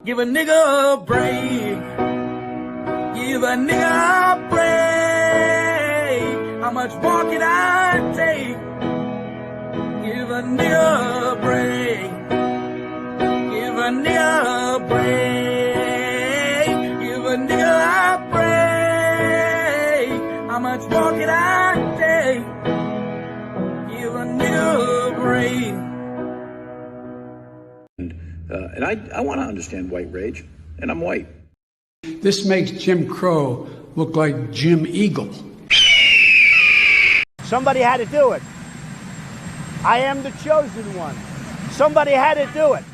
Give a nigga a break. Give a nigga a break. How much more can I take? Give a nigga a break. Give a nigga a break. Give a nigga a break. How much more can I take? Give a nigga a break. And I want to understand white rage, and I'm white. This makes Jim Crow look like Jim Eagle. Somebody had to do it. I am the chosen one. Somebody had to do it.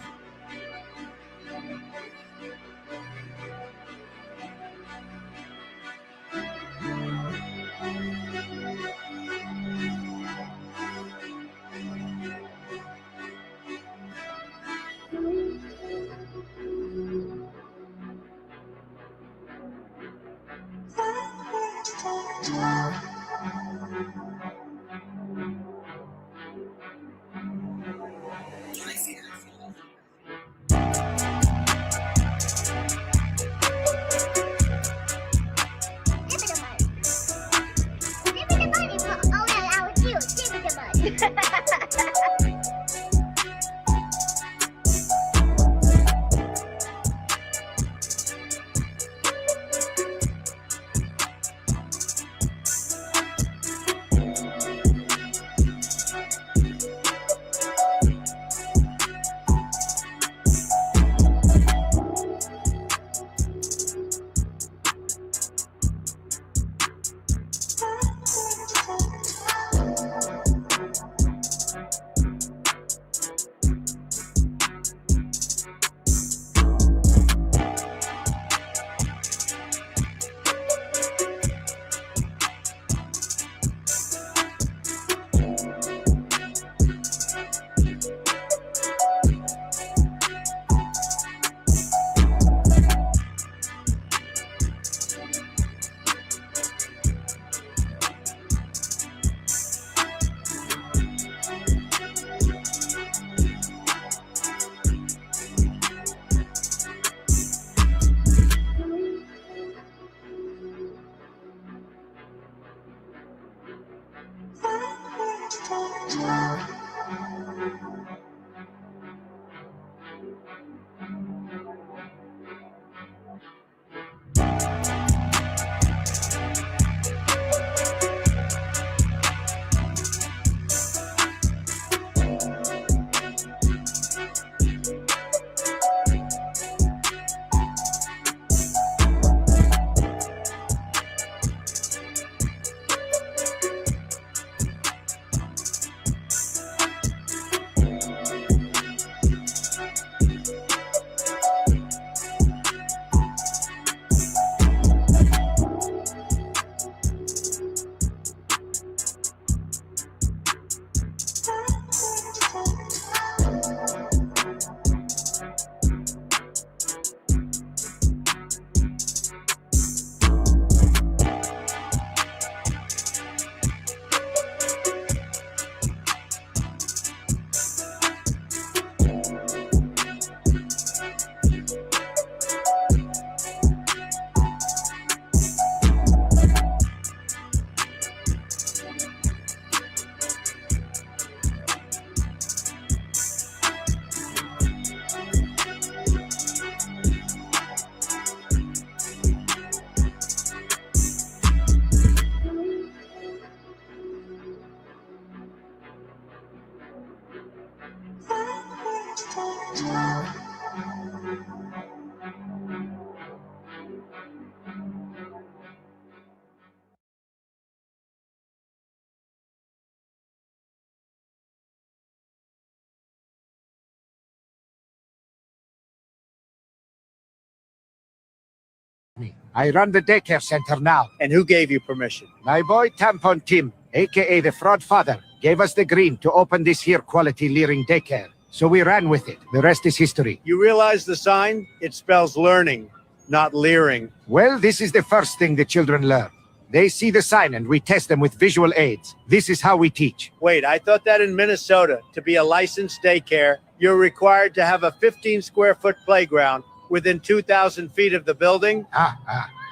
I run the daycare center now. And who gave you permission? My boy Tampon Tim, aka the fraud father, gave us the green to open this here quality leering daycare. So we ran with it. The rest is history. You realize the sign? It spells learning, not leering. Well, this is the first thing the children learn. They see the sign and we test them with visual aids. This is how we teach. Wait, I thought that in Minnesota, to be a licensed daycare, you're required to have a 15 square foot playground within 2,000 feet of the building.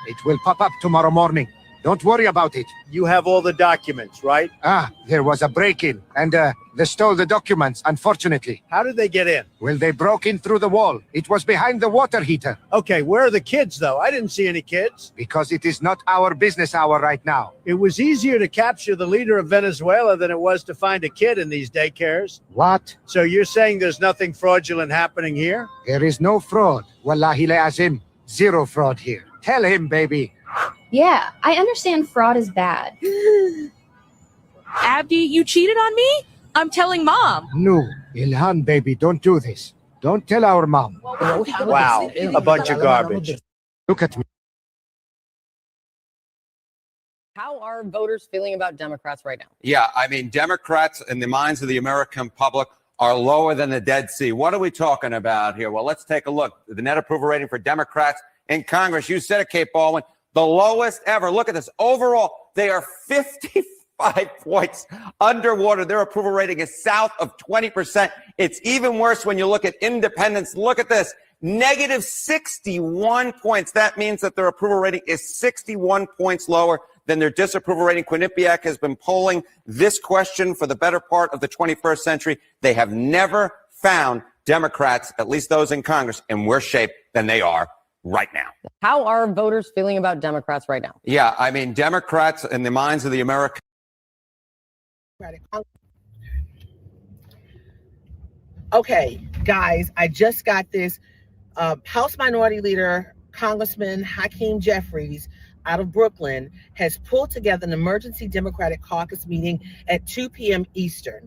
It will pop up tomorrow morning. Don't worry about it. You have all the documents, right? There was a break-in, and they stole the documents, unfortunately. How did they get in? Well, they broke in through the wall. It was behind the water heater. Okay, where are the kids, though? I didn't see any kids. Because it is not our business hour right now. It was easier to capture the leader of Venezuela than it was to find a kid in these daycares. What? So you're saying there's nothing fraudulent happening here? There is no fraud. Wallahi la azim. Zero fraud here. Tell him, baby. Yeah, I understand fraud is bad. Abdi, you cheated on me? I'm telling Mom. No, Ilhan, baby, don't do this. Don't tell our mom. Wow, a bunch of garbage. Look at me. How are voters feeling about Democrats right now? Yeah, I mean, Democrats in the minds of the American public are lower than the Dead Sea. What are we talking about here? Well, let's take a look. The net approval rating for Democrats in Congress, you said it, Kate Baldwin, the lowest ever. Look at this. Overall, they are 55 points underwater. Their approval rating is south of 20%. It's even worse when you look at independents. Look at this. Negative 61 points. That means that their approval rating is 61 points lower than their disapproval rating. Quinnipiac has been polling this question for the better part of the 21st century. They have never found Democrats, at least those in Congress, in worse shape than they are right now. How are voters feeling about Democrats right now? Yeah, I mean, Democrats in the minds of the American. Okay, guys, I just got this. House Minority Leader, Congressman Hakeem Jeffries out of Brooklyn, has pulled together an emergency Democratic caucus meeting at 2 p.m. Eastern.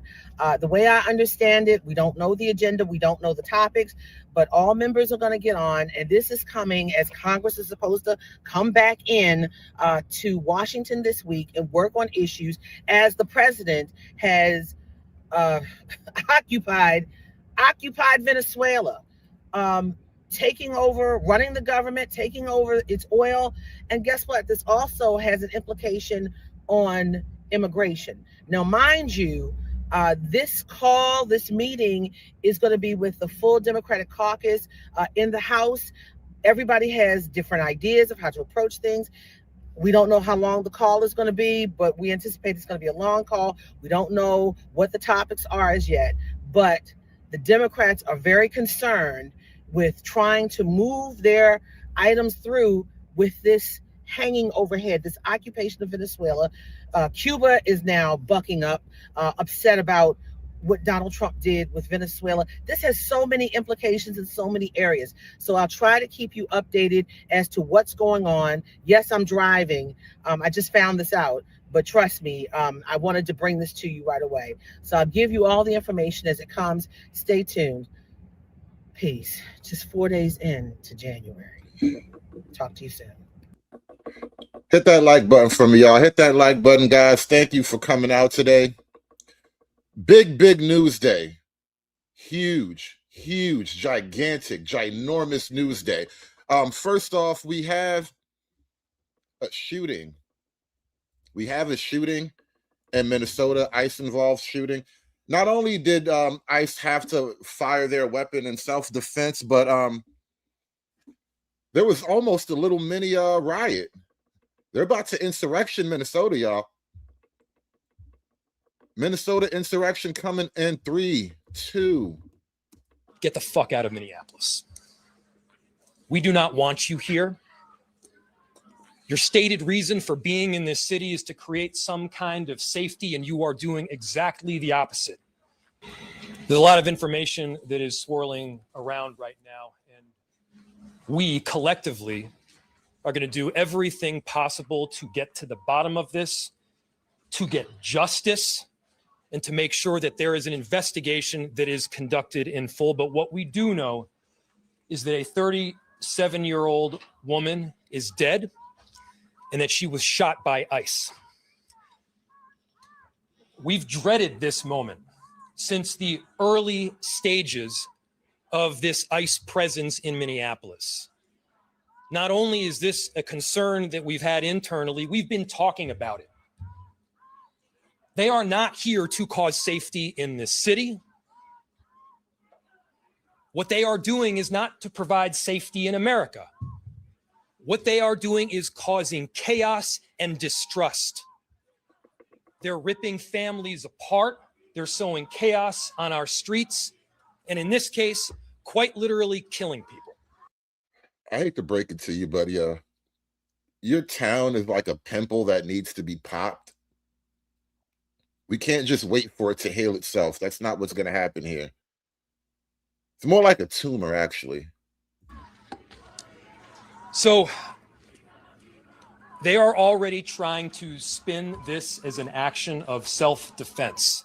The way I understand it, we don't know the agenda, we don't know the topics, but all members are going to get on, and this is coming as Congress is supposed to come back in to Washington this week and work on issues as the president has occupied Venezuela. Taking over, running the government, taking over its oil. And guess what? This also has an implication on immigration. Now, mind you, this meeting is going to be with the full Democratic caucus in the House. Everybody has different ideas of how to approach things. We don't know how long the call is going to be, but we anticipate it's going to be a long call. We don't know what the topics are as yet, but the Democrats are very concerned with trying to move their items through with this hanging overhead, this occupation of Venezuela. Cuba is now bucking up, upset about what Donald Trump did with Venezuela. This has so many implications in so many areas. So I'll try to keep you updated as to what's going on. Yes, I'm driving. I just found this out, but trust me, I wanted to bring this to you right away. So I'll give you all the information as it comes. Stay tuned. Peace. Just 4 days into January. Talk to you soon. Hit that like button for me, y'all. Hit that like button, guys. Thank you for coming out today. Big news day. Huge, gigantic, ginormous news day. First off, we have a shooting. We have a shooting in Minnesota, ICE-involved shooting. Not only did ICE have to fire their weapon in self-defense, but there was almost a little mini riot. They're about to insurrection Minnesota, y'all. Minnesota insurrection coming in 3, 2. Get the fuck out of Minneapolis. We do not want you here. Your stated reason for being in this city is to create some kind of safety, and you are doing exactly the opposite. There's a lot of information that is swirling around right now, and we collectively are going to do everything possible to get to the bottom of this, to get justice, and to make sure that there is an investigation that is conducted in full. But what we do know is that a 37-year-old woman is dead, and that she was shot by ICE. We've dreaded this moment since the early stages of this ICE presence in Minneapolis. Not only is this a concern that we've had internally, we've been talking about it. They are not here to cause safety in this city. What they are doing is not to provide safety in America. What they are doing is causing chaos and distrust. They're ripping families apart. They're sowing chaos on our streets. And in this case, quite literally killing people. I hate to break it to you, but your town is like a pimple that needs to be popped. We can't just wait for it to heal itself. That's not what's going to happen here. It's more like a tumor, actually. So they are already trying to spin this as an action of self-defense.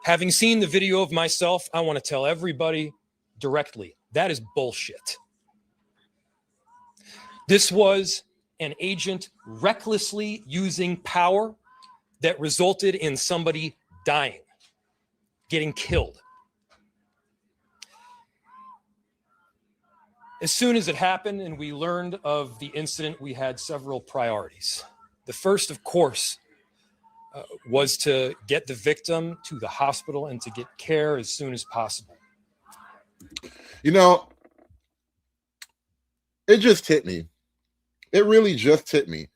Having seen the video of myself, I want to tell everybody directly, that is bullshit. This was an agent recklessly using power that resulted in somebody dying, getting killed. As soon as it happened and we learned of the incident, we had several priorities. The first, of course, was to get the victim to the hospital and to get care as soon as possible. You know, it just hit me. It really just hit me.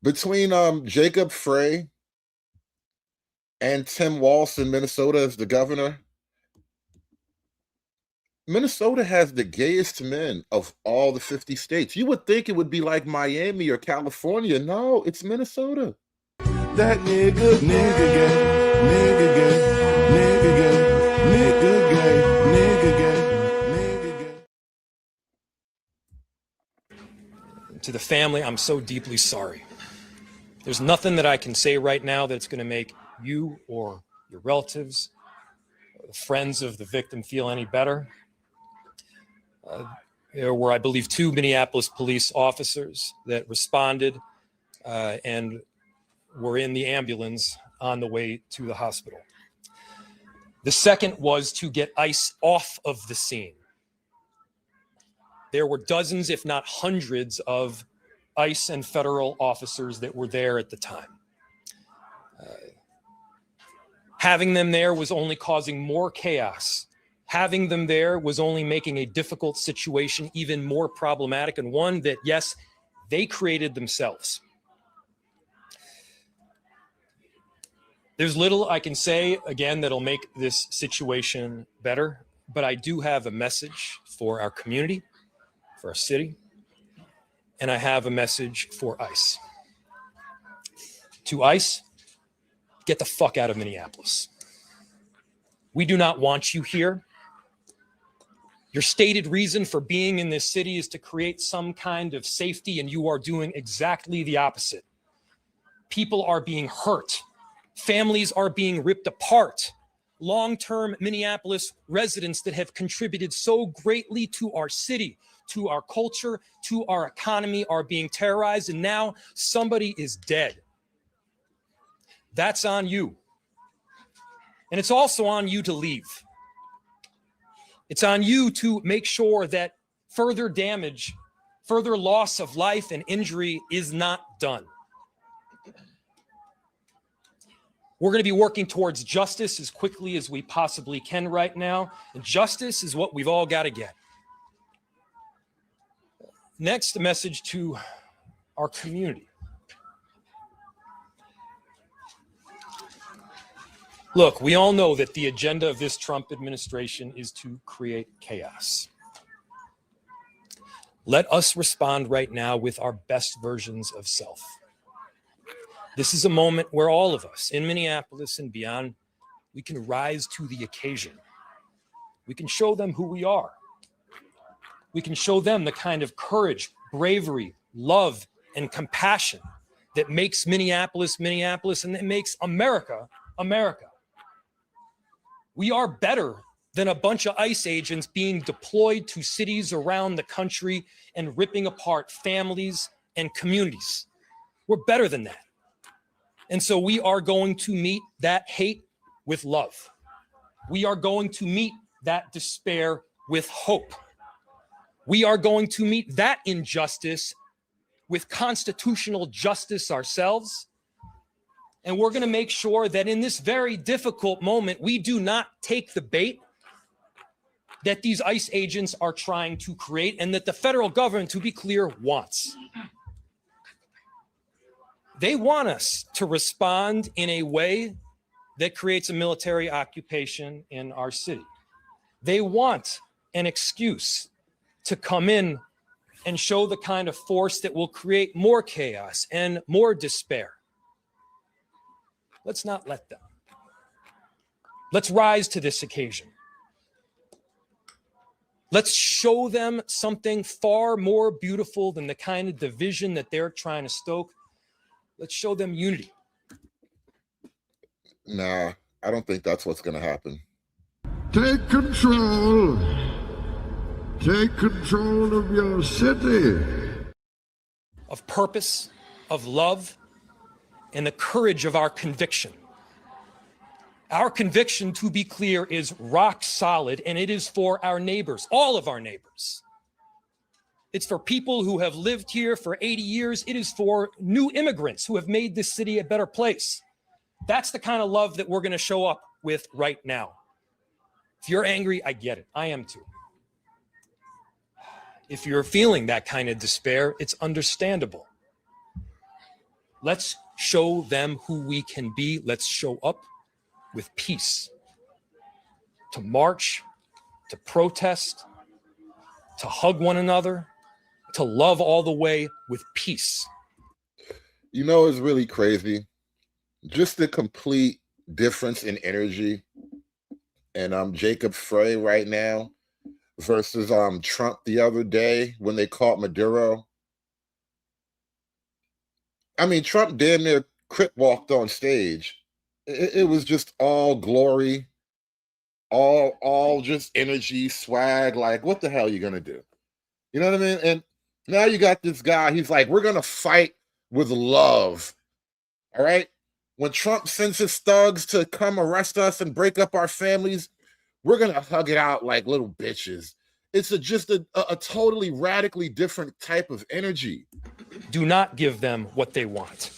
Between Jacob Frey and Tim Walz in Minnesota as the governor, Minnesota has the gayest men of all the 50 states. You would think it would be like Miami or California. No, it's Minnesota. That nigga gay, nigga gay, nigga gay, nigga gay, nigga gay, nigga gay. To the family, I'm so deeply sorry. There's nothing that I can say right now that's going to make you or your relatives, or the friends of the victim feel any better. There were, I believe, 2 Minneapolis police officers that responded and were in the ambulance on the way to the hospital. The second was to get ICE off of the scene. There were dozens, if not hundreds, of ICE and federal officers that were there at the time. Having them there was only causing more chaos. Having them there was only making a difficult situation even more problematic, and one that, yes, they created themselves. There's little I can say, again, that'll make this situation better, but I do have a message for our community, for our city, and I have a message for ICE. To ICE, get the fuck out of Minneapolis. We do not want you here. Your stated reason for being in this city is to create some kind of safety, and you are doing exactly the opposite. People are being hurt. Families are being ripped apart. Long-term Minneapolis residents that have contributed so greatly to our city, to our culture, to our economy are being terrorized, and now somebody is dead. That's on you. And it's also on you to leave. It's on you to make sure that further damage, further loss of life and injury is not done. We're going to be working towards justice as quickly as we possibly can right now. And justice is what we've all got to get. Next, a message to our community. Look, we all know that the agenda of this Trump administration is to create chaos. Let us respond right now with our best versions of self. This is a moment where all of us in Minneapolis and beyond, we can rise to the occasion. We can show them who we are. We can show them the kind of courage, bravery, love, and compassion that makes Minneapolis, Minneapolis, and that makes America, America. We are better than a bunch of ICE agents being deployed to cities around the country and ripping apart families and communities. We're better than that. And so we are going to meet that hate with love. We are going to meet that despair with hope. We are going to meet that injustice with constitutional justice ourselves. And we're going to make sure that in this very difficult moment, we do not take the bait. that these ICE agents are trying to create and that the federal government, to be clear, wants. They want us to respond in a way that creates a military occupation in our city. They want an excuse to come in and show the kind of force that will create more chaos and more despair. Let's not let them. Let's rise to this occasion. Let's show them something far more beautiful than the kind of division that they're trying to stoke. Let's show them unity. Nah, I don't think that's what's going to happen. Take control. Take control of your city. Of purpose, of love, and the courage of our conviction. Our conviction, to be clear, is rock solid, and it is for our neighbors, all of our neighbors. It's for people who have lived here for 80 years. It is for new immigrants who have made this city a better place. That's the kind of love that we're going to show up with right now. If you're angry, I get it. I am too. If you're feeling that kind of despair, it's understandable. Let's show them who we can be. Let's show up with peace, to march, to protest, to hug one another, to love all the way with peace. You know, it's really crazy. Just the complete difference in energy and Jacob Frey right now versus Trump the other day when they caught Maduro. I mean, Trump damn near crip walked on stage. It was just all glory, all just energy, swag. Like, what the hell are you gonna do? You know what I mean? And now you got this guy. He's like, we're gonna fight with love. All right. When Trump sends his thugs to come arrest us and break up our families, we're gonna hug it out like little bitches. It's just a totally radically different type of energy. Do not give them what they want.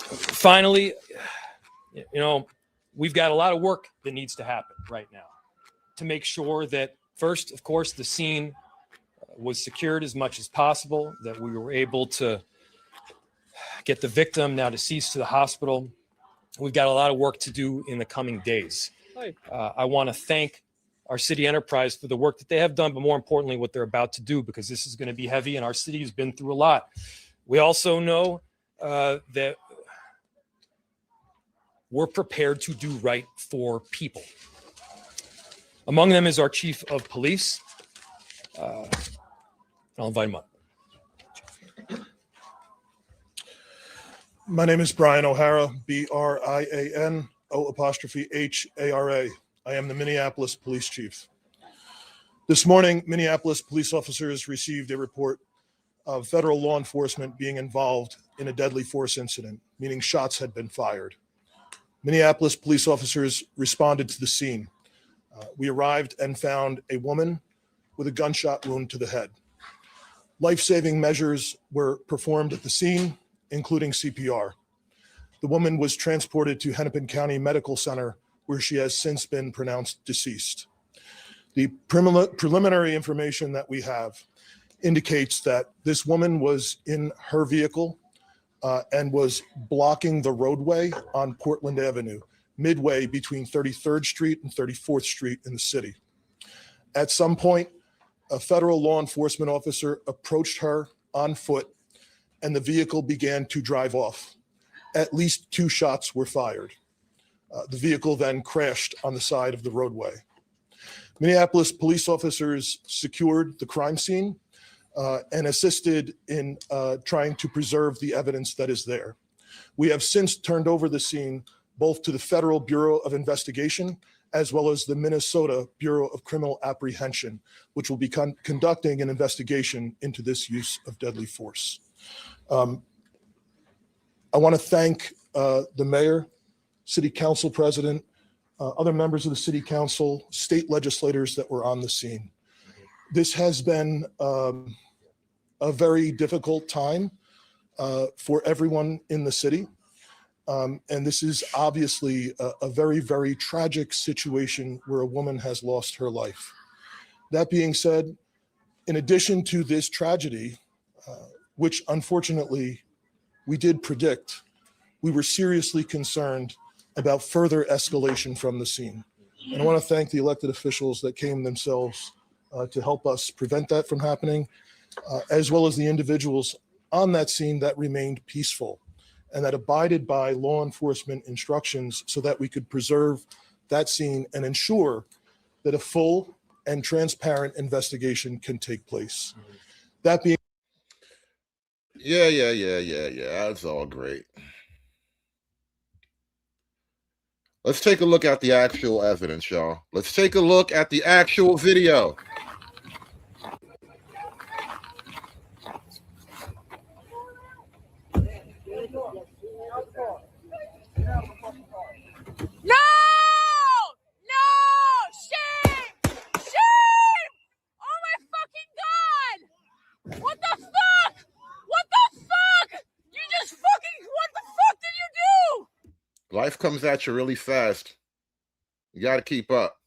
Finally, you know, we've got a lot of work that needs to happen right now to make sure that first, of course, the scene was secured as much as possible, that we were able to get the victim, now deceased, to the hospital. We've got a lot of work to do in the coming days. I want to thank our city enterprise for the work that they have done, but more importantly, what they're about to do, because this is going to be heavy and our city has been through a lot. We also know that we're prepared to do right for people. Among them is our chief of police. I'll invite him up. My name is Brian O'Hara, BRIANO''HARA. I am the Minneapolis Police Chief. This morning, Minneapolis police officers received a report of federal law enforcement being involved in a deadly force incident, meaning shots had been fired. Minneapolis police officers responded to the scene. We arrived and found a woman with a gunshot wound to the head. Life-saving measures were performed at the scene, including CPR. The woman was transported to Hennepin County Medical Center, where she has since been pronounced deceased. The preliminary information that we have indicates that this woman was in her vehicle and was blocking the roadway on Portland Avenue, midway between 33rd Street and 34th Street in the city. At some point, a federal law enforcement officer approached her on foot and the vehicle began to drive off. At least 2 shots were fired. The vehicle then crashed on the side of the roadway. Minneapolis police officers secured the crime scene and assisted in trying to preserve the evidence that is there. We have since turned over the scene both to the Federal Bureau of Investigation as well as the Minnesota Bureau of Criminal Apprehension, which will be conducting an investigation into this use of deadly force. I want to thank the mayor, city council president, other members of the city council, state legislators that were on the scene. This has been a very difficult time for everyone in the city. And this is obviously a very, very tragic situation where a woman has lost her life. That being said, in addition to this tragedy, which unfortunately we did predict, we were seriously concerned about further escalation from the scene. And I want to thank the elected officials that came themselves to help us prevent that from happening, as well as the individuals on that scene that remained peaceful and that abided by law enforcement instructions so that we could preserve that scene and ensure that a full and transparent investigation can take place. That being Yeah. That's all great. Let's take a look at the actual evidence, y'all. Let's take a look at the actual video. No! No! Shame! Shame! Oh my fucking God! What the fuck? What the fuck? You just fucking, what the fuck did you do? Life comes at you really fast. You got to keep up.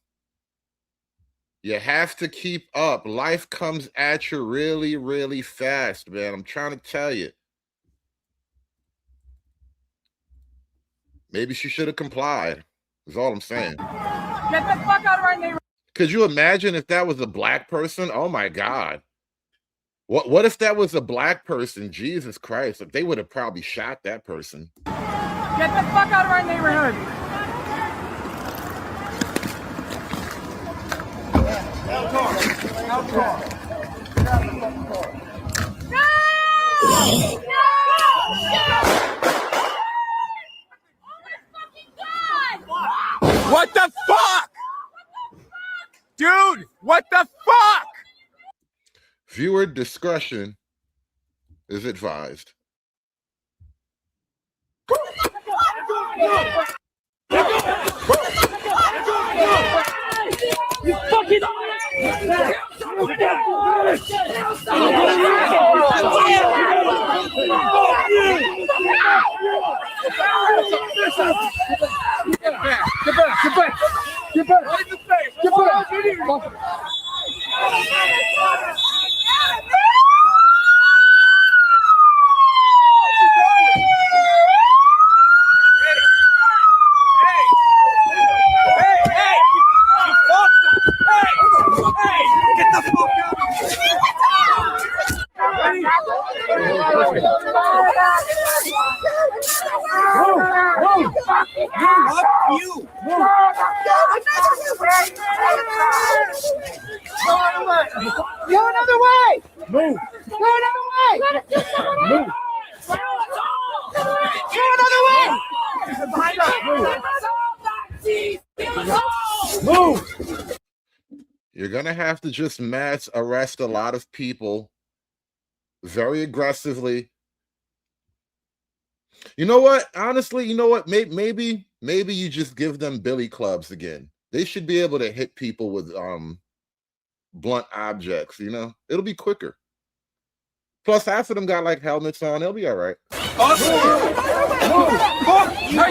You have to keep up. Life comes at you really, really fast, man. I'm trying to tell you. Maybe she should have complied. Is all I'm saying. Get the fuck out of our neighborhood. Could you imagine if that was a black person? Oh my God. What if that was a black person? Jesus Christ. They would have probably shot that person. Get the fuck out of our neighborhood. What the fuck? Dude, what the fuck? Viewer discretion is advised. You fucking Get back. You're going to have to just mass arrest a lot of people very aggressively. You know what? Honestly, you know what? Maybe you just give them billy clubs again. They should be able to hit people with blunt objects, you know? It'll be quicker. Plus, half of them got like helmets on. They'll be all right. Nice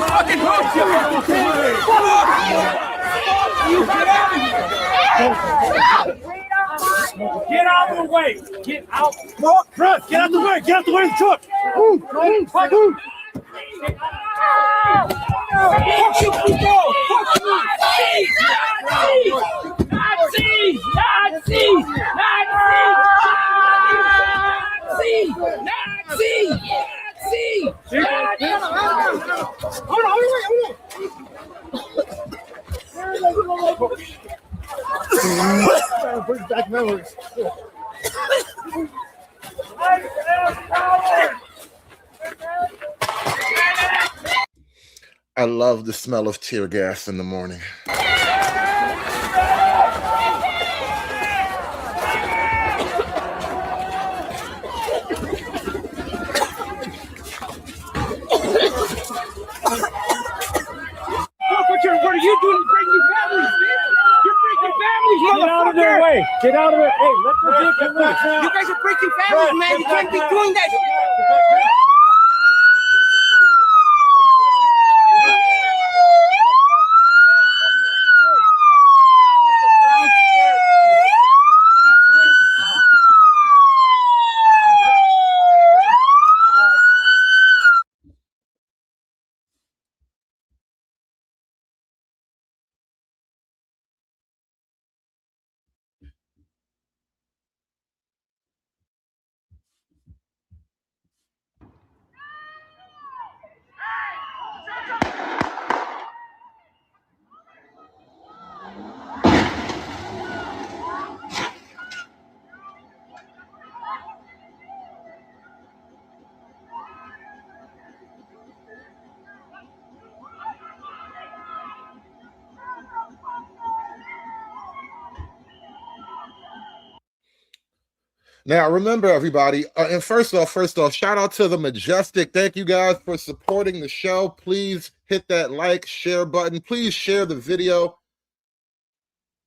fucking Get out of the way! Get out! Chris, get out the way! Get out the way of the truck! Move! Fuck you! Fuck you, people! Fuck you! Nazis! Nazis! Hold on! Brings back memories. I love the smell of tear gas in the morning. What are you doing? Breaking families, man! You're breaking families, motherfucker! Get out of their way! Get out of it! Hey, let the get back. You guys are breaking families, man! You can't be doing that! Now, remember, everybody, and first off, shout out to the Majestic. Thank you guys for supporting the show. Please hit that like, share button. Please share the video.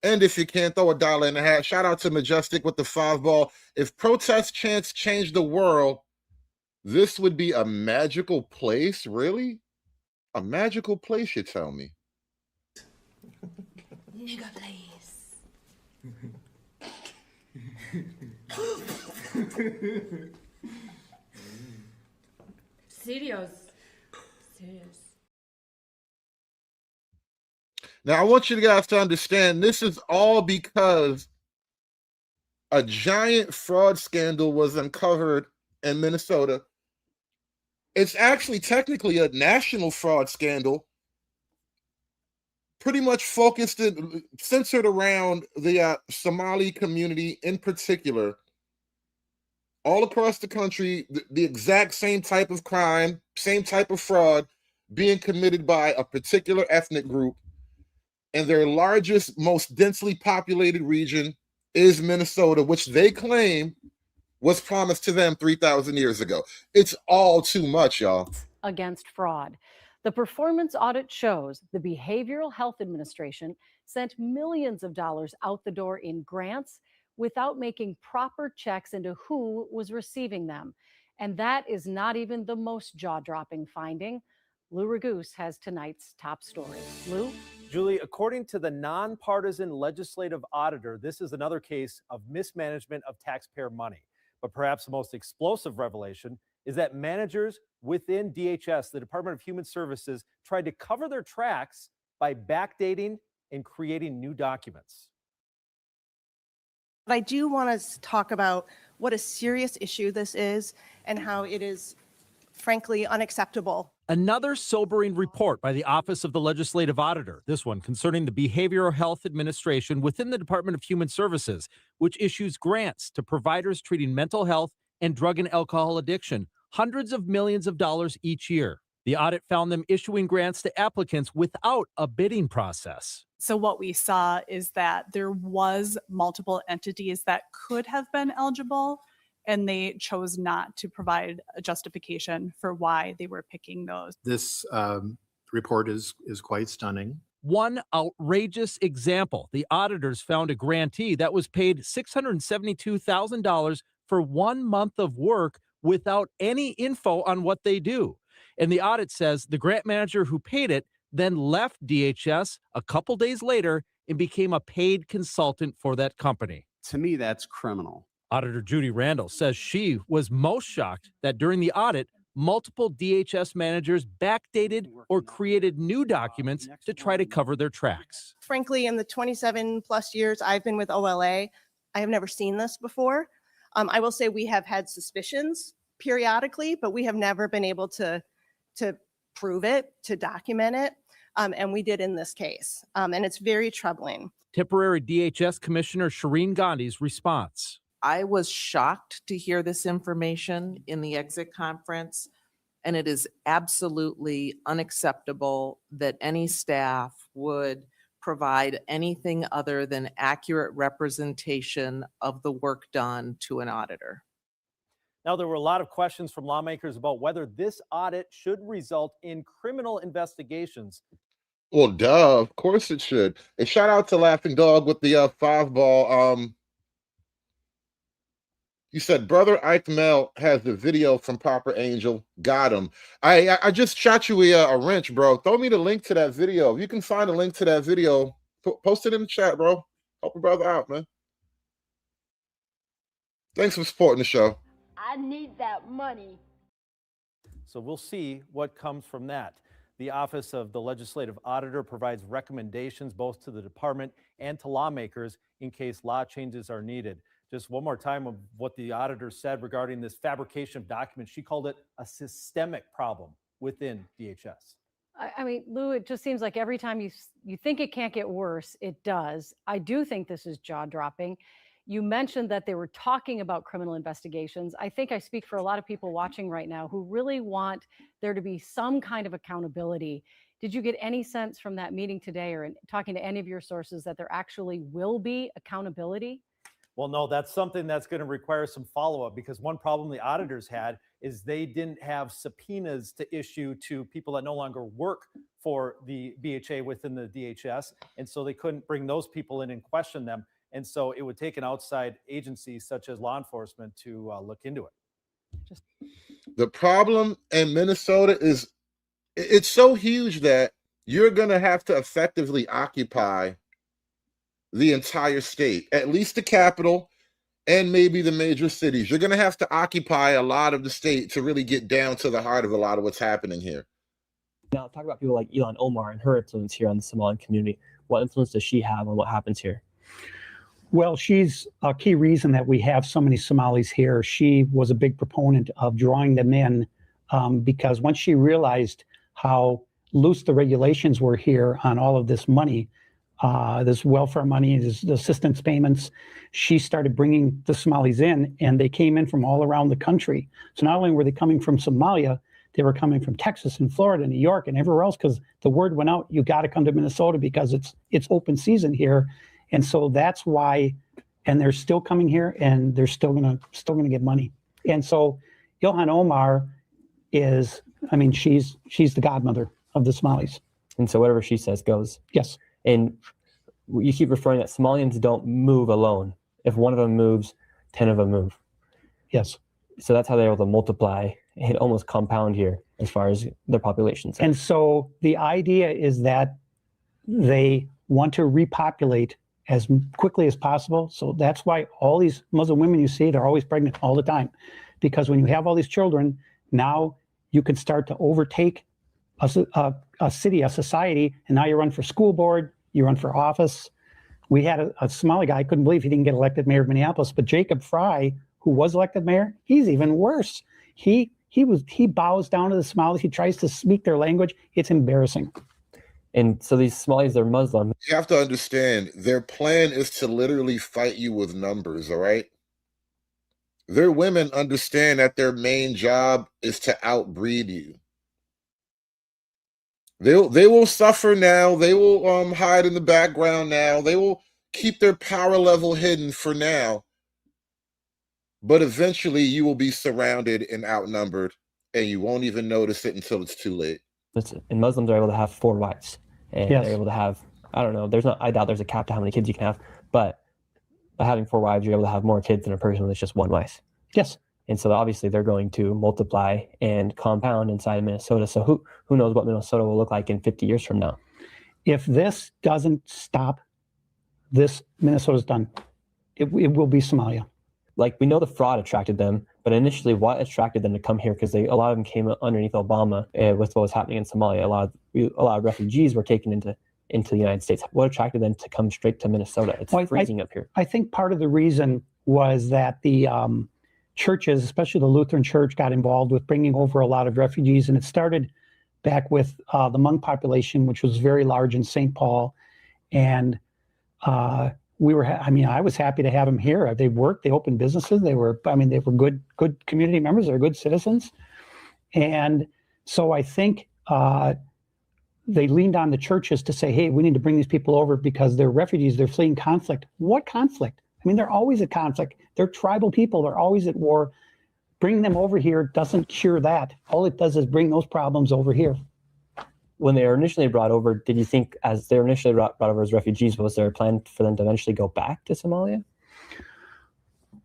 And if you can, throw $1 in the hat. Shout out to Majestic with the 5-ball. If protest chants change the world, this would be a magical place, really? A magical place, you tell me? Nigga place. Serious. Now, I want you guys to understand this is all because a giant fraud scandal was uncovered in Minnesota. It's actually technically a national fraud scandal, pretty much centered around the Somali community in particular. All across the country, the exact same type of crime, same type of fraud being committed by a particular ethnic group. And their largest, most densely populated region is Minnesota, which they claim was promised to them 3,000 years ago. It's all too much, y'all. Against fraud. The performance audit shows the Behavioral Health Administration sent millions of dollars out the door in grants without making proper checks into who was receiving them. And that is not even the most jaw-dropping finding. Lou Raguse has tonight's top story. Lou? Julie, according to the nonpartisan legislative auditor, this is another case of mismanagement of taxpayer money. But perhaps the most explosive revelation is that managers within DHS, the Department of Human Services, tried to cover their tracks by backdating and creating new documents. But I do want to talk about what a serious issue this is and how it is, frankly, unacceptable. Another sobering report by the Office of the Legislative Auditor, this one concerning the Behavioral Health Administration within the Department of Human Services, which issues grants to providers treating mental health and drug and alcohol addiction, hundreds of millions of dollars each year. The audit found them issuing grants to applicants without a bidding process. So what we saw is that there was multiple entities that could have been eligible, and they chose not to provide a justification for why they were picking those. This report is quite stunning. One outrageous example, the auditors found a grantee that was paid $672,000 for 1 month of work without any info on what they do. And the audit says the grant manager who paid it then left DHS a couple days later and became a paid consultant for that company. To me, that's criminal. Auditor Judy Randall says she was most shocked that during the audit, multiple DHS managers backdated or created new documents to try to cover their tracks. Frankly, in the 27 plus years I've been with OLA, I have never seen this before. I will say we have had suspicions periodically, but we have never been able to prove it, to document it. And we did in this case. And it's very troubling. Temporary DHS Commissioner Shireen Gandhi's response. I was shocked to hear this information in the exit conference, and it is absolutely unacceptable that any staff would provide anything other than accurate representation of the work done to an auditor. Now, there were a lot of questions from lawmakers about whether this audit should result in criminal investigations. Well, duh, of course it should. And shout out to Laughing Dog with the 5-ball. You said Brother Ike Mel has the video from Papa Angel. Got him. I just shot you a wrench, bro. Throw me the link to that video. If you can find a link to that video, post it in the chat, bro. Help a brother out, man. Thanks for supporting the show. I need that money. So we'll see what comes from that. The Office of the Legislative Auditor provides recommendations both to the department and to lawmakers in case law changes are needed. Just one more time of what the auditor said regarding this fabrication of documents. She called it a systemic problem within DHS. I mean, Lou, it just seems like every time you think it can't get worse, it does. I do think this is jaw-dropping. You mentioned that they were talking about criminal investigations. I think I speak for a lot of people watching right now who really want there to be some kind of accountability. Did you get any sense from that meeting today or in talking to any of your sources that there actually will be accountability? Well, no, that's something that's going to require some follow-up, because one problem the auditors had is they didn't have subpoenas to issue to people that no longer work for the BHA within the DHS. And so they couldn't bring those people in and question them. And so it would take an outside agency such as law enforcement to look into it. The problem in Minnesota is it's so huge that you're going to have to effectively occupy the entire state, at least the capital and maybe the major cities. You're going to have to occupy a lot of the state to really get down to the heart of a lot of what's happening here. Now, talk about people like Ilhan Omar and her influence here on the Somalian community. What influence does she have on what happens here? Well, she's a key reason that we have so many Somalis here. She was a big proponent of drawing them in because once she realized how loose the regulations were here on all of this money, this welfare money, this assistance payments, she started bringing the Somalis in, and they came in from all around the country. So not only were they coming from Somalia, they were coming from Texas and Florida, New York, and everywhere else, because the word went out, you got to come to Minnesota because it's open season here. And so that's why, and they're still coming here, and they're still gonna get money. And so Ilhan Omar is, I mean, she's the godmother of the Somalis. And so whatever she says goes. Yes. And you keep referring that Somalians don't move alone. If one of them moves, 10 of them move. Yes. So that's how they're able to multiply and almost compound here as far as their populations. And so the idea is that they want to repopulate as quickly as possible. So that's why all these Muslim women you see, they're always pregnant all the time. Because when you have all these children, now you can start to overtake a city, a society, and now you run for school board, you run for office. We had a Somali guy, I couldn't believe he didn't get elected mayor of Minneapolis, but Jacob Fry, who was elected mayor, he's even worse. He bows down to the Somalis, he tries to speak their language. It's embarrassing. And so these Somalis, they're Muslim. You have to understand, their plan is to literally fight you with numbers, all right? Their women understand that their main job is to outbreed you. They will suffer now. They will hide in the background now. They will keep their power level hidden for now. But eventually you will be surrounded and outnumbered, and you won't even notice it until it's too late. And Muslims are able to have 4 wives. And Yes. they're able to have, I don't know, I doubt there's a cap to how many kids you can have, but by having 4 wives, you're able to have more kids than a person with just 1 wife. Yes. And so obviously they're going to multiply and compound inside of Minnesota. So who knows what Minnesota will look like in 50 years from now? If this doesn't stop, Minnesota's done. It will be Somalia. Like, we know the fraud attracted them, but initially what attracted them to come here? Because a lot of them came underneath Obama with what was happening in Somalia. A lot of refugees were taken into the United States. What attracted them to come straight to Minnesota? It's freezing up here. I think part of the reason was that the churches, especially the Lutheran Church, got involved with bringing over a lot of refugees. And it started back with the Hmong population, which was very large in St. Paul. And I was happy to have them here. They worked, they opened businesses. They were good community members. They're good citizens. And so I think they leaned on the churches to say, hey, we need to bring these people over because they're refugees. They're fleeing conflict. What conflict? I mean, they're always at conflict. They're tribal people. They're always at war. Bringing them over here doesn't cure that. All it does is bring those problems over here. When they were initially brought over, did you think, as they were initially brought over as refugees, was there a plan for them to eventually go back to Somalia?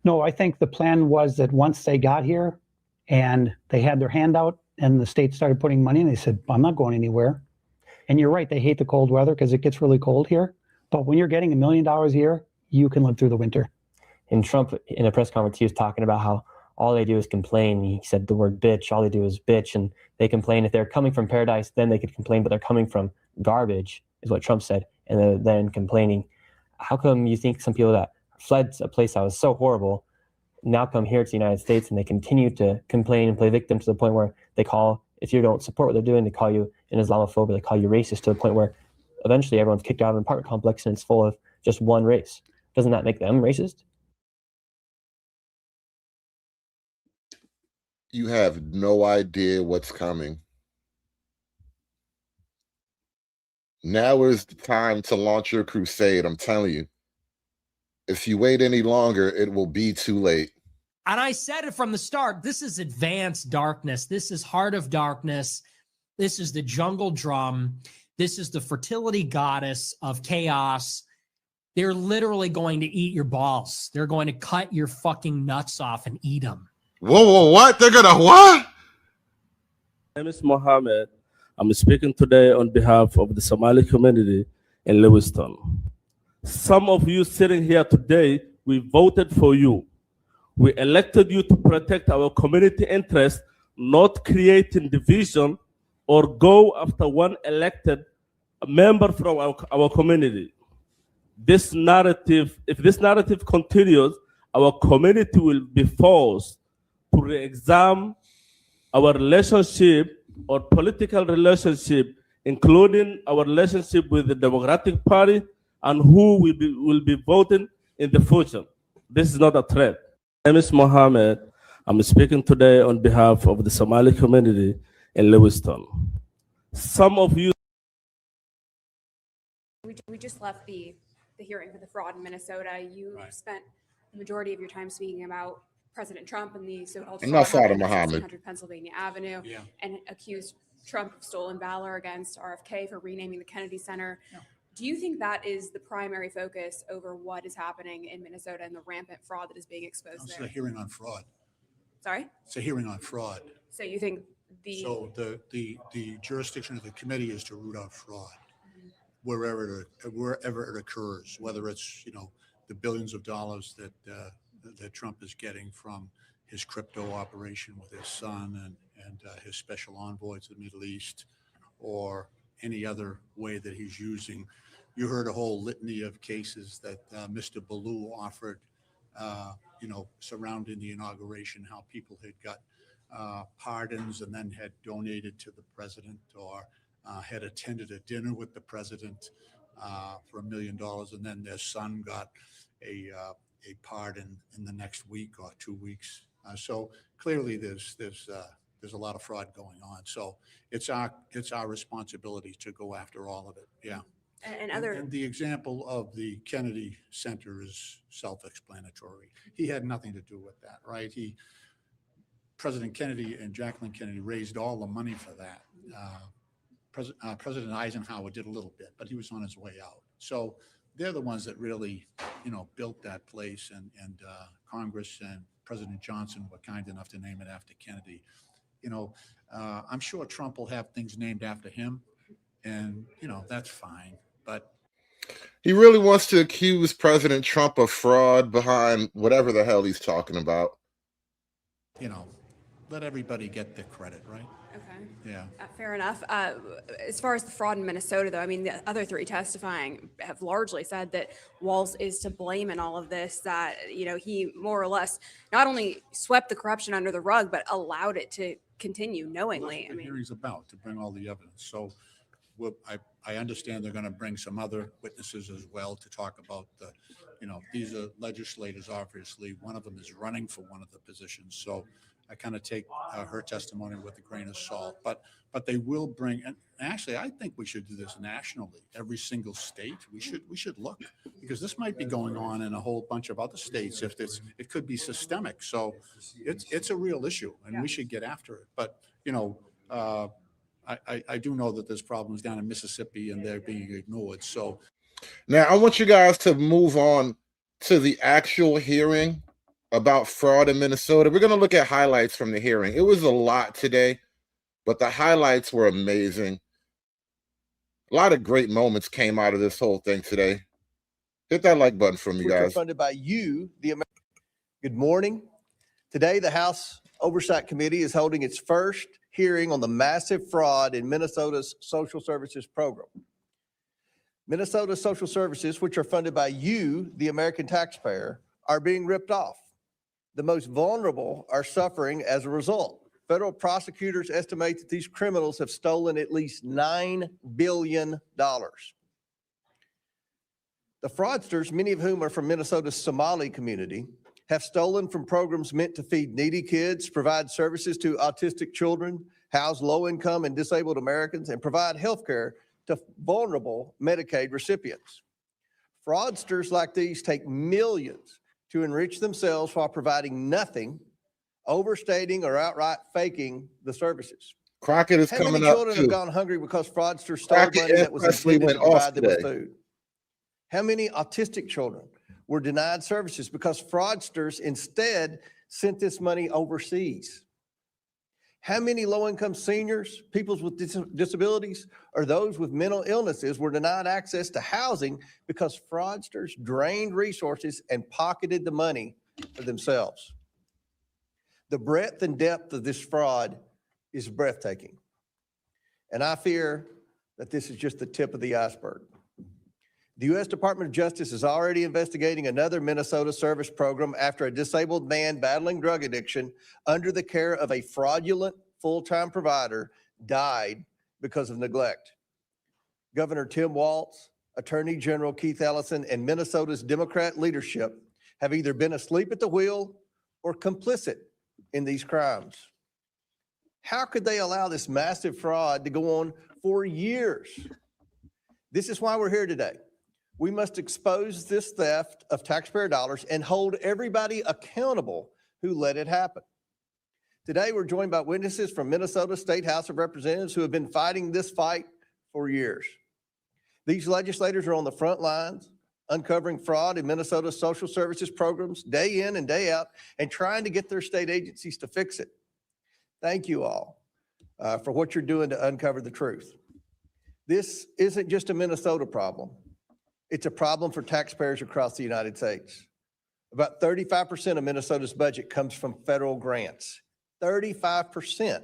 No, I think the plan was that once they got here and they had their hand out and the state started putting money in, they said, I'm not going anywhere. And you're right, they hate the cold weather because it gets really cold here. But when you're getting $1 million a year, you can live through the winter. And Trump, in a press conference, he was talking about how all they do is complain. He said the word bitch. All they do is bitch. And they complain. If they're coming from paradise, then they could complain, but they're coming from garbage, is what Trump said. And they're then complaining. How come you think some people that fled a place that was so horrible now come here to the United States and they continue to complain and play victim to the point where they call, if you don't support what they're doing, they call you an Islamophobe, they call you racist, to the point where eventually everyone's kicked out of an apartment complex and it's full of just one race. Doesn't that make them racist? You have no idea what's coming. Now is the time to launch your crusade, I'm telling you. If you wait any longer, it will be too late. And I said it from the start. This is advanced darkness. This is heart of darkness. This is the jungle drum. This is the fertility goddess of chaos. They're literally going to eat your balls. They're going to cut your fucking nuts off and eat them. Whoa, what? They're gonna what? My name is Mohammed. I'm speaking today on behalf of the Somali community in Lewiston. Some of you sitting here today, we voted for you. We elected you to protect our community interests, not creating division or go after one elected member from our community. This narrative, if this narrative continues, our community will be forced to re-examine our relationship or political relationship, including our relationship with the Democratic Party and who will be voting in the future. This is not a threat. My name is Mohammed. I'm speaking today on behalf of the Somali community in Lewiston. Some of you. We just left the hearing for the fraud in Minnesota. You spent the majority of your time speaking about President Trump and the so-called I'm not fraud Fada on Muhammad. 1600 Pennsylvania Avenue, and accused Trump of stolen valor against RFK for renaming the Kennedy Center. Do you think that is the primary focus over what is happening in Minnesota and the rampant fraud that is being exposed It's there? a hearing on fraud. Sorry? It's a hearing on fraud. So you think the So the jurisdiction of the committee is to root out fraud wherever it occurs, whether it's, the billions of dollars that Trump is getting from his crypto operation with his son and his special envoy to the Middle East, or any other way that he's using. You heard a whole litany of cases that Mr. Ballou offered, surrounding the inauguration, how people had got pardons and then had donated to the president, or had attended a dinner with the president for $1 million, and then their son got a pardon in the next week or 2 weeks. So clearly, there's a lot of fraud going on. So it's our responsibility to go after all of it. Yeah. And the example of the Kennedy Center is self-explanatory. He had nothing to do with that, right? President Kennedy and Jacqueline Kennedy raised all the money for that. President Eisenhower did a little bit, but he was on his way out. So they're the ones that really, built that place, and Congress and President Johnson were kind enough to name it after Kennedy. I'm sure Trump will have things named after him, and, that's fine. But he really wants to accuse President Trump of fraud behind whatever the hell he's talking about. Let everybody get the credit, right? Okay. Yeah. Fair enough. As far as the fraud in Minnesota, though, I mean, the other three testifying have largely said that Walz is to blame in all of this, that, he more or less not only swept the corruption under the rug, but allowed it to continue knowingly. That's what the hearing's about, to bring all the evidence. So I understand they're going to bring some other witnesses as well to talk about these are legislators, obviously. One of them is running for one of the positions. So I kind of take her testimony with a grain of salt, but they will bring, and actually, I think we should do this nationally. Every single state, we should look, because this might be going on in a whole bunch of other states. If it could be systemic, so it's a real issue, and we should get after it. But I do know that there's problems down in Mississippi, and they're being ignored. So now I want you guys to move on to the actual hearing about fraud in Minnesota. We're going to look at highlights from the hearing. It was a lot today, but the highlights were amazing. A lot of great moments came out of this whole thing today. Hit that like button for me, Which are guys. funded by you, the American. Good morning. Today, the House Oversight Committee is holding its first hearing on the massive fraud in Minnesota's social services program. Minnesota's social services, which are funded by you, the American taxpayer, are being ripped off. The most vulnerable are suffering as a result. Federal prosecutors estimate that these criminals have stolen at least $9 billion. The fraudsters, many of whom are from Minnesota's Somali community, have stolen from programs meant to feed needy kids, provide services to autistic children, house low-income and disabled Americans, and provide health care to vulnerable Medicaid recipients. Fraudsters like these take millions to enrich themselves while providing nothing, overstating or outright faking the services. Crockett is How many coming up children too. have gone hungry because fraudsters stole Crockett money and that was Presley intended to went off provide them with today. food? How many autistic children were denied services because fraudsters instead sent this money overseas? How many low-income seniors, people with disabilities, or those with mental illnesses were denied access to housing because fraudsters drained resources and pocketed the money for themselves? The breadth and depth of this fraud is breathtaking. And I fear that this is just the tip of the iceberg. The U.S. Department of Justice is already investigating another Minnesota service program after a disabled man battling drug addiction under the care of a fraudulent full-time provider died because of neglect. Governor Tim Walz, Attorney General Keith Ellison, and Minnesota's Democrat leadership have either been asleep at the wheel or complicit in these crimes. How could they allow this massive fraud to go on for years? This is why we're here today. We must expose this theft of taxpayer dollars and hold everybody accountable who let it happen. Today, we're joined by witnesses from Minnesota State House of Representatives who have been fighting this fight for years. These legislators are on the front lines, uncovering fraud in Minnesota's social services programs day in and day out and trying to get their state agencies to fix it. Thank you all for what you're doing to uncover the truth. This isn't just a Minnesota problem. It's a problem for taxpayers across the United States. About 35% of Minnesota's budget comes from federal grants. 35%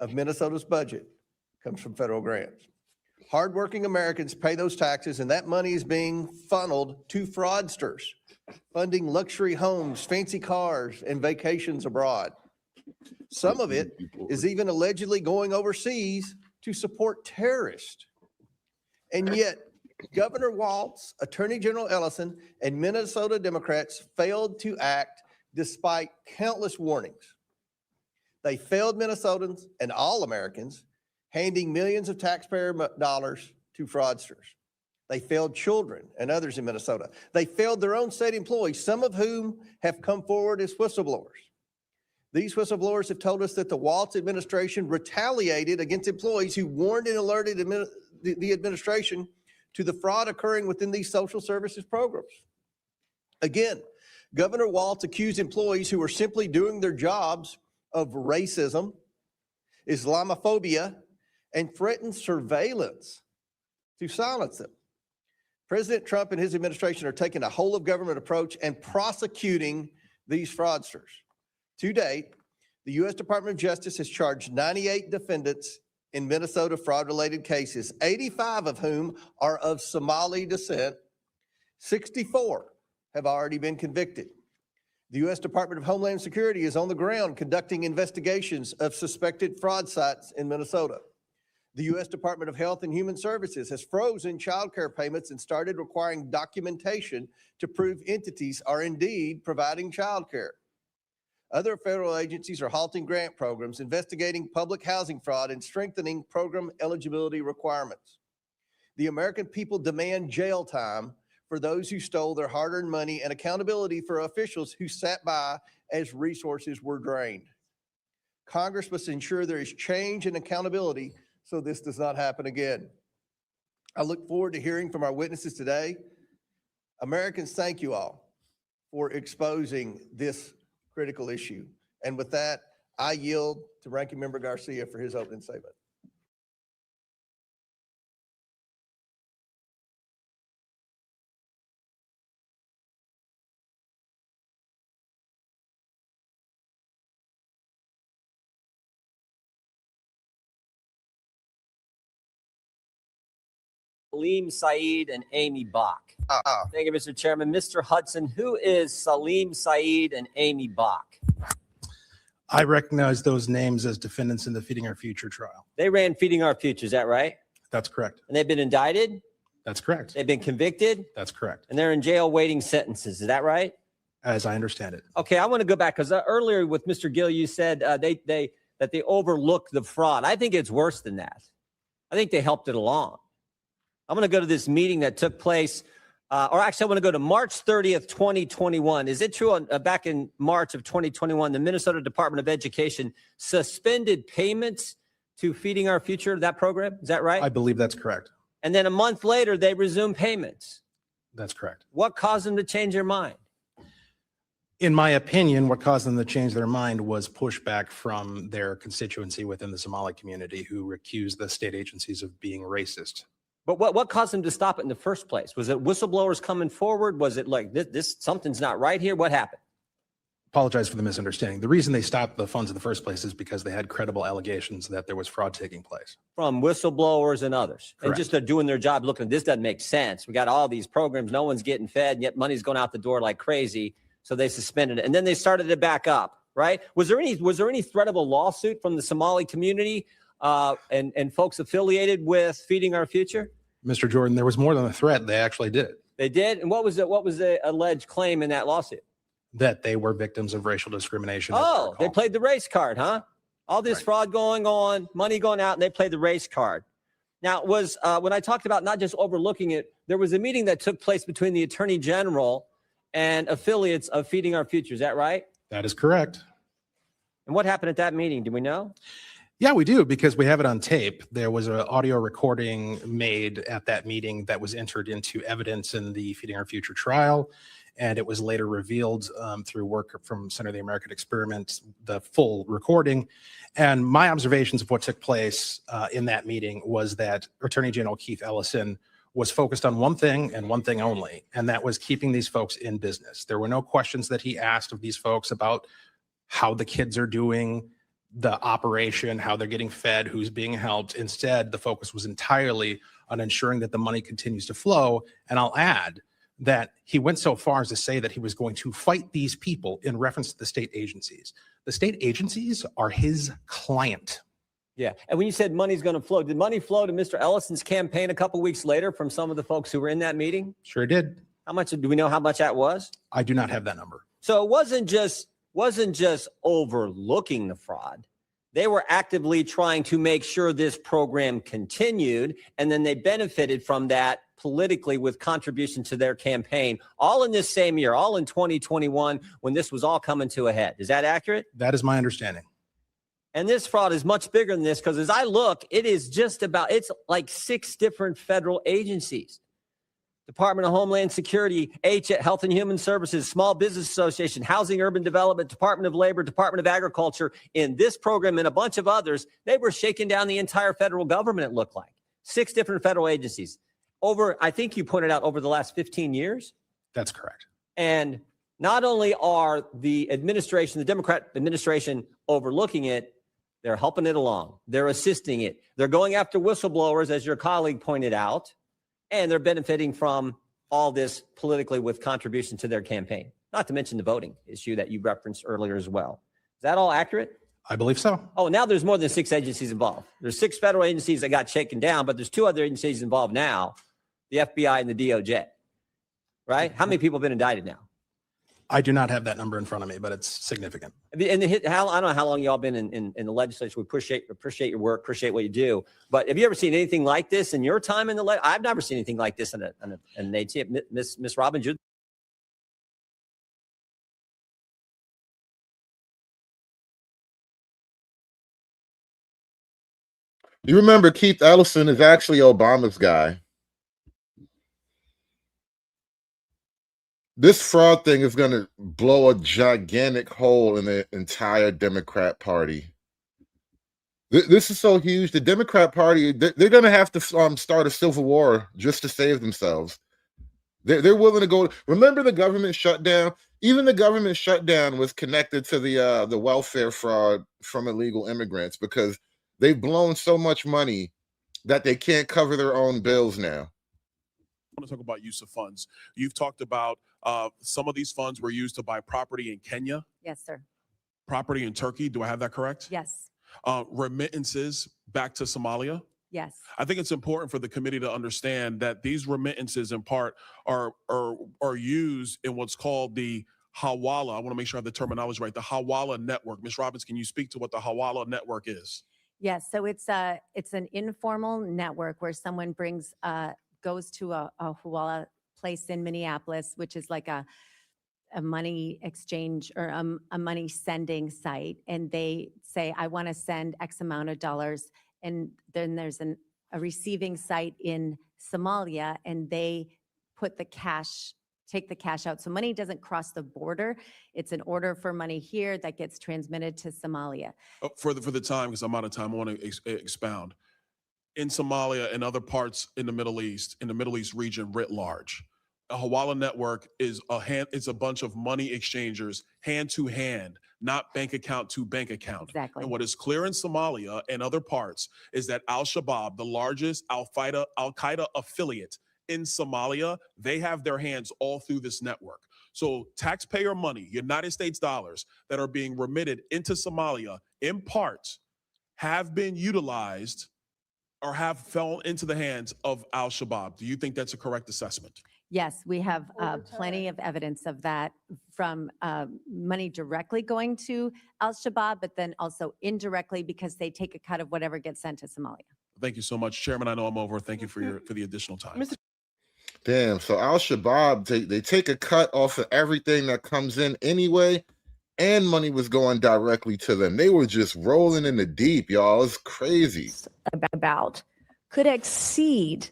of Minnesota's budget comes from federal grants. Hardworking Americans pay those taxes, and that money is being funneled to fraudsters, funding luxury homes, fancy cars, and vacations abroad. Some of it is even allegedly going overseas to support terrorists. And yet, Governor Walz, Attorney General Ellison, and Minnesota Democrats failed to act despite countless warnings. They failed Minnesotans and all Americans, handing millions of taxpayer dollars to fraudsters. They failed children and others in Minnesota. They failed their own state employees, some of whom have come forward as whistleblowers. These whistleblowers have told us that the Walz administration retaliated against employees who warned and alerted the administration to the fraud occurring within these social services programs. Again, Governor Walz accused employees who were simply doing their jobs of racism, Islamophobia, and threatened surveillance to silence them. President Trump and his administration are taking a whole of government approach and prosecuting these fraudsters. To date, the U.S. Department of Justice has charged 98 defendants in Minnesota fraud-related cases, 85 of whom are of Somali descent. 64 have already been convicted. The U.S. Department of Homeland Security is on the ground conducting investigations of suspected fraud sites in Minnesota. The U.S. Department of Health and Human Services has frozen child care payments and started requiring documentation to prove entities are indeed providing child care. Other federal agencies are halting grant programs, investigating public housing fraud, and strengthening program eligibility requirements. The American people demand jail time for those who stole their hard-earned money and accountability for officials who sat by as resources were drained. Congress must ensure there is change and accountability so this does not happen again. I look forward to hearing from our witnesses today. Americans, thank you all for exposing this critical issue. And with that, I yield to Ranking Member Garcia for his opening statement. Salim Saeed and Amy Bach. Thank you, Mr. Chairman. Mr. Hudson, who is Salim Saeed and Amy Bach? I recognize those names as defendants in the Feeding Our Future trial. They ran Feeding Our Future, is that right? That's correct. And they've been indicted? That's correct. They've been convicted? That's correct. And they're in jail waiting sentences, is that right? As I understand it. Okay, I want to go back because earlier with Mr. Gill, you said that they overlooked the fraud. I think it's worse than that. I think they helped it along. I'm going to go to this meeting that took place Or actually, I want to go to March 30th, 2021. Is it true back in March of 2021, the Minnesota Department of Education suspended payments to Feeding Our Future, that program? Is that right? I believe that's correct. And then a month later, they resumed payments. That's correct. What caused them to change their mind? In my opinion, what caused them to change their mind was pushback from their constituency within the Somali community who accused the state agencies of being racist. But what caused them to stop it in the first place? Was it whistleblowers coming forward? Was it like this something's not right here? What happened? Apologize for the misunderstanding. The reason they stopped the funds in the first place is because they had credible allegations that there was fraud taking place. From whistleblowers and others. And Correct. just they're doing their job looking, this doesn't make sense. We got all these programs, no one's getting fed, and yet money's going out the door like crazy. So they suspended it. And then they started it back up, right? Was there any threat of a lawsuit from the Somali community and folks affiliated with Feeding Our Future? Mr. Jordan, there was more than a threat. They actually did. They did? And what was the alleged claim in that lawsuit? That they were victims of racial discrimination. Oh, they played the race card, huh? All this fraud going on, money going out, and they played the race card. Now, it was when I talked about not just overlooking it, there was a meeting that took place between the Attorney General and affiliates of Feeding Our Future. Is that right? That is correct. And what happened at that meeting? Do we know? Yeah, we do, because we have it on tape. There was an audio recording made at that meeting that was entered into evidence in the Feeding Our Future trial, and it was later revealed through work from Center of the American Experiment, the full recording. And my observations of what took place in that meeting was that Attorney General Keith Ellison was focused on one thing and one thing only, and that was keeping these folks in business. There were no questions that he asked of these folks about how the kids are doing, the operation, how they're getting fed, who's being helped. Instead, the focus was entirely on ensuring that the money continues to flow. And I'll add that he went so far as to say that he was going to fight these people in reference to the state agencies. The state agencies are his client. Yeah. And when you said money's going to flow, did money flow to Mr. Ellison's campaign a couple weeks later from some of the folks who were in that meeting? Sure did. How much, do we know how much that was? I do not have that number. So it wasn't just overlooking the fraud. They were actively trying to make sure this program continued, and then they benefited from that politically with contribution to their campaign, all in this same year, all in 2021, when this was all coming to a head. Is that accurate? That is my understanding. And this fraud is much bigger than this, because as I look, it's like 6 different federal agencies. Department of Homeland Security, Health and Human Services, Small Business Association, Housing, Urban Development, Department of Labor, Department of Agriculture. In this program and a bunch of others, they were shaking down the entire federal government, it looked like. 6 different federal agencies. I think you pointed out, over the last 15 years. That's correct. And not only are the Democrat administration overlooking it, they're helping it along. They're assisting it. They're going after whistleblowers, as your colleague pointed out. And they're benefiting from all this politically with contribution to their campaign, not to mention the voting issue that you referenced earlier as well. Is that all accurate? I believe so. Oh, now there's more than 6 agencies involved. There's 6 federal agencies that got shaken down, but there's 2 other agencies involved now, the FBI and the DOJ, right? How many people have been indicted now? I do not have that number in front of me, but it's significant. And I don't know how long y'all been in the legislature. We appreciate your work, appreciate what you do. But have you ever seen anything like this in your time in the I've never seen anything like this in an agency. Miss Robbins, you. You remember Keith Ellison is actually Obama's guy. This fraud thing is going to blow a gigantic hole in the entire Democrat Party. This is so huge. The Democrat Party, they're going to have to start a civil war just to save themselves. They're willing to go. Remember the government shutdown? Even the government shutdown was connected to the welfare fraud from illegal immigrants, because they've blown so much money that they can't cover their own bills now. I want to talk about use of funds. You've talked about some of these funds were used to buy property in Kenya, Yes, sir. property in Turkey. Do I have that correct? Yes. Remittances back to Somalia. Yes. I think it's important for the committee to understand that these remittances in part are used in what's called the Hawala. I want to make sure I have the terminology right. The Hawala network. Ms. Robbins, can you speak to what the Hawala network is? Yes. So it's an informal network where someone goes to a Hawala place in Minneapolis, which is like a money exchange or a money sending site, and they say, I want to send X amount of dollars. And then there's a receiving site in Somalia, and they put the cash, take the cash out. So money doesn't cross the border. It's an order for money here that gets transmitted to Somalia. For the time, because I'm out of time, I want to expound. In Somalia and other parts in the Middle East region writ large, a Hawala network is it's a bunch of money exchangers, hand to hand, not bank account to bank account. Exactly. And what is clear in Somalia and other parts is that Al-Shabaab, the largest Al-Qaeda affiliate in Somalia, they have their hands all through this network. So taxpayer money, United States dollars that are being remitted into Somalia in part have been utilized or have fallen into the hands of Al-Shabaab. Do you think that's a correct assessment? Yes, we have plenty of evidence of that, from money directly going to Al-Shabaab, but then also indirectly because they take a cut of whatever gets sent to Somalia. Thank you so much, Chairman. I know I'm over. Thank you for the additional time. Damn. So Al-Shabaab, they take a cut off of everything that comes in anyway, and money was going directly to them. They were just rolling in the deep, y'all. It's crazy. About could exceed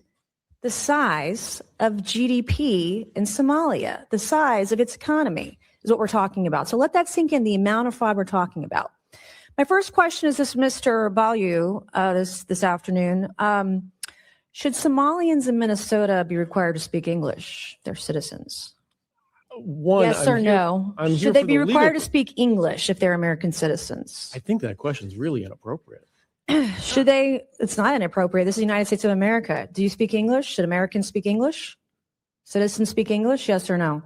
the size of GDP in Somalia. The size of its economy is what we're talking about. So let that sink in, the amount of fraud we're talking about. My first question is this, Mr. Balyu, this afternoon. Should Somalians in Minnesota be required to speak English, their citizens? Yes or no? Should they be required to speak English if they're American citizens? I think that question is really inappropriate. Should they? It's not inappropriate. This is the United States of America. Do you speak English? Should Americans speak English? Citizens speak English? Yes or no?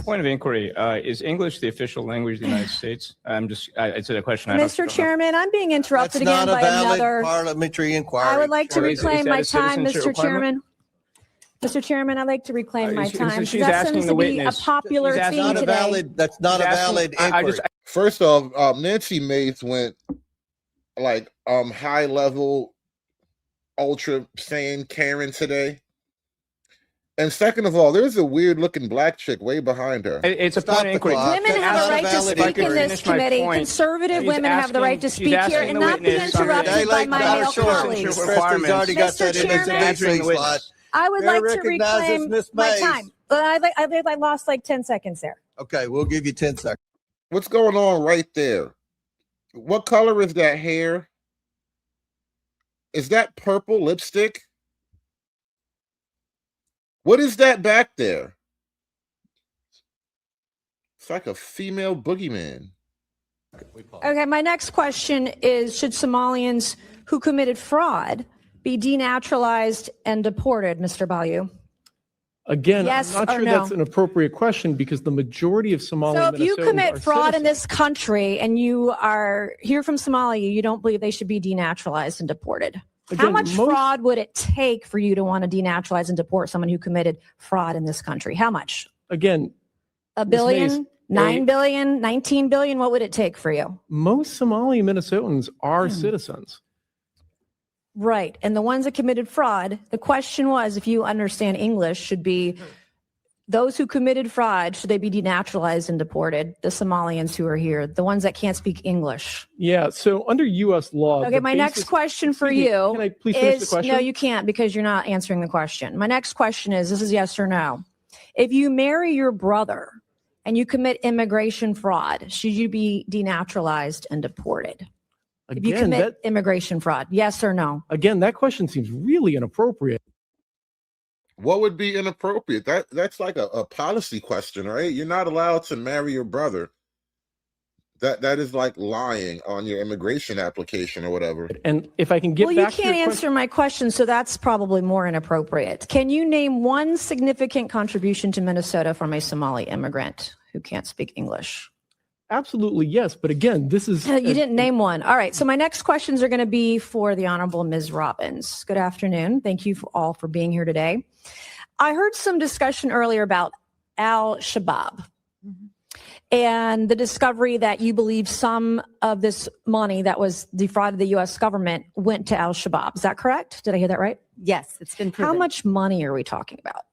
Point of inquiry, is English the official language of the United States? It's a question. Mr. Chairman, I'm being interrupted That's again not a by valid another. parliamentary inquiry. I would like to Is reclaim that my a time, citizenship Mr. Chairman. requirement? Mr. Chairman, I'd like to reclaim my so time. she's That asking seems the to be a witness- popular she's asking- theme Not a today. valid, that's not a He's asking- valid I inquiry. just- First off, Nancy Mace went like high level, ultra sane Karen today. And second of all, there's a weird looking black chick way behind her. It's a Stop point of the inquiry. clock. Women That's have not a a right to valid speak in inquiry. this committee. Conservative She's women have the right to asking- speak she's here asking and the not be witness- interrupted Day by late, my not male short. colleagues. Ms. Presley's already got Mr. that in as a Chairman, victory slot. I would Mayor like to recognizes reclaim Ms. my Mays. time. But I lost like 10 seconds there. Okay, we'll give you 10 seconds. What's going on right there? What color is that hair? Is that purple lipstick? What is that back there? It's like a female boogeyman. Okay, my next question is, should Somalians who committed fraud be denaturalized and deported, Mr. Balyu? Again, Yes I'm not or sure no? that's an appropriate question because the majority of Somali So if you Minnesotans commit are fraud in citizens. this country and you are here from Somalia, you don't believe they should be denaturalized and deported. How Again, much most- fraud would it take for you to want to denaturalize and deport someone who committed fraud in this country? How much? Again, A Ms. billion? Mays, 9 billion? 19 billion? What would it take for you? most Somali Minnesotans are citizens. Right. And the ones that committed fraud, the question was, if you understand English, should be those who committed fraud, should they be denaturalized and deported? The Somalians who are here, the ones that can't speak English. Yeah. So under U.S. law. Okay, the my next basis- question for Excuse me, you Can I please finish the is, question? no, you can't because you're not answering the question. My next question is, this is yes or no. If you marry your brother and you commit immigration fraud, should you be denaturalized and deported? If you Again, commit immigration fraud, yes or no? Again, that question seems really inappropriate. What would be inappropriate? That's like a policy question, right? You're not allowed to marry your brother. That is like lying on your immigration application or whatever. And if I can get Well, you back to can't your answer my question, so that's probably more inappropriate. Can you name one significant contribution to Minnesota from a Somali immigrant who can't speak English? Absolutely, yes. But again, this is. You didn't name one. All right. So my next questions are going to be for the Honorable Ms. Robbins. Good afternoon. Thank you all for being here today. I heard some discussion earlier about Al-Shabaab and the discovery that you believe some of this money that was defrauded the U.S. government went to Al-Shabaab. Is that correct? Did I hear that right? Yes, it's been proven. How much money are we talking about?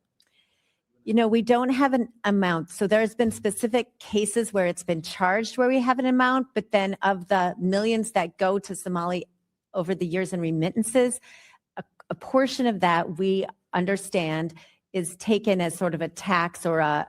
We don't have an amount. So there's been specific cases where it's been charged where we have an amount, but then of the millions that go to Somali over the years in remittances, a portion of that we understand is taken as sort of a tax or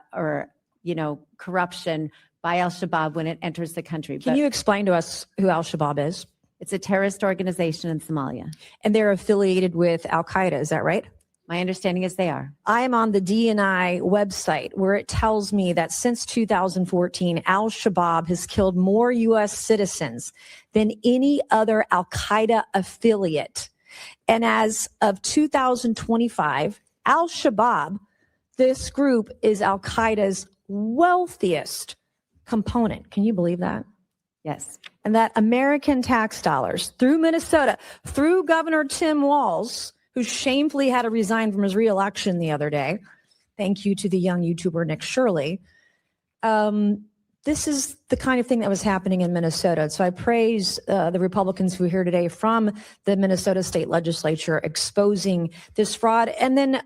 corruption by Al-Shabaab when it enters the country. Can But you explain to us who Al-Shabaab is? it's a terrorist organization in Somalia. And they're affiliated with Al-Qaeda, is that right? My understanding is they are. I am on the DNI website where it tells me that since 2014, Al-Shabaab has killed more U.S. citizens than any other Al-Qaeda affiliate. And as of 2025, Al-Shabaab, this group is Al-Qaeda's wealthiest component. Can you believe that? Yes. And that American tax dollars through Minnesota, through Governor Tim Walz, who shamefully had to resign from his reelection the other day. Thank you to the young YouTuber Nick Shirley. This is the kind of thing that was happening in Minnesota. So I praise the Republicans who are here today from the Minnesota State Legislature exposing this fraud. And then,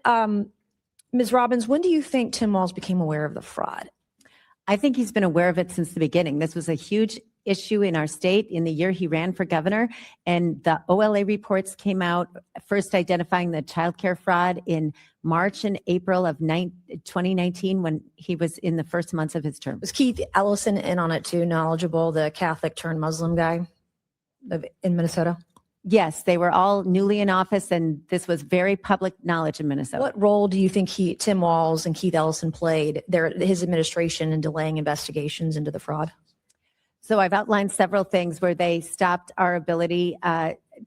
Ms. Robbins, when do you think Tim Walz became aware of the fraud? I think he's been aware of it since the beginning. This was a huge issue in our state in the year he ran for governor, and the OLA reports came out first identifying the childcare fraud in March and April of 2019 when he was in the first months of his term. Was Keith Ellison in on it too, knowledgeable, the Catholic turned Muslim guy in Minnesota? Yes, they were all newly in office, and this was very public knowledge in Minnesota. What role do you think Tim Walz and Keith Ellison played, his administration, in delaying investigations into the fraud? So I've outlined several things where they stopped our ability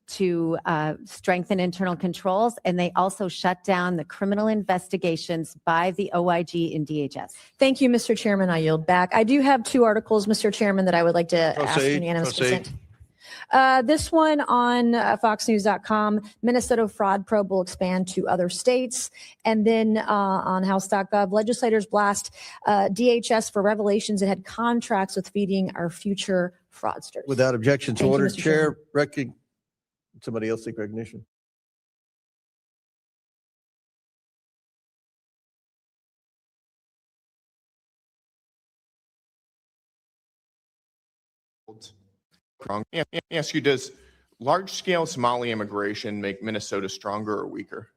to strengthen internal controls, and they also shut down the criminal investigations by the OIG and DHS. Thank you, Mr. Chairman. I yield back. I do have two articles, Mr. Chairman, that I would like to ask for unanimous consent. This one on foxnews.com, Minnesota fraud probe will expand to other states. And then on house.gov, legislators blast DHS for revelations it had contracts with feeding our future fraudsters. Without objection to Thank you, order, Mr. Chair, somebody else take recognition. Let me ask you, does large-scale Somali immigration make Minnesota stronger or weaker?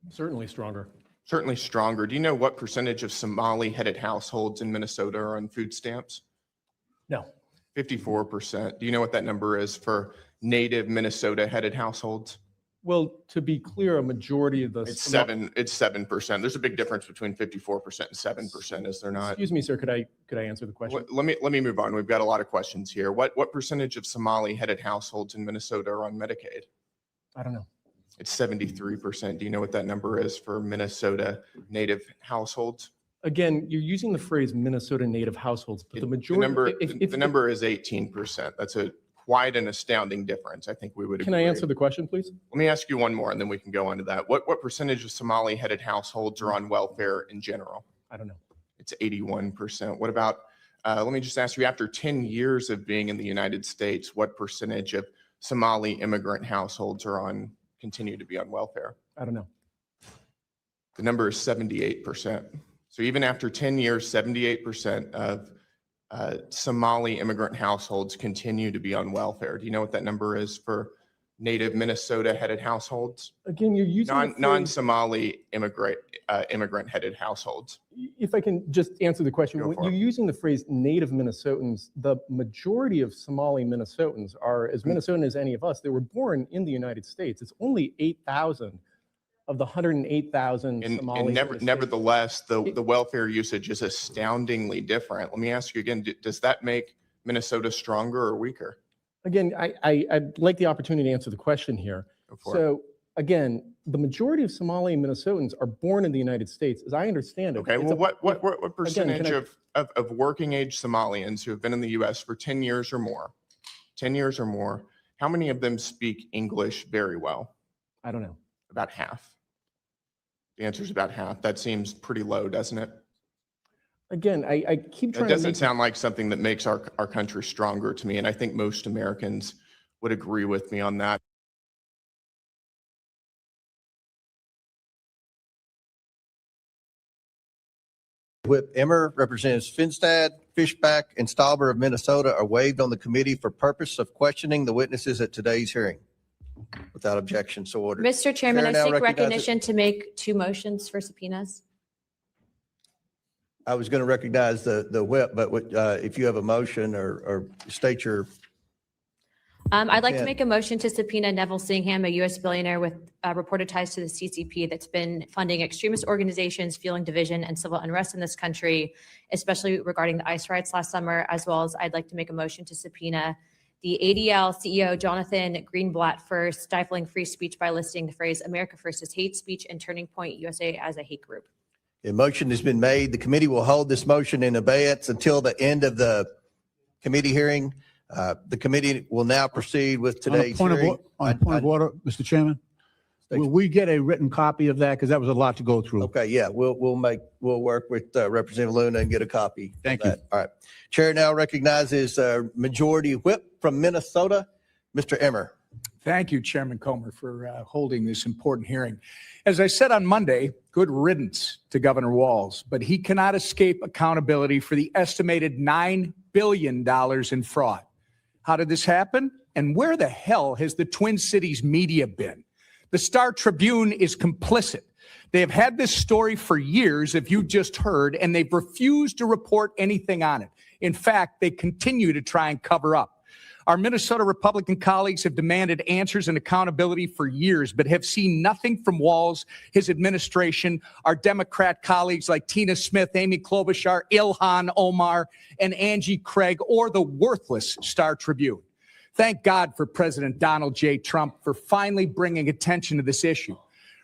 Certainly stronger. Certainly stronger. Do you know what percentage of Somali-headed households in Minnesota are on food stamps? No. 54%. Do you know what that number is for native Minnesota-headed households? Well, to be clear, a majority of the It's 7%. There's a big difference between 54% and 7%, is there not? Excuse me, sir, could I answer the question? Let me move on. We've got a lot of questions here. What percentage of Somali-headed households in Minnesota are on Medicaid? I don't know. It's 73%. Do you know what that number is for Minnesota native households? Again, you're using the phrase Minnesota native households, but the majority. The number is 18%. That's quite an astounding difference. I think we would agree. Can I answer the question, please? Let me ask you one more, and then we can go on to that. What percentage of Somali-headed households are on welfare in general? I don't know. It's 81%. What about, let me just ask you, after 10 years of being in the United States, what percentage of Somali immigrant households continue to be on welfare? I don't know. The number is 78%. So even after 10 years, 78% of Somali immigrant households continue to be on welfare. Do you know what that number is for native Minnesota-headed households? Again, you're using non-Somali immigrant-headed households. If I can just answer the question, when you're using the phrase native Minnesotans, the majority of Somali Minnesotans are as Minnesotan as any of us. They were born in the United States. It's only 8,000 of the 108,000 Somalis. And nevertheless, the welfare usage is astoundingly different. Let me ask you again, does that make Minnesota stronger or weaker? Again, I'd like the opportunity to answer the question here. So again, the majority of Somali Minnesotans are born in the United States, as I understand it. Okay, well, what percentage of working age Somalians who have been in the US for 10 years or more, how many of them speak English very well? I don't know. About half. The answer is about half. That seems pretty low, doesn't it? Again, I keep trying It doesn't sound like something that makes our country stronger to me, and I think most Americans would agree with me on that. Whip Emmer, Representatives Finstad, Fishback, and Stauber of Minnesota are waived on the committee for purpose of questioning the witnesses at today's hearing. Without objection, so ordered. Mr. Chairman, I Chair now seek recognizes- recognition to make 2 motions for subpoenas. I was going to recognize the whip, but if you have a motion or state your, I'd like to Yeah. make a motion to subpoena Neville Singham, a U.S. billionaire with reported ties to the CCP that's been funding extremist organizations, fueling division and civil unrest in this country, especially regarding the ICE riots last summer, as well as I'd like to make a motion to subpoena the ADL CEO, Jonathan Greenblatt, for stifling free speech by listing the phrase America First as hate speech and Turning Point USA as a hate group. a motion has been made. The committee will hold this motion in abeyance until the end of the committee hearing. The committee will now proceed with today's hearing. On point of order, Mr. Chairman, will we get a written copy of that? Because that was a lot to go through. Okay, yeah, we'll work with Representative Luna and get a copy. Thank of you. that. All right. Chair now recognizes Majority Whip from Minnesota, Mr. Emmer. Thank you, Chairman Comer, for holding this important hearing. As I said on Monday, good riddance to Governor Walz, but he cannot escape accountability for the estimated $9 billion in fraud. How did this happen? And where the hell has the Twin Cities media been? The Star Tribune is complicit. They have had this story for years, if you just heard, and they've refused to report anything on it. In fact, they continue to try and cover up. Our Minnesota Republican colleagues have demanded answers and accountability for years, but have seen nothing from Walz, his administration, our Democrat colleagues like Tina Smith, Amy Klobuchar, Ilhan Omar, and Angie Craig, or the worthless Star Tribune. Thank God for President Donald J. Trump for finally bringing attention to this issue.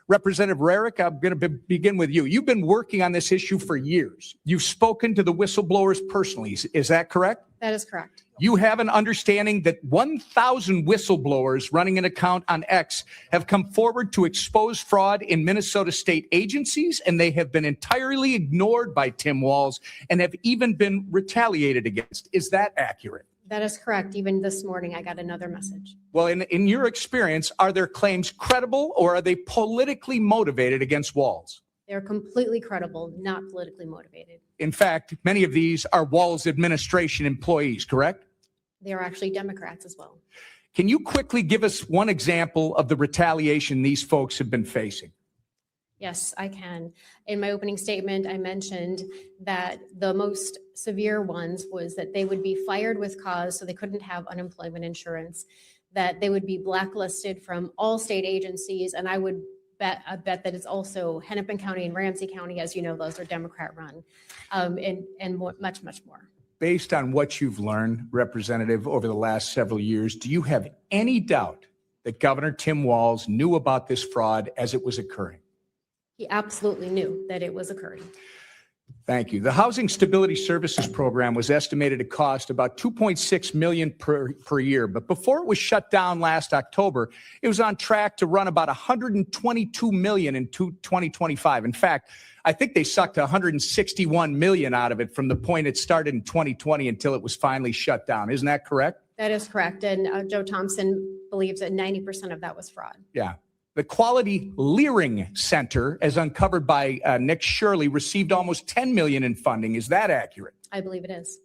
Representative Rarick, I'm going to begin with you. You've been working on this issue for years. You've spoken to the whistleblowers personally. Is that correct? That is correct. You have an understanding that 1,000 whistleblowers running an account on X have come forward to expose fraud in Minnesota state agencies, and they have been entirely ignored by Tim Walz and have even been retaliated against. Is that accurate? That is correct. Even this morning, I got another message. Well, in your experience, are their claims credible or are they politically motivated against Walz? They're completely credible, not politically motivated. In fact, many of these are Walz administration employees, correct? They are actually Democrats as well. Can you quickly give us one example of the retaliation these folks have been facing? Yes, I can. In my opening statement, I mentioned that the most severe ones was that they would be fired with cause, so they couldn't have unemployment insurance, that they would be blacklisted from all state agencies, and I bet that it's also Hennepin County and Ramsey County, as you know, those are Democrat run, and much, much more. Based on what you've learned, Representative, over the last several years, do you have any doubt that Governor Tim Walz knew about this fraud as it was occurring? He absolutely knew that it was occurring. Thank you. The Housing Stability Services Program was estimated to cost about $2.6 million per year, but before it was shut down last October, it was on track to run about $122 million in 2025. In fact, I think they sucked $161 million out of it from the point it started in 2020 until it was finally shut down. Isn't that correct? That is correct. And Joe Thompson believes that 90% of that was fraud. Yeah. The Quality Leering Center, as uncovered by Nick Shirley, received almost $10 million in funding. Is that accurate? I believe it is.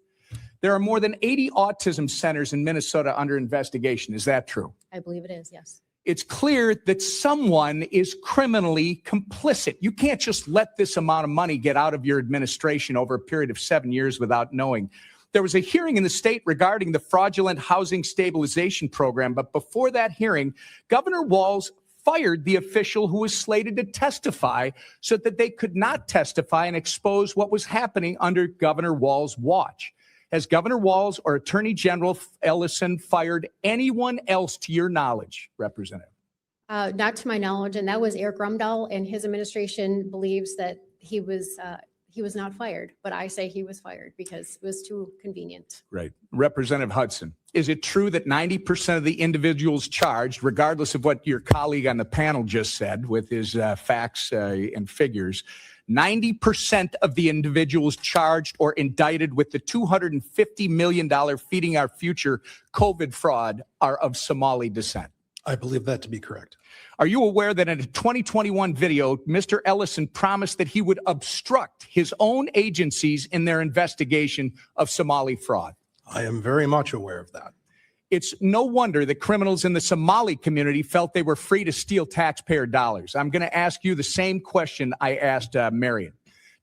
There are more than 80 autism centers in Minnesota under investigation. Is that true? I believe it is, yes. It's clear that someone is criminally complicit. You can't just let this amount of money get out of your administration over a period of 7 years without knowing. There was a hearing in the state regarding the fraudulent housing stabilization program, but before that hearing, Governor Walz fired the official who was slated to testify so that they could not testify and expose what was happening under Governor Walz's watch. Has Governor Walz or Attorney General Ellison fired anyone else to your knowledge, Representative? Not to my knowledge, and that was Eric Rumdahl, and his administration believes that he was not fired, but I say he was fired because it was too convenient. Right. Representative Hudson, is it true that 90% of the individuals charged, regardless of what your colleague on the panel just said with his facts and figures, 90% of the individuals charged or indicted with the $250 million Feeding Our Future COVID fraud are of Somali descent? I believe that to be correct. Are you aware that in a 2021 video, Mr. Ellison promised that he would obstruct his own agencies in their investigation of Somali fraud? I am very much aware of that. It's no wonder that criminals in the Somali community felt they were free to steal taxpayer dollars. I'm going to ask you the same question I asked Marion.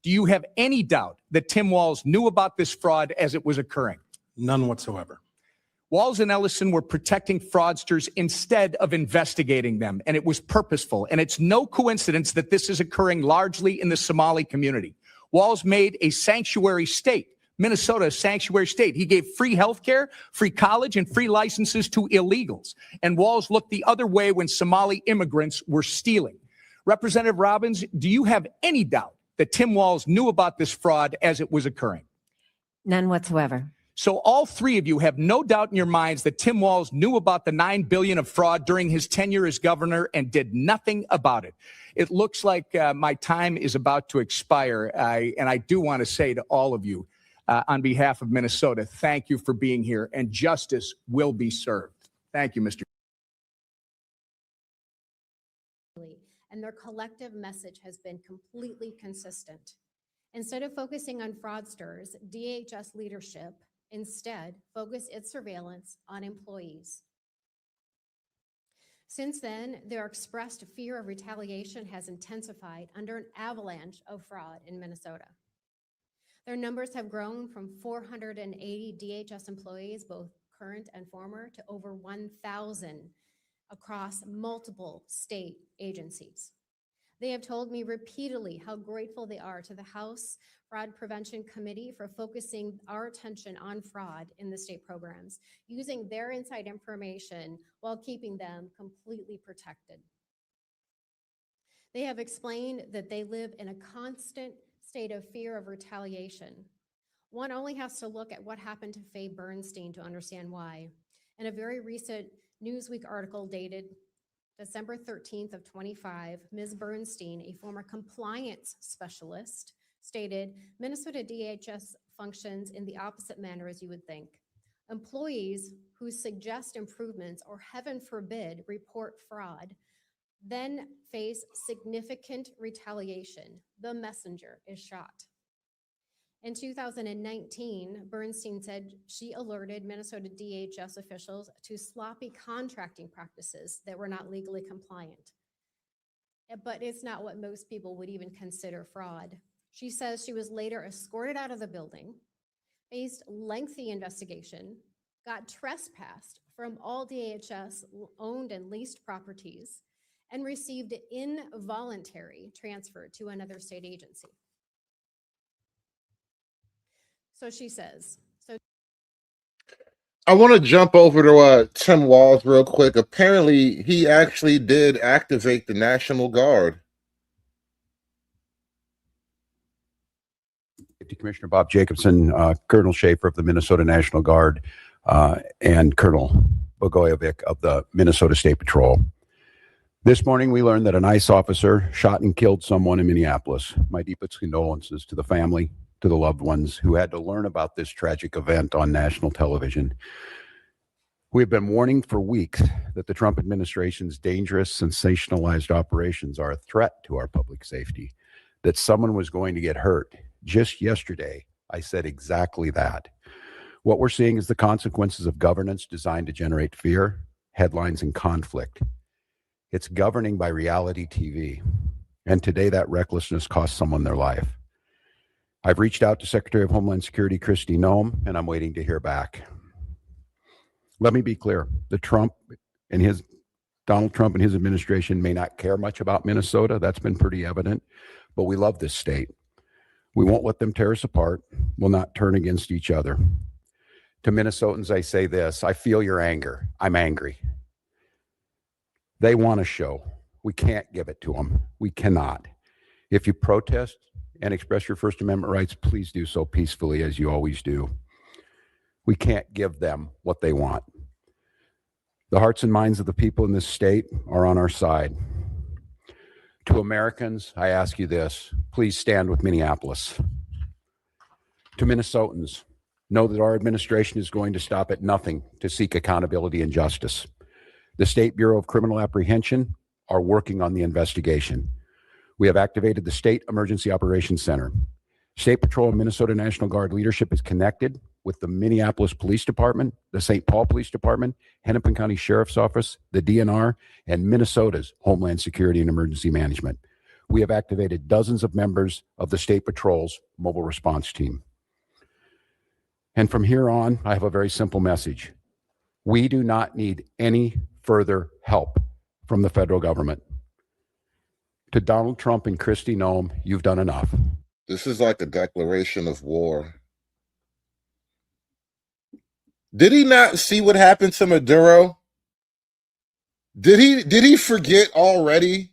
Do you have any doubt that Tim Walz knew about this fraud as it was occurring? None whatsoever. Walz and Ellison were protecting fraudsters instead of investigating them, and it was purposeful. And it's no coincidence that this is occurring largely in the Somali community. Walz made a sanctuary state, Minnesota, a sanctuary state. He gave free health care, free college, and free licenses to illegals. And Walz looked the other way when Somali immigrants were stealing. Representative Robbins, do you have any doubt that Tim Walz knew about this fraud as it was occurring? None whatsoever. So all three of you have no doubt in your minds that Tim Walz knew about the $9 billion of fraud during his tenure as governor and did nothing about it. It looks like my time is about to expire. And I do want to say to all of you, on behalf of Minnesota, thank you for being here, and justice will be served. Thank you, Mr. And their collective message has been completely consistent. Instead of focusing on fraudsters, DHS leadership instead focused its surveillance on employees. Since then, their expressed fear of retaliation has intensified under an avalanche of fraud in Minnesota. Their numbers have grown from 480 DHS employees, both current and former, to over 1,000 across multiple state agencies. They have told me repeatedly how grateful they are to the House Fraud Prevention Committee for focusing our attention on fraud in the state programs, using their inside information while keeping them completely protected. They have explained that they live in a constant state of fear of retaliation. One only has to look at what happened to Faye Bernstein to understand why. In a very recent Newsweek article dated December 13th of 25, Ms. Bernstein, a former compliance specialist, stated, Minnesota DHS functions in the opposite manner as you would think. Employees who suggest improvements or, heaven forbid, report fraud then face significant retaliation. The messenger is shot. In 2019, Bernstein said she alerted Minnesota DHS officials to sloppy contracting practices that were not legally compliant. But it's not what most people would even consider fraud. She says she was later escorted out of the building, faced lengthy investigation, got trespassed from all DHS owned and leased properties, and received involuntary transfer to another state agency. So she says, I want to jump over to Tim Walz real quick. Apparently, he actually did activate the National Guard. Commissioner Bob Jacobson, Colonel Schaefer of the Minnesota National Guard, and Colonel Bogojevic of the Minnesota State Patrol. This morning, we learned that an ICE officer shot and killed someone in Minneapolis. My deepest condolences to the family, to the loved ones who had to learn about this tragic event on national television. We have been warning for weeks that the Trump administration's dangerous, sensationalized operations are a threat to our public safety, that someone was going to get hurt. Just yesterday, I said exactly that. What we're seeing is the consequences of governance designed to generate fear, headlines, and conflict. It's governing by reality TV. And today that recklessness cost someone their life. I've reached out to Secretary of Homeland Security Kristi Noem, and I'm waiting to hear back. Let me be clear. Donald Trump and his administration may not care much about Minnesota. That's been pretty evident. But we love this state. We won't let them tear us apart. We'll not turn against each other. To Minnesotans, I say this. I feel your anger. I'm angry. They want a show. We can't give it to them. We cannot. If you protest and express your First Amendment rights, please do so peacefully, as you always do. We can't give them what they want. The hearts and minds of the people in this state are on our side. To Americans, I ask you this, please stand with Minneapolis. To Minnesotans, know that our administration is going to stop at nothing to seek accountability and justice. The State Bureau of Criminal Apprehension are working on the investigation. We have activated the State Emergency Operations Center. State Patrol and Minnesota National Guard leadership is connected with the Minneapolis Police Department, the St. Paul Police Department, Hennepin County Sheriff's Office, the DNR, and Minnesota's Homeland Security and Emergency Management. We have activated dozens of members of the State Patrol's mobile response team. And from here on, I have a very simple message. We do not need any further help from the federal government. To Donald Trump and Kristi Noem, you've done enough. This is like a declaration of war. Did he not see what happened to Maduro? Did he forget already?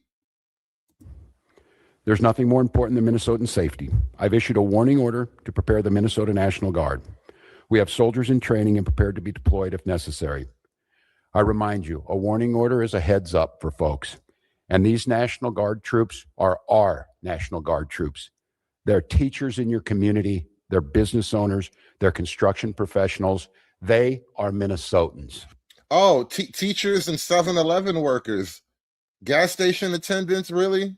There's nothing more important than Minnesotan safety. I've issued a warning order to prepare the Minnesota National Guard. We have soldiers in training and prepared to be deployed if necessary. I remind you, a warning order is a heads up for folks. And these National Guard troops are our National Guard troops. They're teachers in your community. They're business owners. They're construction professionals. They are Minnesotans. Oh, teachers and 7-Eleven workers, gas station attendants, really?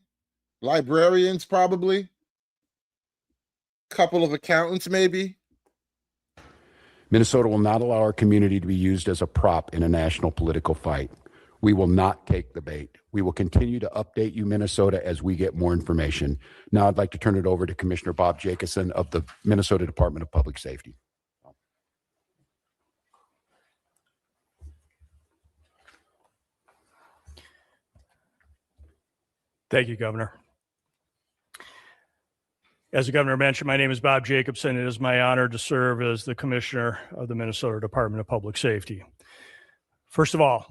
Librarians, probably. Couple of accountants, maybe. Minnesota will not allow our community to be used as a prop in a national political fight. We will not take the bait. We will continue to update you, Minnesota, as we get more information. Now I'd like to turn it over to Commissioner Bob Jacobson of the Minnesota Department of Public Safety. Thank you, Governor. As the Governor mentioned, my name is Bob Jacobson. It is my honor to serve as the Commissioner of the Minnesota Department of Public Safety. First of all,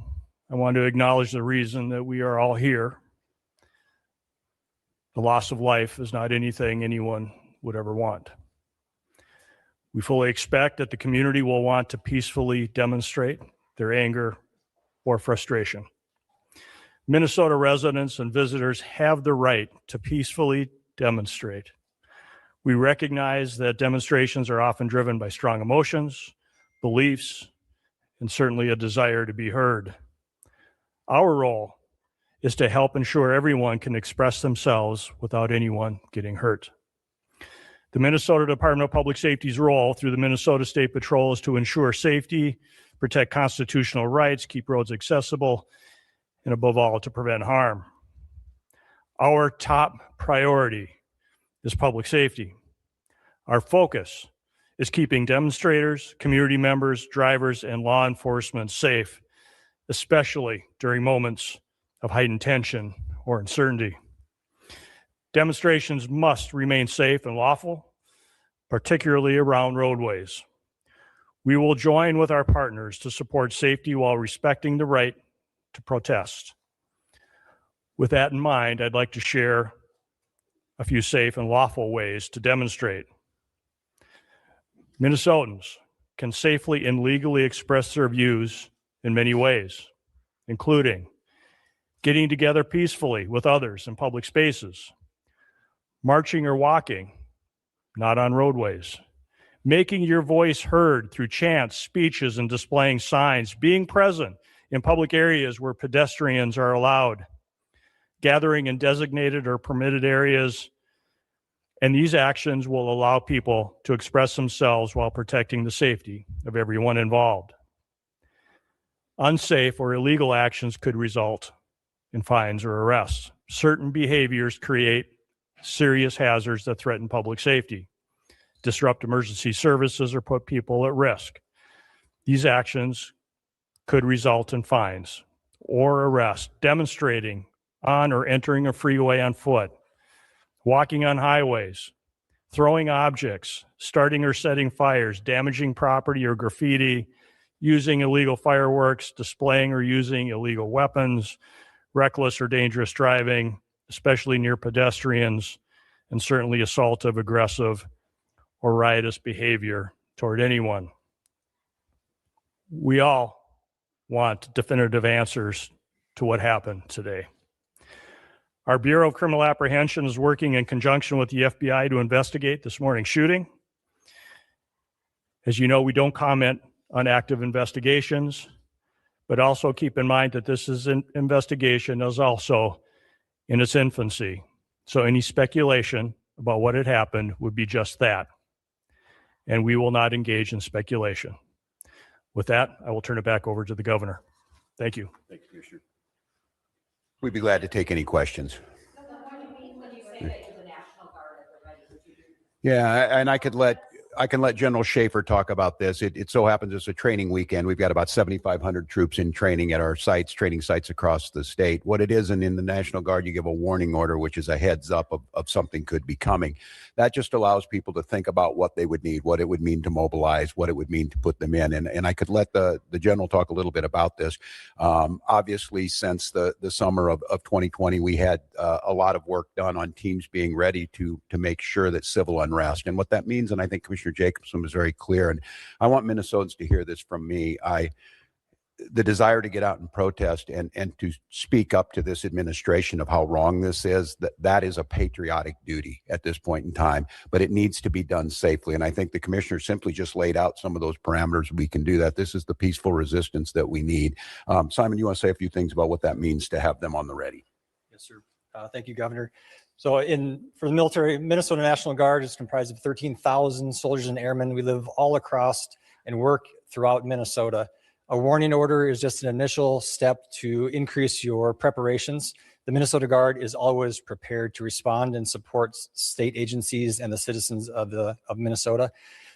I want to acknowledge the reason that we are all here. The loss of life is not anything anyone would ever want. We fully expect that the community will want to peacefully demonstrate their anger or frustration. Minnesota residents and visitors have the right to peacefully demonstrate. We recognize that demonstrations are often driven by strong emotions, beliefs, and certainly a desire to be heard. Our role is to help ensure everyone can express themselves without anyone getting hurt. The Minnesota Department of Public Safety's role through the Minnesota State Patrol is to ensure safety, protect constitutional rights, keep roads accessible, and above all, to prevent harm. Our top priority is public safety. Our focus is keeping demonstrators, community members, drivers, and law enforcement safe, especially during moments of heightened tension or uncertainty. Demonstrations must remain safe and lawful, particularly around roadways. We will join with our partners to support safety while respecting the right to protest. With that in mind, I'd like to share a few safe and lawful ways to demonstrate. Minnesotans can safely and legally express their views in many ways, including getting together peacefully with others in public spaces, marching or walking, not on roadways, making your voice heard through chants, speeches, and displaying signs, being present in public areas where pedestrians are allowed, gathering in designated or permitted areas, and these actions will allow people to express themselves while protecting the safety of everyone involved. Unsafe or illegal actions could result in fines or arrests. Certain behaviors create serious hazards that threaten public safety, disrupt emergency services, or put people at risk. These actions could result in fines or arrest. Demonstrating on or entering a freeway on foot, walking on highways, throwing objects, starting or setting fires, damaging property or graffiti, using illegal fireworks, displaying or using illegal weapons, reckless or dangerous driving, especially near pedestrians, and certainly assaultive, aggressive, or riotous behavior toward anyone. We all want definitive answers to what happened today. Our Bureau of Criminal Apprehension is working in conjunction with the FBI to investigate this morning's shooting. As you know, we don't comment on active investigations, But also keep in mind that this is an investigation is also in its infancy. So any speculation about what had happened would be just that. And we will not engage in speculation. With that, I will turn it back over to the governor. Thank you. Thank you, Commissioner. We'd be glad to take any questions. Yeah, and I can let General Schaefer talk about this. It so happens it's a training weekend. We've got about 7,500 troops in training at our sites, training sites across the state. What it is, and in the National Guard, you give a warning order, which is a heads up of something could be coming. That just allows people to think about what they would need, what it would mean to mobilize, what it would mean to put them in. And I could let the general talk a little bit about this. Obviously, since the summer of 2020, we had a lot of work done on teams being ready to make sure that civil unrest, and what that means, and I think Commissioner Jacobson was very clear, and I want Minnesotans to hear this from me. The desire to get out and protest and to speak up to this administration of how wrong this is, that is a patriotic duty at this point in time, but it needs to be done safely. And I think the commissioner simply just laid out some of those parameters. We can do that. This is the peaceful resistance that we need. Simon, you want to say a few things about what that means to have them on the ready? Yes, sir. Thank you, Governor. So for the military, Minnesota National Guard is comprised of 13,000 soldiers and airmen. We live all across and work throughout Minnesota. A warning order is just an initial step to increase your preparations. The Minnesota Guard is always prepared to respond and support state agencies and the citizens of Minnesota.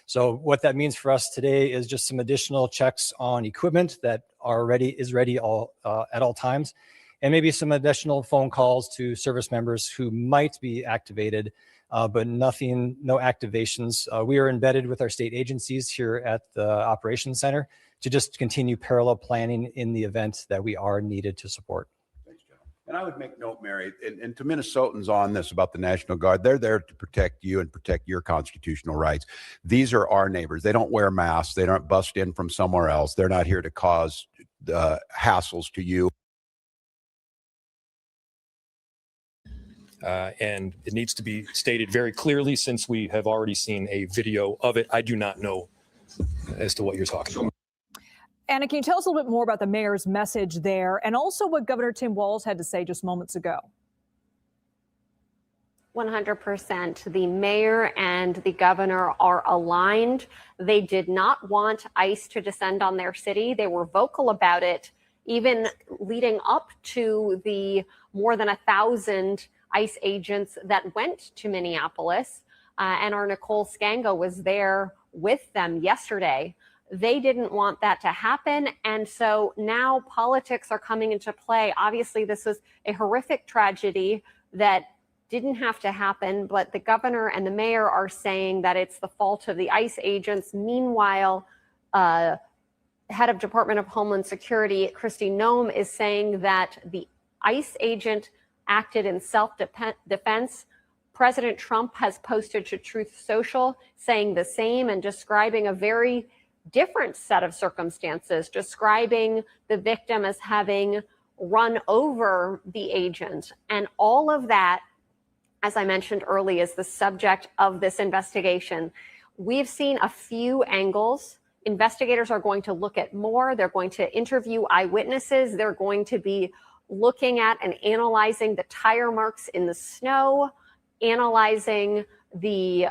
So what that means for us today is just some additional checks on equipment that is ready at all times, and maybe some additional phone calls to service members who might be activated, but no activations. We are embedded with our state agencies here at the Operations Center to just continue parallel planning in the event that we are needed to support. Thanks, General. And I would make note, Mary, and to Minnesotans on this about the National Guard, they're there to protect you and protect your constitutional rights. These are our neighbors. They don't wear masks. They don't bust in from somewhere else. They're not here to cause hassles to you. And it needs to be stated very clearly, since we have already seen a video of it. I do not know as to what you're talking about. Anna, can you tell us a little bit more about the mayor's message there, and also what Governor Tim Walz had to say just moments ago? 100%. The mayor and the governor are aligned. They did not want ICE to descend on their city. They were vocal about it, even leading up to the more than 1,000 ICE agents that went to Minneapolis. And our Nicole Scango was there with them yesterday. They didn't want that to happen. And so now politics are coming into play. Obviously, this was a horrific tragedy that didn't have to happen, but the governor and the mayor are saying that it's the fault of the ICE agents. Meanwhile, head of Department of Homeland Security, Kristi Noem, is saying that the ICE agent acted in self-defense. President Trump has posted to Truth Social saying the same and describing a very different set of circumstances, describing the victim as having run over the agent. And all of that, as I mentioned earlier, is the subject of this investigation. We've seen a few angles. Investigators are going to look at more. They're going to interview eyewitnesses. They're going to be looking at and analyzing the tire marks in the snow, analyzing the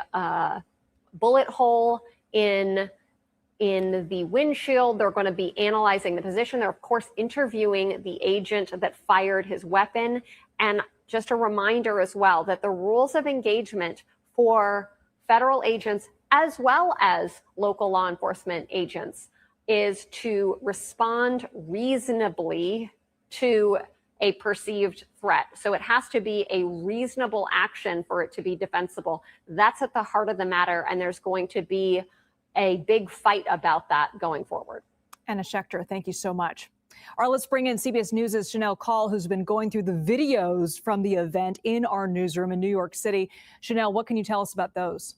bullet hole in the windshield. They're going to be analyzing the position. They're, of course, interviewing the agent that fired his weapon. And just a reminder as well that the rules of engagement for federal agents as well as local law enforcement agents is to respond reasonably to a perceived threat. So it has to be a reasonable action for it to be defensible. That's at the heart of the matter, and there's going to be a big fight about that going forward. Anna Schechter, thank you so much. All right, let's bring in CBS News' Chanel Call, who's been going through the videos from the event in our newsroom in New York City. Chanel, what can you tell us about those?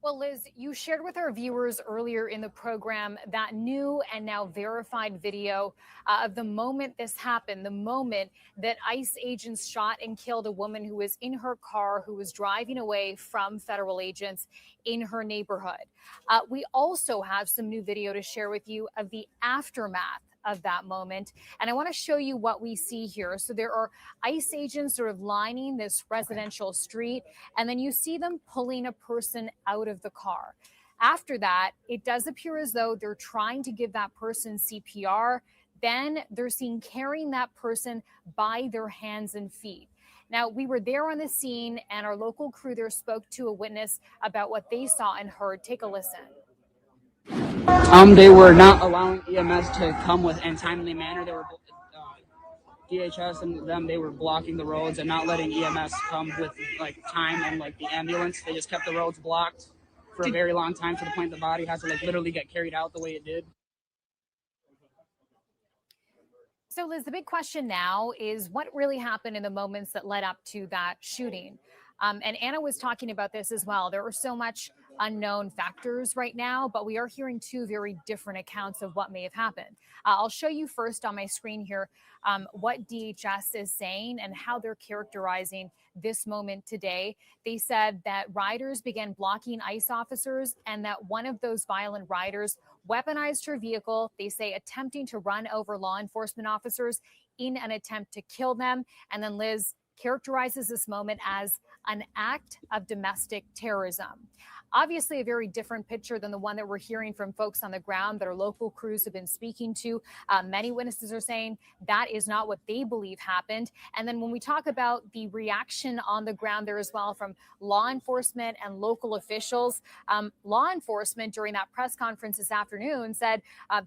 Well, Liz, you shared with our viewers earlier in the program that new and now verified video of the moment this happened, the moment that ICE agents shot and killed a woman who was in her car, who was driving away from federal agents in her neighborhood. We also have some new video to share with you of the aftermath of that moment. And I want to show you what we see here. So there are ICE agents sort of lining this residential street, and then you see them pulling a person out of the car. After that, it does appear as though they're trying to give that person CPR. Then they're seen carrying that person by their hands and feet. Now, we were there on the scene, and our local crew there spoke to a witness about what they saw and heard. Take a listen. They were not allowing EMS to come with in timely manner. They were DHS and them. They were blocking the roads and not letting EMS come with like time and like the ambulance. They just kept the roads blocked for a very long time to the point the body has to like literally get carried out the way it did. So, Liz, the big question now is what really happened in the moments that led up to that shooting? And Anna was talking about this as well. There are so much unknown factors right now, but we are hearing two very different accounts of what may have happened. I'll show you first on my screen here what DHS is saying and how they're characterizing this moment today. They said that riders began blocking ICE officers and that one of those violent riders weaponized her vehicle, they say attempting to run over law enforcement officers in an attempt to kill them. And then Liz characterizes this moment as an act of domestic terrorism. Obviously, a very different picture than the one that we're hearing from folks on the ground that our local crews have been speaking to. Many witnesses are saying that is not what they believe happened. And then when we talk about the reaction on the ground there as well from law enforcement and local officials, law enforcement during that press conference this afternoon said,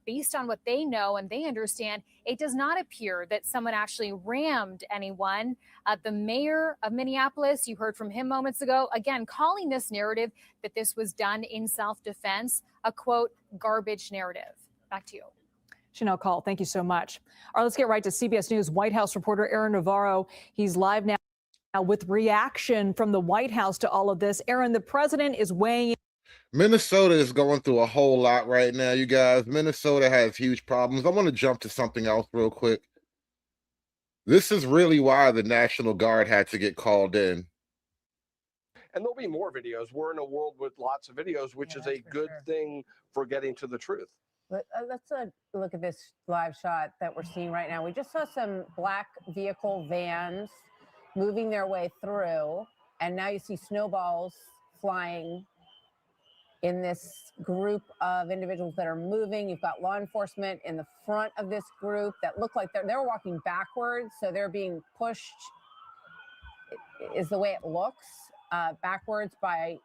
based on what they know and they understand, it does not appear that someone actually rammed anyone. The mayor of Minneapolis, you heard from him moments ago, again, calling this narrative that this was done in self-defense, a quote, garbage narrative. Back to you. Chanel Call, thank you so much. All right, let's get right to CBS News White House reporter Aaron Navarro. He's live now with reaction from the White House to all of this. Aaron, the president is weighing in. Minnesota is going through a whole lot right now, you guys. Minnesota has huge problems. I want to jump to something else real quick. This is really why the National Guard had to get called in. And there'll be more videos. We're in a world with lots of videos, which is a good thing for getting to the truth. Let's look at this live shot that we're seeing right now. We just saw some black vehicle vans moving their way through, and now you see snowballs flying in this group of individuals that are moving. You've got law enforcement in the front of this group that look like they're walking backwards, so they're being pushed, is the way it looks, backwards by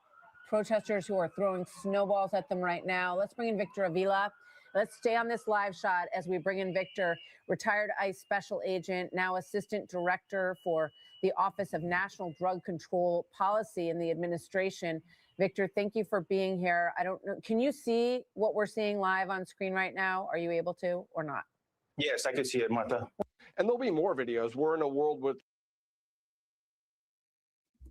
protesters who are throwing snowballs at them right now. Let's bring in Victor Avila. Let's stay on this live shot as we bring in Victor, retired ICE special agent, now assistant director for the Office of National Drug Control Policy in the administration. Victor, thank you for being here. I don't know, can you see what we're seeing live on screen right now? Are you able to or not? Yes, I can see it, Martha. And there'll be more videos. We're in a world with.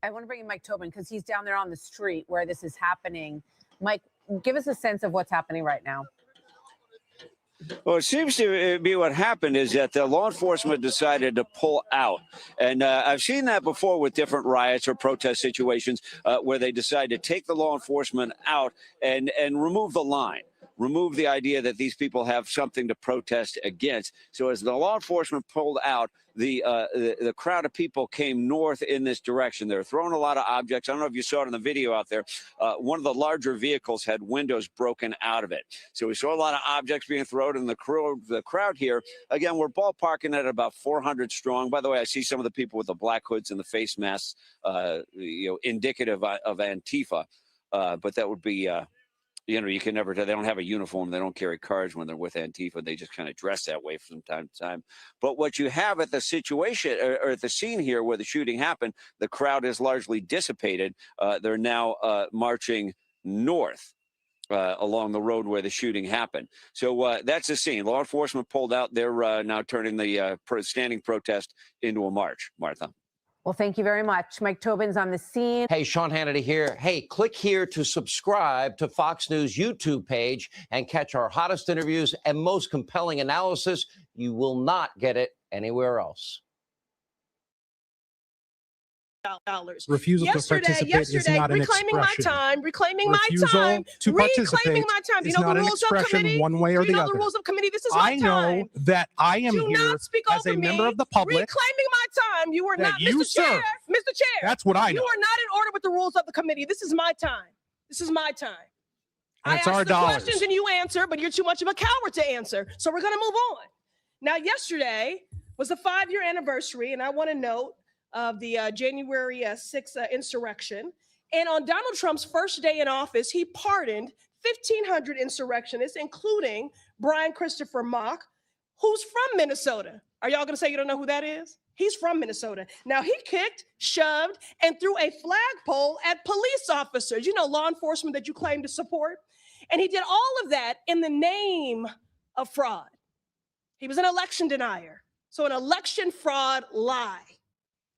I want to bring in Mike Tobin because he's down there on the street where this is happening. Mike, give us a sense of what's happening right now. Well, it seems to be what happened is that the law enforcement decided to pull out. And I've seen that before with different riots or protest situations where they decide to take the law enforcement out and remove the line. Remove the idea that these people have something to protest against. So as the law enforcement pulled out, the crowd of people came north in this direction. They're throwing a lot of objects. I don't know if you saw it in the video out there. One of the larger vehicles had windows broken out of it. So we saw a lot of objects being thrown in the crowd here. Again, we're ballparking at about 400 strong. By the way, I see some of the people with the black hoods and the face masks, indicative of Antifa. But that would be... you can never tell. They don't have a uniform. They don't carry cards when they're with Antifa. They just kind of dress that way from time to time. But what you have at the situation or at the scene here where the shooting happened, the crowd is largely dissipated. They're now marching north along the road where the shooting happened. So that's the scene. Law enforcement pulled out. They're now turning the standing protest into a march, Martha. Well, thank you very much. Mike Tobin's on the scene. Hey, Sean Hannity here. Hey, click here to subscribe to Fox News YouTube page and catch our hottest interviews and most compelling analysis. You will not get it anywhere else. Refusal to participate is not an reclaiming my expression. time, reclaiming Refusal my time, to reclaiming participate my time. You is know not the an rules of expression committee? one way or Do you the know other. the rules of committee? This is my I know time. that I am Do here not speak as a over member me. of the public. Reclaiming my time. You are that not, you Mr. Chair. serve. Mr. Chair. That's what I know. You are not in order with the rules of the committee. This is my time. This is my time. And I it's ask our the dollars. questions and you answer, but you're too much of a coward to answer. So we're going to move on. Now, yesterday was the 5-year anniversary, and I want to note of the January 6th insurrection. And on Donald Trump's first day in office, he pardoned 1,500 insurrectionists, including Brian Christopher Mock, who's from Minnesota. Are y'all going to say you don't know who that is? He's from Minnesota. Now, he kicked, shoved, and threw a flagpole at police officers, you know, law enforcement that you claim to support. And he did all of that in the name of fraud. He was an election denier. So an election fraud lie.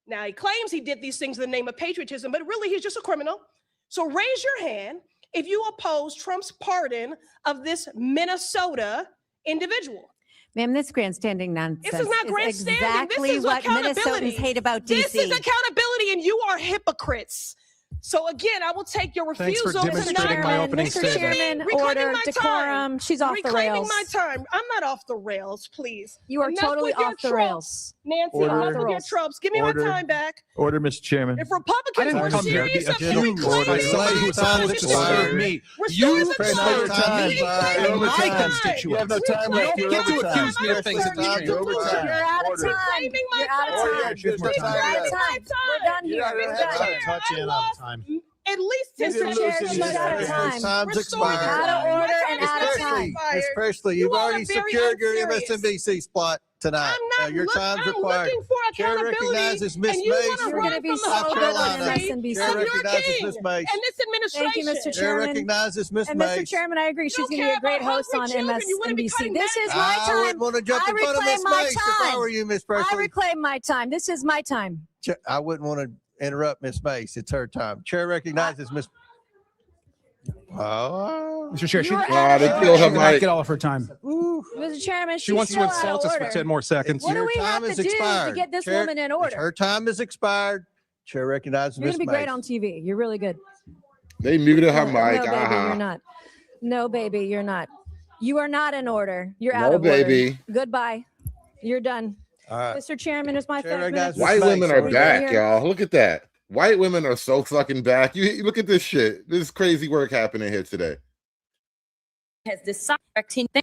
Now, he claims he did these things in the name of patriotism, but really he's just a criminal. So raise your hand if you oppose Trump's pardon of this Minnesota individual. Ma'am, this grandstanding nonsense This is not grandstanding. exactly This is what accountability. Minnesotans hate about D.C. This is accountability, and you are hypocrites. So again, I will take your Thanks for refusal. demonstrating my opening Mr. statement. Chairman, Reclaiming order, my decorum. time. She's off the Reclaiming rails. my time. I'm not off the rails, please. You are Enough totally with your off the tropes. rails. Nancy, Order. enough with your tropes. Give me my time back. Order, Mr. Chairman. If Republicans didn't were come here to be serious about accused reclaiming by somebody who's supposed to serve me. You serve me and my constituents. You have no time left. You You're don't get to over time. accuse me of things that You're you over do. time. You're out of Order. time. Reclaiming my You're out of time. time. You're You're out of time. We're done here. Mr. We're done. Chair, Touch I in on lost time. at least You 10 didn't lose seconds. any She's out of seconds. time. Time's Restore expired. time. Out of order My and time out is of not time. expired. Ms. Presley, You you've all are already very secured your unserious. MSNBC spot tonight. I'm Your not time's I'm required. looking for Chair accountability, recognizes Miss and you Mays want to You're run gonna be from so the South good on Carolina. MSNBC. Chair of your recognizes king Miss Mays. and this administration. Thank you, Mr. Chair Chairman. recognizes Miss And Mays. Mr. Chairman, I agree. She's don't going to be care a great about host on hungry children. You wanna be MSNBC. cutting This is back? my I time. wouldn't want to jump I in front of reclaim Miss my Mays if I time. were you, Miss I Presley. reclaim my time. This is my time. I wouldn't want to interrupt Miss Mays. It's her time. Chair recognizes Miss. Oh. Mr. Chair, she You're did out of not order. get all of her time. Mr. Chairman, She she's wants to still out of insult us for order. 10 more seconds. What do Your we have time to is do to expired. get this Chair- woman in order? Her time is expired. Chair recognizes You're Miss going to Mays. be great on TV. You're really good. They muted her No, mic. baby, Uh-huh. you're not. No, baby, you're not. You are not in order. You're out No, of order. baby. Goodbye. You're done. All right. Mr. Chairman, it's my Chair 5 minutes. recognizes White Miss women Mays. are We back, here. y'all. Look at that. White women are so fucking back. You look at this shit. This crazy work happening here today. Has decided.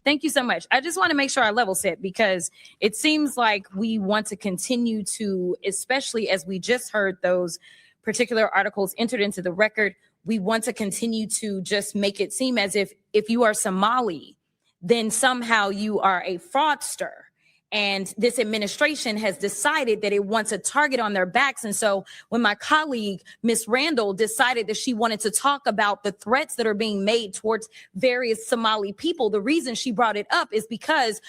Thank you so much. I just want to make sure I level set because it seems like we want to continue to, especially as we just heard those particular articles entered into the record, we want to continue to just make it seem as if you are Somali, then somehow you are a fraudster. And this administration has decided that it wants a target on their backs. And so when my colleague, Ms. Randall, decided that she wanted to talk about the threats that are being made towards various Somali people, the reason she brought it up is because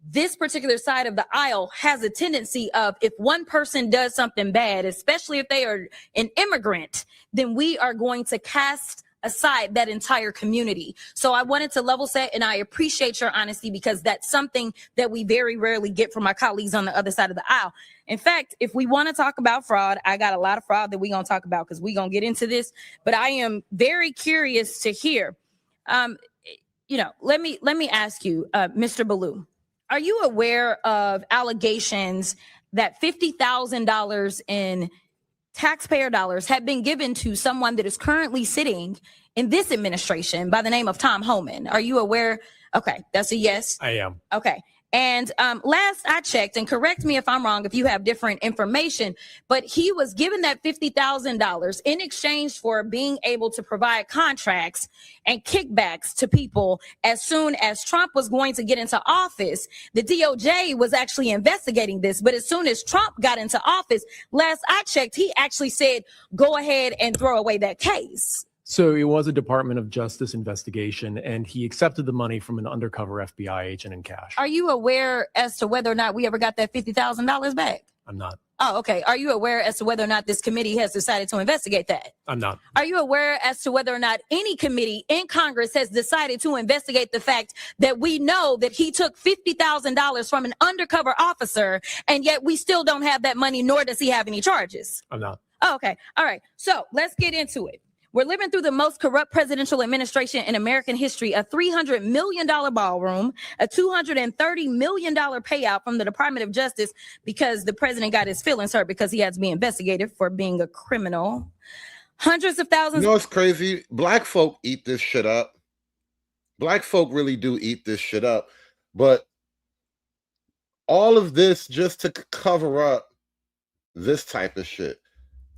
this particular side of the aisle has a tendency of if one person does something bad, especially if they are an immigrant, then we are going to cast aside that entire community. So I wanted to level set, and I appreciate your honesty because that's something that we very rarely get from my colleagues on the other side of the aisle. In fact, if we want to talk about fraud, I got a lot of fraud that we're going to talk about because we're going to get into this, but I am very curious to hear, let me ask you, Mr. Ballou, are you aware of allegations that $50,000 in taxpayer dollars have been given to someone that is currently sitting in this administration by the name of Tom Homan? Are you aware? Okay, that's a yes. I am. Okay. And last I checked, and correct me if I'm wrong if you have different information, but he was given that $50,000 in exchange for being able to provide contracts and kickbacks to people as soon as Trump was going to get into office. The DOJ was actually investigating this, but as soon as Trump got into office, last I checked, he actually said, go ahead and throw away that case. So it was a Department of Justice investigation, and he accepted the money from an undercover FBI agent in cash. Are you aware as to whether or not we ever got that $50,000 back? I'm not. Oh, okay. Are you aware as to whether or not this committee has decided to investigate that? I'm not. Are you aware as to whether or not any committee in Congress has decided to investigate the fact that we know that he took $50,000 from an undercover officer, and yet we still don't have that money, nor does he have any charges? I'm not. Oh, okay. All right. So let's get into it. We're living through the most corrupt presidential administration in American history, a $300 million ballroom, a $230 million payout from the Department of Justice because the president got his feelings hurt because he had to be investigated for being a criminal. Hundreds of thousands. You know what's crazy? Black folk eat this shit up. Black folk really do eat this shit up. But all of this just to cover up this type of shit.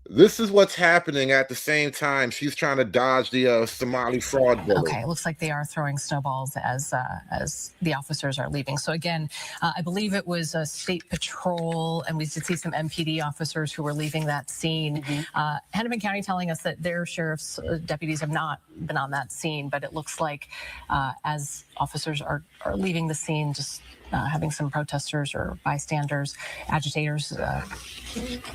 This is what's happening at the same time she's trying to dodge the Somali fraud bullet. Okay, it looks like they are throwing snowballs as the officers are leaving. So again, I believe it was a state patrol, and we did see some MPD officers who were leaving that scene. Hennepin County telling us that their sheriff's deputies have not been on that scene, but it looks like as officers are leaving the scene, just having some protesters or bystanders, agitators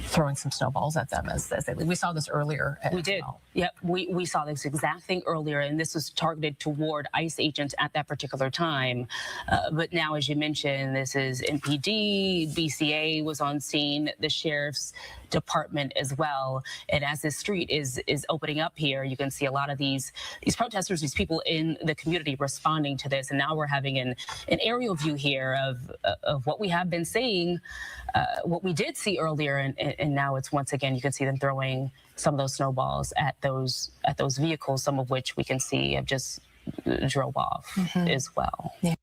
throwing some snowballs at them as they leave. We saw this earlier. We did. Yep, we saw this exact thing earlier, and this was targeted toward ICE agents at that particular time. But now, as you mentioned, this is MPD, BCA was on scene, the sheriff's department as well. And as this street is opening up here, you can see a lot of these protesters, these people in the community responding to this. And now we're having an aerial view here of what we have been seeing, what we did see earlier, and now it's once again you can see them throwing some of those snowballs at those vehicles, some of which we can see have just drove off as well. Yeah.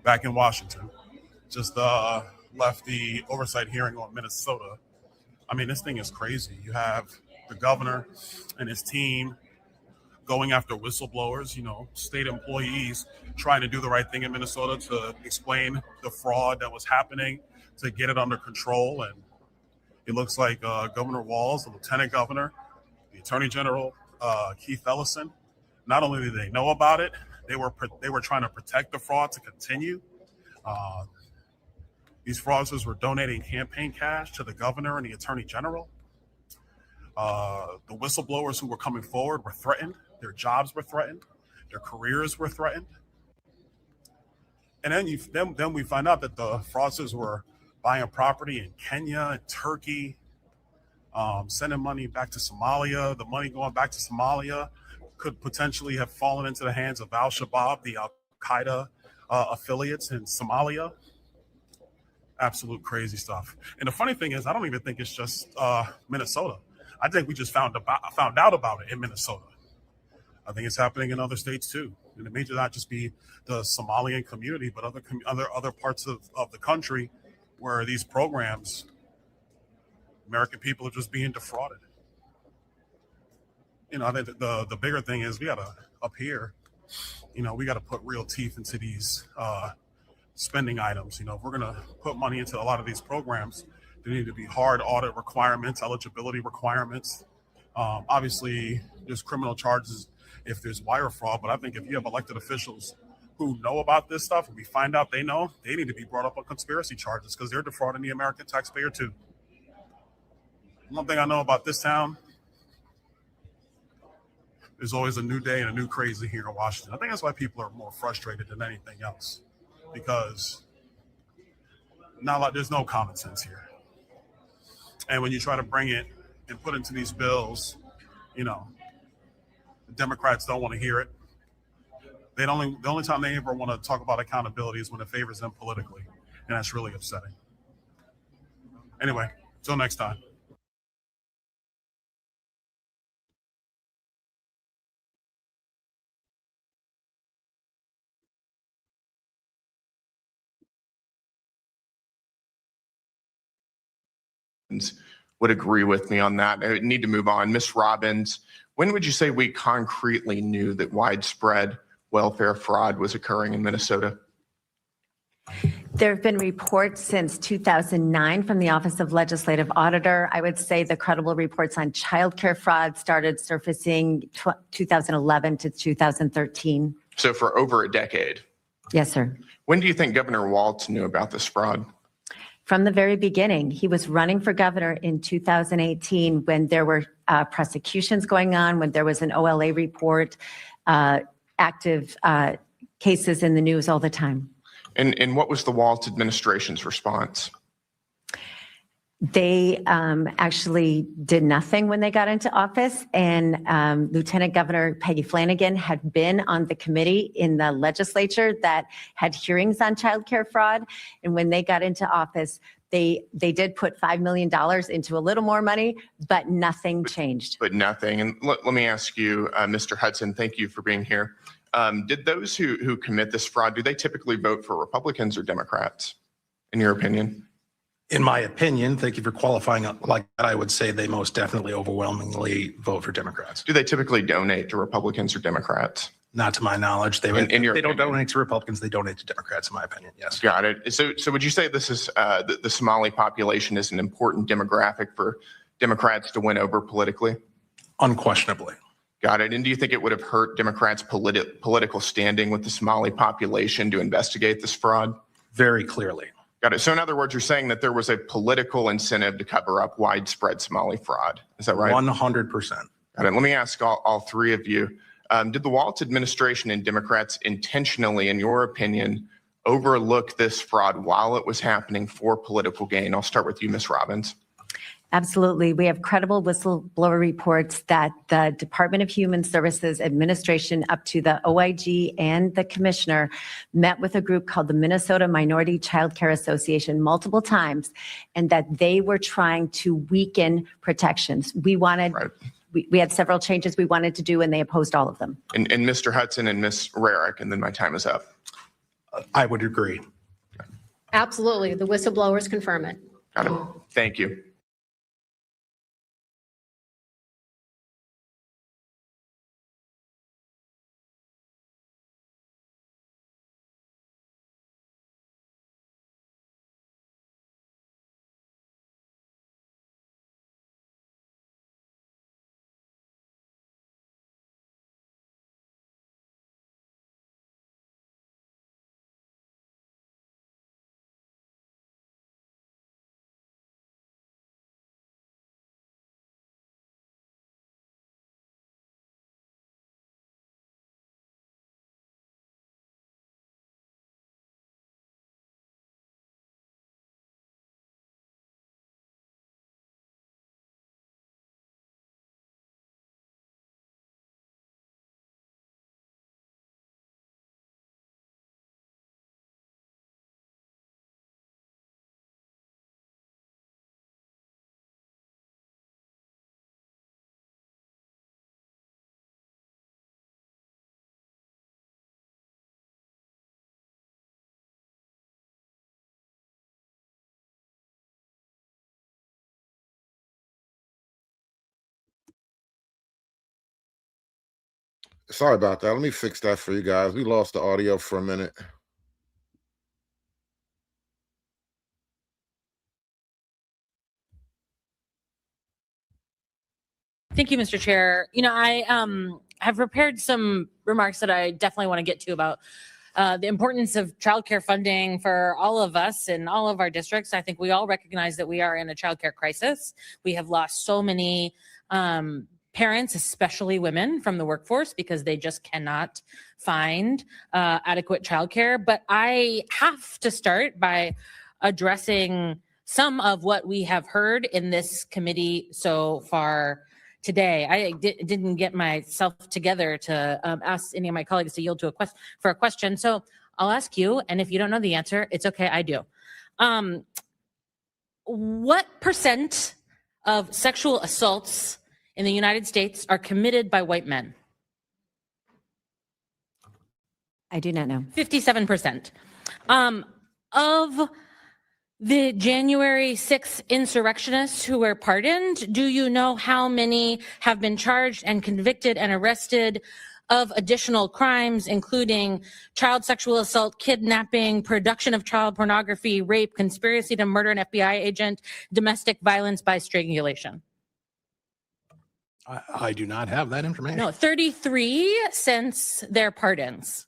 Back in Washington, just left the oversight hearing on Minnesota. I mean, this thing is crazy. You have the governor and his team going after whistleblowers, state employees trying to do the right thing in Minnesota to explain the fraud that was happening, to get it under control. And it looks like Governor Walz, the lieutenant governor, the attorney general, Keith Ellison, not only did they know about it, they were trying to protect the fraud to continue. These fraudsters were donating campaign cash to the governor and the attorney general. The whistleblowers who were coming forward were threatened. Their jobs were threatened. Their careers were threatened. And then we find out that the fraudsters were buying property in Kenya and Turkey, sending money back to Somalia. The money going back to Somalia could potentially have fallen into the hands of Al-Shabaab, the Al-Qaeda affiliates in Somalia. Absolute crazy stuff. And the funny thing is, I don't even think it's just Minnesota. I think we just found out about it in Minnesota. I think it's happening in other states too. And it may not just be the Somalian community, but other parts of the country where these programs, American people are just being defrauded. I think the bigger thing is we gotta up here, we gotta put real teeth into these spending items. If we're gonna put money into a lot of these programs, there need to be hard audit requirements, eligibility requirements. Obviously, there's criminal charges if there's wire fraud, but I think if you have elected officials who know about this stuff and we find out they know, they need to be brought up on conspiracy charges because they're defrauding the American taxpayer too. One thing I know about this town, there's always a new day and a new crazy here in Washington. I think that's why people are more frustrated than anything else, because there's no common sense here. And when you try to bring it and put into these bills, the Democrats don't want to hear it. The only time they ever want to talk about accountability is when it favors them politically, and that's really upsetting. Anyway, till next time. Would agree with me on that. I need to move on. Ms. Robbins, when would you say we concretely knew that widespread welfare fraud was occurring in Minnesota? There have been reports since 2009 from the Office of Legislative Auditor. I would say the credible reports on childcare fraud started surfacing 2011 to 2013. So for over a decade. Yes, sir. When do you think Governor Walz knew about this fraud? From the very beginning. He was running for governor in 2018 when there were prosecutions going on, when there was an OLA report, active cases in the news all the time. And what was the Walz administration's response? They actually did nothing when they got into office, and Lieutenant Governor Peggy Flanagan had been on the committee in the legislature that had hearings on childcare fraud. And when they got into office, they did put $5 million into a little more money, but nothing changed. But nothing. And let me ask you, Mr. Hudson, thank you for being here. Did those who commit this fraud, do they typically vote for Republicans or Democrats, in your opinion? In my opinion, thank you for qualifying it like that, I would say they most definitely overwhelmingly vote for Democrats. Do they typically donate to Republicans or Democrats? Not to my knowledge. They don't donate to Republicans, they donate to Democrats, in my opinion, yes. Got it. So would you say this is the Somali population is an important demographic for Democrats to win over politically? Unquestionably. Got it. And do you think it would have hurt Democrats' political standing with the Somali population to investigate this fraud? Very clearly. Got it. So in other words, you're saying that there was a political incentive to cover up widespread Somali fraud. Is that right? 100%. Got it. Let me ask all three of you. Did the Walz administration and Democrats intentionally, in your opinion, overlook this fraud while it was happening for political gain? I'll start with you, Ms. Robbins. Absolutely. We have credible whistleblower reports that the Department of Human Services administration up to the OIG and the commissioner met with a group called the Minnesota Minority Child Care Association multiple times, and that they were trying to weaken protections. We wanted, we had several changes we wanted to do, and they opposed all of them. And Mr. Hudson and Ms. Rarick, and then my time is up. I would agree. Absolutely. The whistleblowers confirm it. Got it. Thank you. Sorry about that. Let me fix that for you guys. We lost the audio for a minute. Thank you, Mr. Chair. You know, I have prepared some remarks that I definitely want to get to about the importance of childcare funding for all of us in all of our districts. I think we all recognize that we are in a childcare crisis. We have lost so many parents, especially women, from the workforce because they just cannot find adequate childcare. But I have to start by addressing some of what we have heard in this committee so far today. I didn't get myself together to ask any of my colleagues to yield to a question. So I'll ask you, and if you don't know the answer, it's okay, I do. What percent of sexual assaults in the United States are committed by white men? I do not know. 57%. Of the January 6th insurrectionists who were pardoned, do you know how many have been charged and convicted and arrested of additional crimes, including child sexual assault, kidnapping, production of child pornography, rape, conspiracy to murder an FBI agent, domestic violence by strangulation. I do not have that information. No, 33 since their pardons.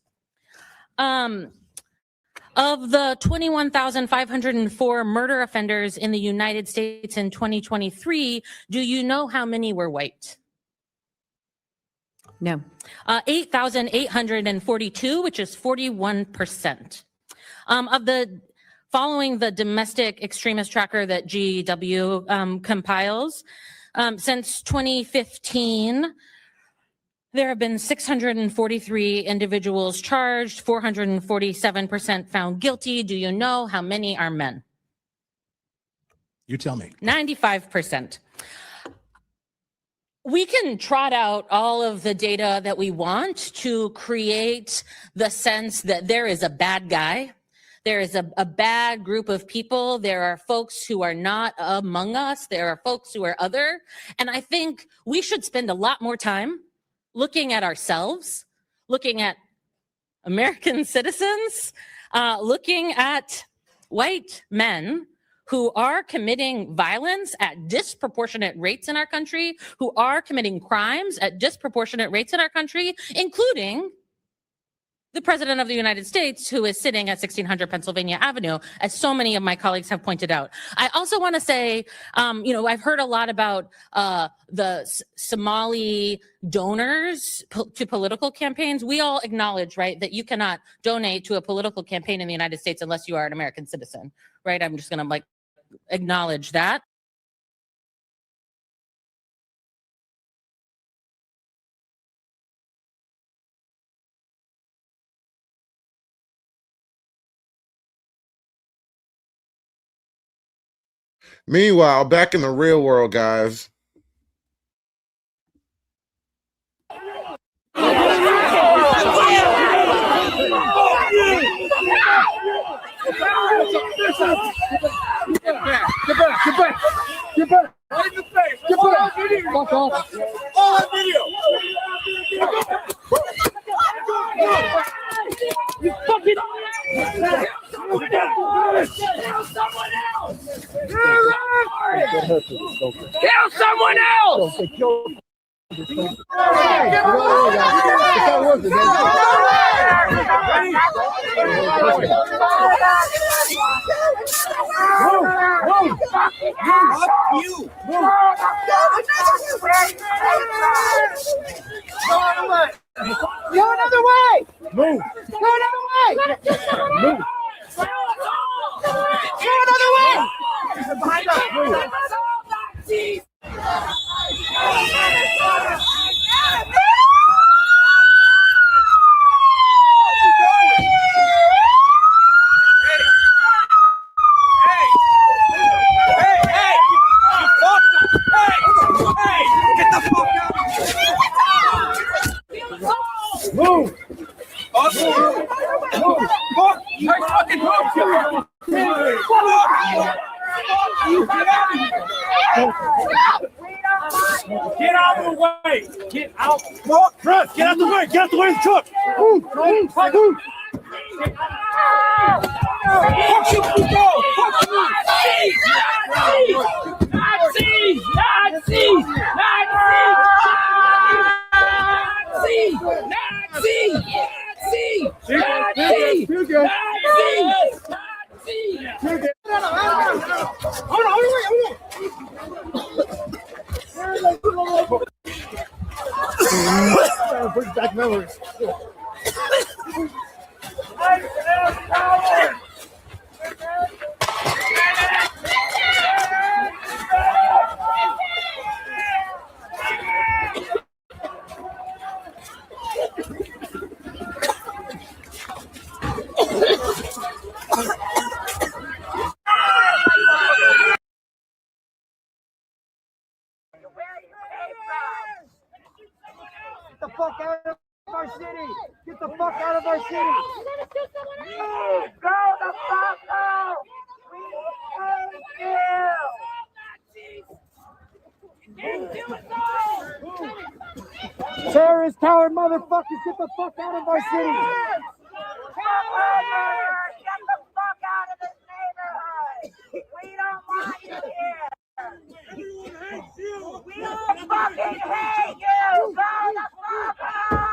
Of the 21,504 murder offenders in the United States in 2023, do you know how many were white? No. 8,842, which is 41%. Of the following the domestic extremist tracker that GW compiles, since 2015, there have been 643 individuals charged, 447% found guilty. Do you know how many are men? You tell me. 95%. We can trot out all of the data that we want to create the sense that there is a bad guy. There is a bad group of people. There are folks who are not among us. There are folks who are other. And I think we should spend a lot more time looking at ourselves, looking at American citizens, looking at white men who are committing violence at disproportionate rates in our country, who are committing crimes at disproportionate rates in our country, including the President of the United States, who is sitting at 1600 Pennsylvania Avenue, as so many of my colleagues have pointed out. I also want to say, I've heard a lot about the Somali donors to political campaigns. We all acknowledge, right, that you cannot donate to a political campaign in the United States unless you are an American citizen, right? I'm just going to acknowledge that. Meanwhile, back in the real world, guys. You fucking kill someone else! Go another way! Move! Go another way! Move! Go another way! Move! Get out of the way! Get out! Chris, get out the way! Get out the way of the truck! Move! Move! Move! Fuck you, go! Fuck you! Nazis! Nazis! Nazis! Nazis! Nazis! Hold on, bring back memories. Get the fuck out of our city! Get the fuck out of our city! Go the fuck out! We hate you! Terrorist, coward motherfuckers, get the fuck out of our city. Get the fuck out of this neighborhood. We don't want you here. Everyone hates you. We fucking hate you. Go the fuck out.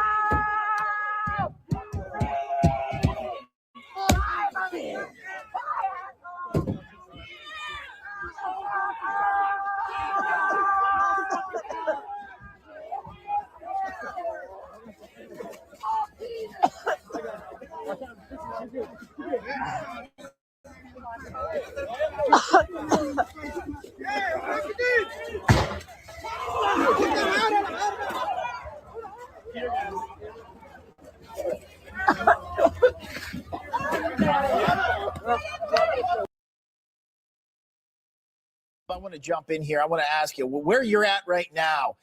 I want to jump in here. I want to ask you where you're at right now.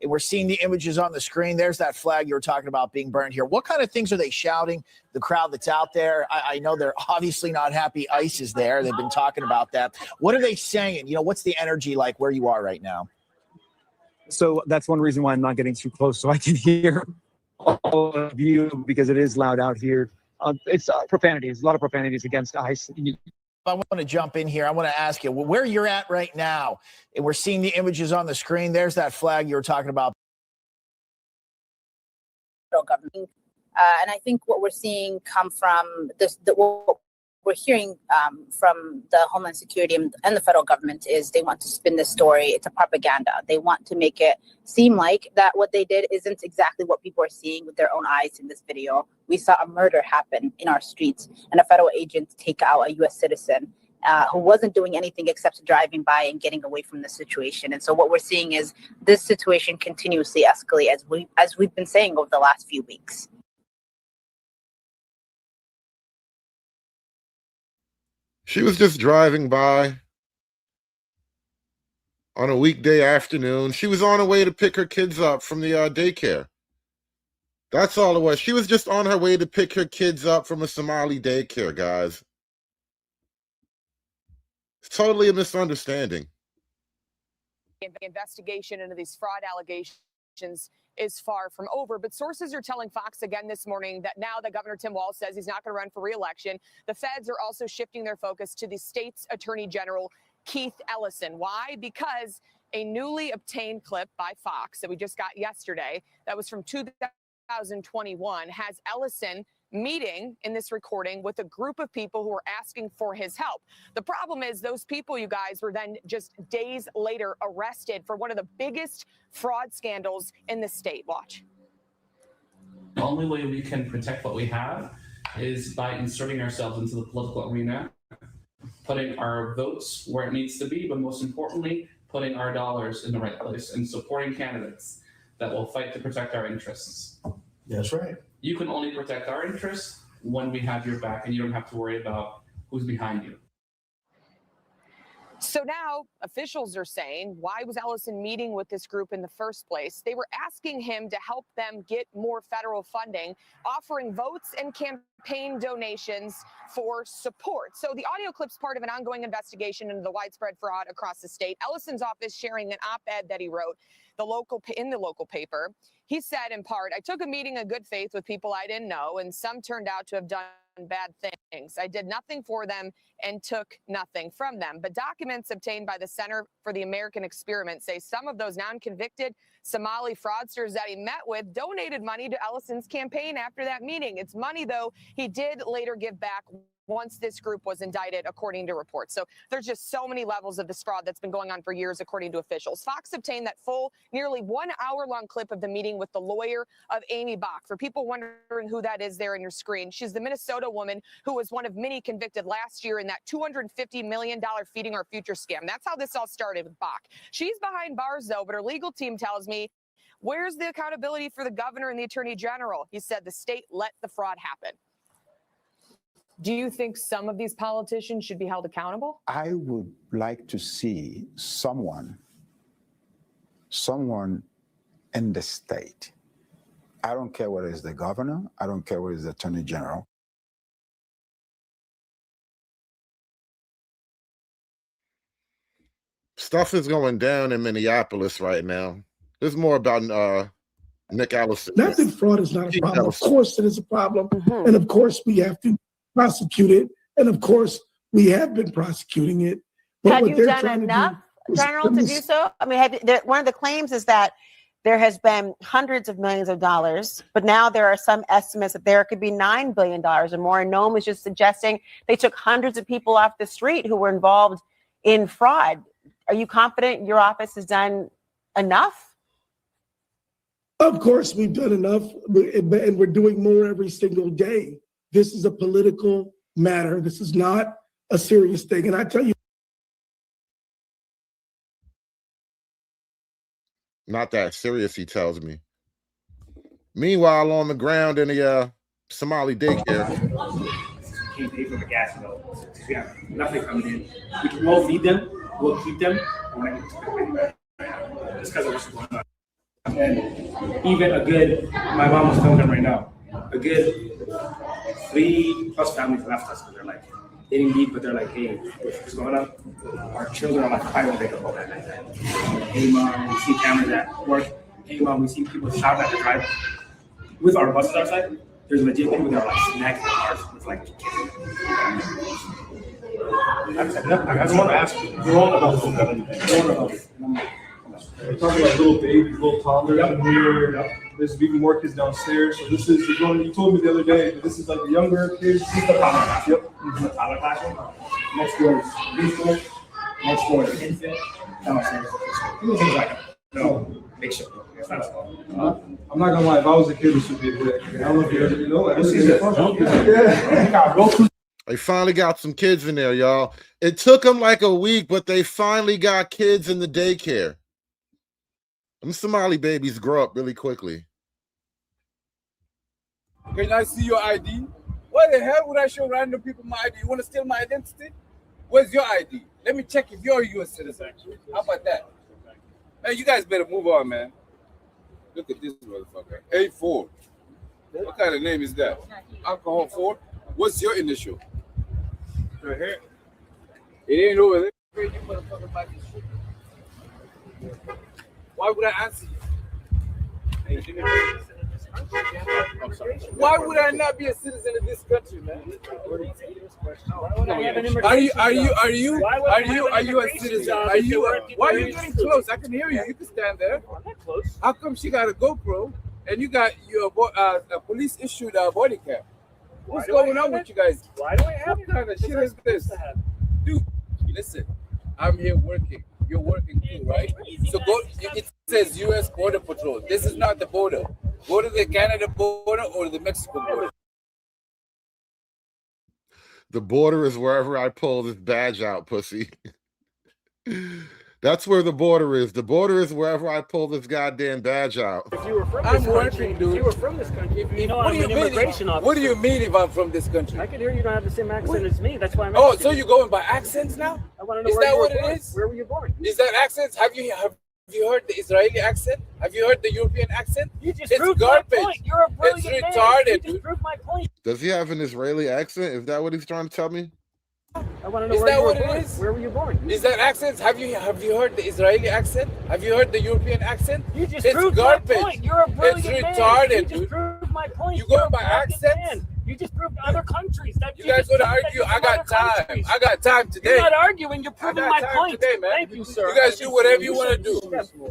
We're seeing the images on the screen. There's that flag you were talking about being burned here. What kind of things are they shouting? The crowd that's out there. I know they're obviously not happy ICE is there. They've been talking about that. What are they saying? You know, what's the energy like where you are right now? So that's one reason why I'm not getting too close so I can hear all of you, because it is loud out here. It's profanities, a lot of profanities against ICE. I want to jump in here. I want to ask you where you're at right now. We're seeing the images on the screen. There's that flag you were talking about. Government. And I think what we're seeing come from this, what we're hearing from the Homeland Security and the federal government is they want to spin this story. It's a propaganda. They want to make it seem like that what they did isn't exactly what people are seeing with their own eyes in this video. We saw a murder happen in our streets and a federal agent take out a U.S. citizen who wasn't doing anything except driving by and getting away from the situation. And so what we're seeing is this situation continuously escalate as we've been saying over the last few weeks. She was just driving by on a weekday afternoon. She was on her way to pick her kids up from the daycare. That's all it was. She was just on her way to pick her kids up from a Somali daycare, guys. It's totally a misunderstanding. Investigation into these fraud allegations is far from over, but sources are telling Fox again this morning that now that Governor Tim Walz says he's not going to run for re-election, the feds are also shifting their focus to the state's Attorney General, Keith Ellison. Why? Because a newly obtained clip by Fox that we just got yesterday, that was from 2021, has Ellison meeting in this recording with a group of people who are asking for his help. The problem is those people, you guys, were then just days later arrested for one of the biggest fraud scandals in the state. Watch. The only way we can protect what we have is by inserting ourselves into the political arena, putting our votes where it needs to be, but most importantly, putting our dollars in the right place and supporting candidates that will fight to protect our interests. That's right. You can only protect our interests when we have your back, and you don't have to worry about who's behind you. So now officials are saying, why was Ellison meeting with this group in the first place? They were asking him to help them get more federal funding, offering votes and campaign donations for support. So the audio clip's part of an ongoing investigation into the widespread fraud across the state. Ellison's office sharing an op-ed that he wrote in the local paper. He said, in part, I took a meeting in good faith with people I didn't know, and some turned out to have done bad things. I did nothing for them and took nothing from them. But documents obtained by the Center for the American Experiment say some of those non-convicted Somali fraudsters that he met with donated money to Ellison's campaign after that meeting. It's money, though, he did later give back once this group was indicted, according to reports. So there's just so many levels of this fraud that's been going on for years, according to officials. Fox obtained that full, nearly 1 hour-long clip of the meeting with the lawyer of Amy Bach. For people wondering who that is there on your screen, she's the Minnesota woman who was one of many convicted last year in that $250 million Feeding Our Future scam. That's how this all started with Bach. She's behind bars, though, but her legal team tells me, where's the accountability for the governor and the attorney general? He said the state let the fraud happen. Do you think some of these politicians should be held accountable? I would like to see someone in the state. I don't care whether it's the governor. I don't care whether it's the attorney general. Stuff is going down in Minneapolis right now. There's more about Nick Allison. Not that fraud is not a problem. Of course it is a problem. And of course we have to prosecute it. And of course we have been prosecuting it. But Have what you they're done trying to do enough, is General, to do so? I mean, one of the claims is that there has been hundreds of millions of dollars, but now there are some estimates that there could be $9 billion or more. And Noam was just suggesting they took hundreds of people off the street who were involved in fraud. Are you confident your office has done enough? Of course, we've done enough, and we're doing more every single day. This is a political matter. This is not a serious thing. And I tell you, Not that serious, he tells me. Meanwhile, on the ground in the Somali daycare. Can't pay for the gas bill. We have nothing coming in. We can all feed them. We'll keep them. Just because of what's going on. And even my mom was telling them right now, a good 3+ families left us because they're like, they didn't leave, but they're like, hey, what's going on? Our children are like 5 when they go home at night. Hey, mom, we see cameras at work. Hey, mom, we see people shouting at the drive. With our buses outside, there's legit people that are like snacking in cars with like kids. I just want to ask you, grown adults. We're talking about little babies, little toddlers in here. There's even more kids downstairs. So this is, you told me the other day, that this is like the younger kids. This is the toddler class. Yep. This is the toddler classroom. Next door is preschool. Next door is infant. Downstairs. Things like big shit. It's not a small. I'm not gonna lie, if I was a kid, this would be a bit. I don't know if you ever know. Like, They finally got some kids in there, y'all. It took them like a week, but they finally got kids in the daycare. Them Somali babies grow up really quickly. Can I see your ID? Why the hell would I show random people my ID? You want to steal my identity? Where's your ID? Let me check if you're a U.S. citizen. How about that? Man, you guys better move on, man. Look at this motherfucker. A4. What kind of name is that? Alcohol 4? What's your initial? Right here. It ain't over there. You motherfucker might be shooting. Why would I answer you? Why would I not be a citizen of this country, man? Are you a citizen? Why are you getting close? I can hear you. You can stand there. How come she got a GoPro and you got your a police issued a body cam? What's going on with you guys? Why do I have what kind of shit is this? Dude, listen, I'm here working. You're working too, right? So go. It says U.S. Border Patrol. This is not the border. Go to the Canada border or the Mexico border. The border is wherever I pull this badge out, pussy. That's where the border is. The border is wherever I pull this goddamn badge out. If you were from this country, dude. If you were from this country, you know I'm an immigration officer. What do you mean if I'm from this country? I can hear you don't have the same accent as me. That's why I'm. Oh, so you're going by accents now? I want to know is where that you were what born. it is? Where were you born? Is that accents? Have you heard the Israeli accent? Have you heard the European accent? You just it's proved garbage. my point. You're a brilliant it's man. retarded, You dude. just proved my point. Does he have an Israeli accent? Is that what he's trying to tell me? I want to know Is where that you were what born. it is? Where were you born? Is that accents? Have you heard the Israeli accent? Have you heard the European accent? You just it's proved garbage. my point. You're a brilliant It's man. retarded, You just dude. proved my point. You You're going a by brilliant accents? man. You just proved other countries. You guys want to argue? I got time. I got time today. You're not arguing. You're proving my point. Today, man. Thank you, sir. You guys do whatever you want to do.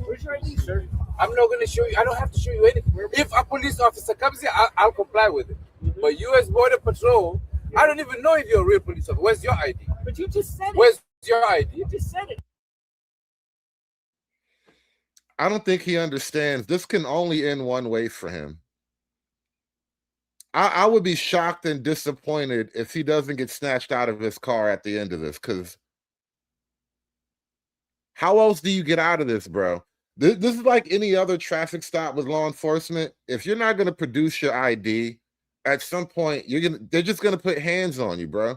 Where's your ID, sir? I'm not going to show you. I don't have to show you anything. If a police officer comes here, I'll comply with it. But U.S. Border Patrol, I don't even know if you're a real police officer. Where's your ID? But you just said it. Where's your ID? You just said it. I don't think he understands. This can only end one way for him. I would be shocked and disappointed if he doesn't get snatched out of his car at the end of this, because how else do you get out of this, bro? This is like any other traffic stop with law enforcement. If you're not going to produce your ID, at some point they're just going to put hands on you, bro.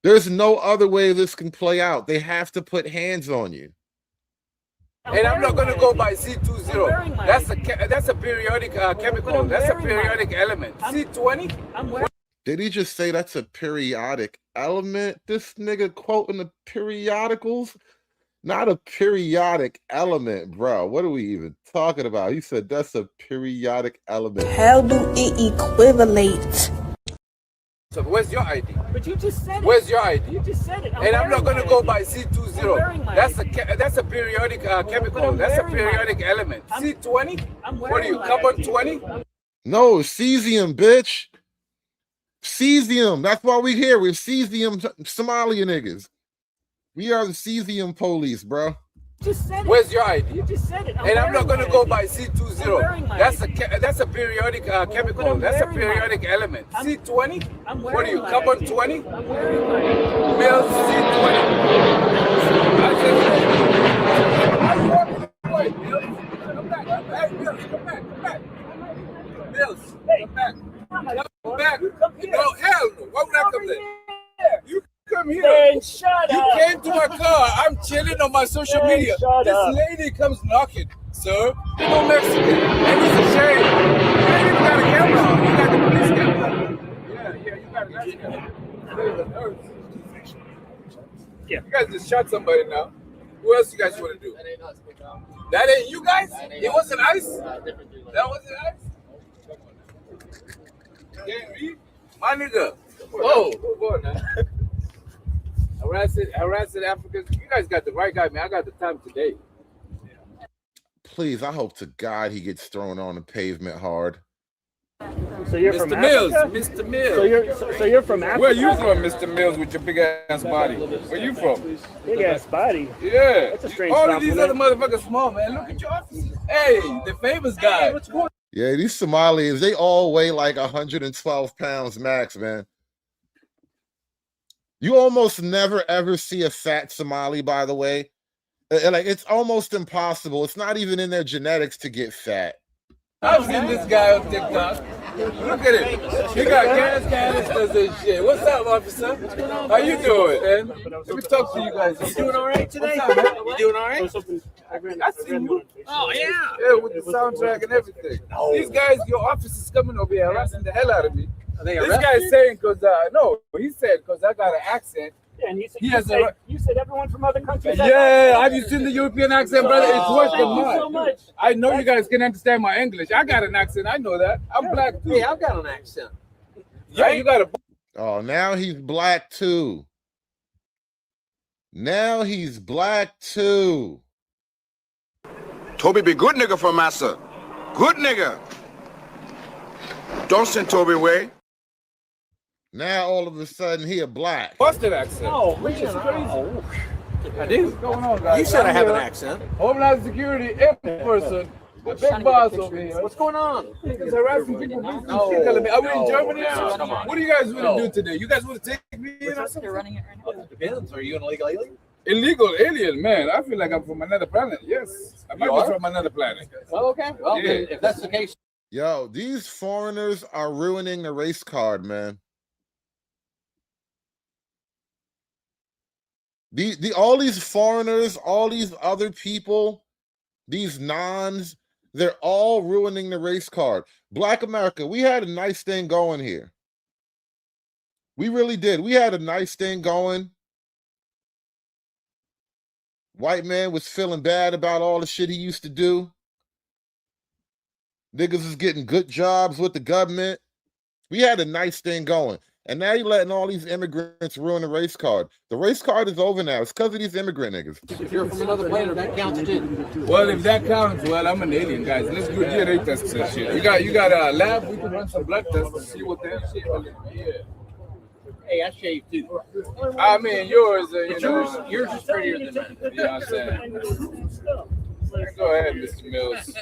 There's no other way this can play out. They have to put hands on you. And I'm not going to go by C20. That's a periodic chemical. That's a periodic element. C20? Did he just say that's a periodic element? This nigga quoting the periodicals? Not a periodic element, bro. What are we even talking about? He said that's a periodic element. How do it equivalent? So where's your ID? But you just said it. Where's your ID? You just said it. And I'm not going to go by I'm C20. wearing my That's a periodic chemical. That's a periodic element. C20? What are you, carbon 20? No, cesium, bitch. Cesium. That's why we here. We're cesium Somalia niggas. We are the cesium police, bro. Just said it. Where's your ID? You just said it. And I'm not going to go by I'm C20. wearing my That's a periodic chemical. That's a periodic element. C20? What are you, carbon 20? Mills C20. Wait, Mills. Come back. Hey, Mills, come back. Mills, come back. Come back. No, hell no. Why would I come there? You come here. Man, shut you up. came to my car. I'm chilling on my social Man, media. shut This up. lady comes knocking, sir. No Mexican. And it's a shame. You ain't even got a camera on. You got the police camera. Yeah, you got a Yeah. You guys just shot somebody now. Who else you guys want to do? That ain't you guys? It wasn't ICE? That wasn't ICE? Can't read? My nigga. Whoa. Come on now. Harassing Africans. You guys got the right guy, man. I got the time today. Please, I hope to God he gets thrown on the pavement hard. So you're Mr. from Mills, Africa? Mr. Mills. So you're from Africa? Where you from, Mr. Mills, with your big ass body? Where you from? Big ass body. Yeah. That's a strange All of these other compliment. motherfuckers small, man. Look at your offices. Hey, the famous guy. Yeah, these Somalis, they all weigh like 112 pounds max, man. You almost never ever see a fat Somali, by the way. Like, it's almost impossible. It's not even in their genetics to get fat. I've seen this guy on TikTok. Look at him. He got gas canisters and shit. What's up, officer? How you doing, man? Let me talk to you guys. You doing all right today? What's up, man? You doing all right? I seen you. Oh, yeah. Yeah, with the soundtrack and everything. These guys, your office is coming over here harassing the hell out of me. This guy's saying, because, no, he said, because I got an accent. Yeah, and He has you said everyone from other countries. Yeah, have you seen the European accent, brother? It's worse than Thank you so mine. much. I know you guys can understand my English. I got an accent. I know that. I'm black too. Hey, I've got an accent. Yeah, you got a. Oh, now he's black too. Now he's black too. Toby be good nigga for massa. Good nigga. Don't send Toby away. Now all of a sudden he a black. Busted accent. Oh, which is man. crazy. I do. What's going on, guys? You said I have an here. accent. Homeland Security in person. The big boss over here. What's going on? Niggas harassing people. No. Telling me, are we in No. Germany? No, come on. What do you guys want to No. do today? You guys want to take me in or something? Depends. Are you an illegal alien? Illegal alien, man. I feel like I'm from another planet. Yes. I might You be are? from another planet. Oh, okay. Well, Yeah. if that's the case. Yo, these foreigners are ruining the race card, man. All these foreigners, all these other people, these nons, they're all ruining the race card. Black America, we had a nice thing going here. We really did. We had a nice thing going. White man was feeling bad about all the shit he used to do. Niggas is getting good jobs with the government. We had a nice thing going. And now you're letting all these immigrants ruin the race card. The race card is over now. It's because of these immigrant niggas. If you're from another planet, that counts too. Well, if that counts, well, I'm an alien, guys. Let's do DNA tests and shit. You got a lab? We can run some blood tests and see what that shit is. Yeah. Hey, I shaved too. I mean, yours, you know. Yours is prettier than mine. You know what I'm saying? Go ahead, Mr. Mills.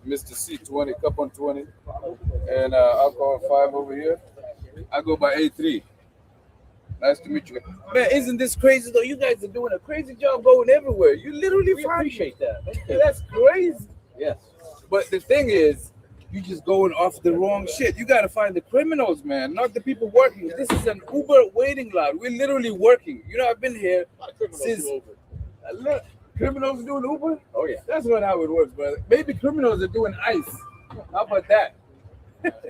Mr. C20, cup on 20. And alcohol 5 over here. I go by A3. Nice to meet you. Man, isn't this crazy though? You guys are doing a crazy job going everywhere. You literally appreciate that. That's crazy. Yes. But the thing is, you just going off the wrong shit. You gotta find the criminals, man, not the people working. This is an Uber waiting lot. We're literally working. You know, I've been here since. Look, criminals doing Uber? Oh yeah. That's not how it works, brother. Maybe criminals are doing ICE. How about that?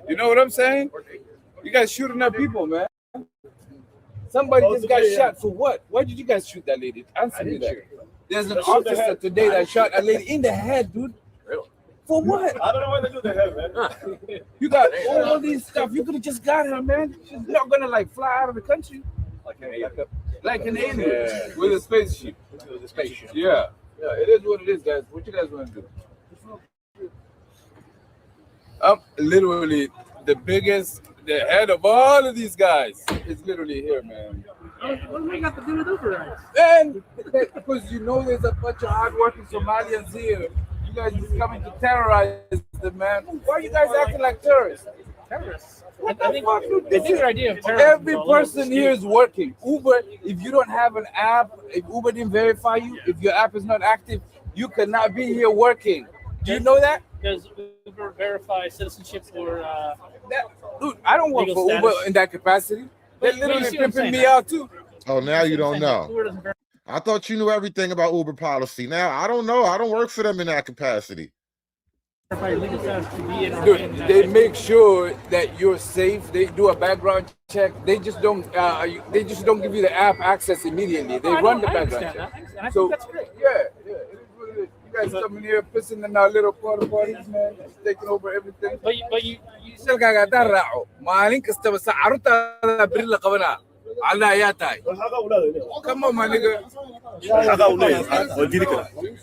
You know what I'm saying? You guys shooting at people, man. Somebody just got shot for what? Why did you guys shoot that lady? Answer me that. There's an officer today that shot a lady in the head, dude. Really? For what? I don't know why they do the head, man. You got all these stuff. You could have just got her, man. She's not gonna like fly out of the country Like an alien. like an alien Yeah. with a spaceship. With a spaceship. Yeah, yeah. It is what it is, guys. What you guys want to do? I'm literally the biggest, the head of all of these guys is literally here, man. What do we got to do with Uber rights? And because you know there's a bunch of hardworking Somalians here, you guys is coming to terrorize them, man. Why are you guys acting like terrorists? Terrorists. What I the think fuck? I think your idea of terrorism Every is a little person here is skewed. working. Uber, if you don't have an app, if Uber didn't verify you, if your app is not active, you cannot be here working. Do you know that? Does Uber verify citizenship or Dude, I don't work legal for Uber status? in that capacity. They're But you literally see what I'm pimping saying, me right? out too. Oh, now you don't know. Uber doesn't verify. I thought you knew everything about Uber policy. Now I don't know. I don't work for them in that capacity. Your legal status to be in or Dude, in they make sure that you're safe. They do a background check. They just don't. They just don't give you the app access immediately. They No, I run know, the I background understand check. that. And I So think that's great. yeah, it is what it is. You guys coming here pissing in our little porta potties, man. Just taking over everything. But you Shalkaaga haddaan raaco maalin kastaba sa carruurtaada beri la qabanaa alla ayaa tahay. Come on, my nigga.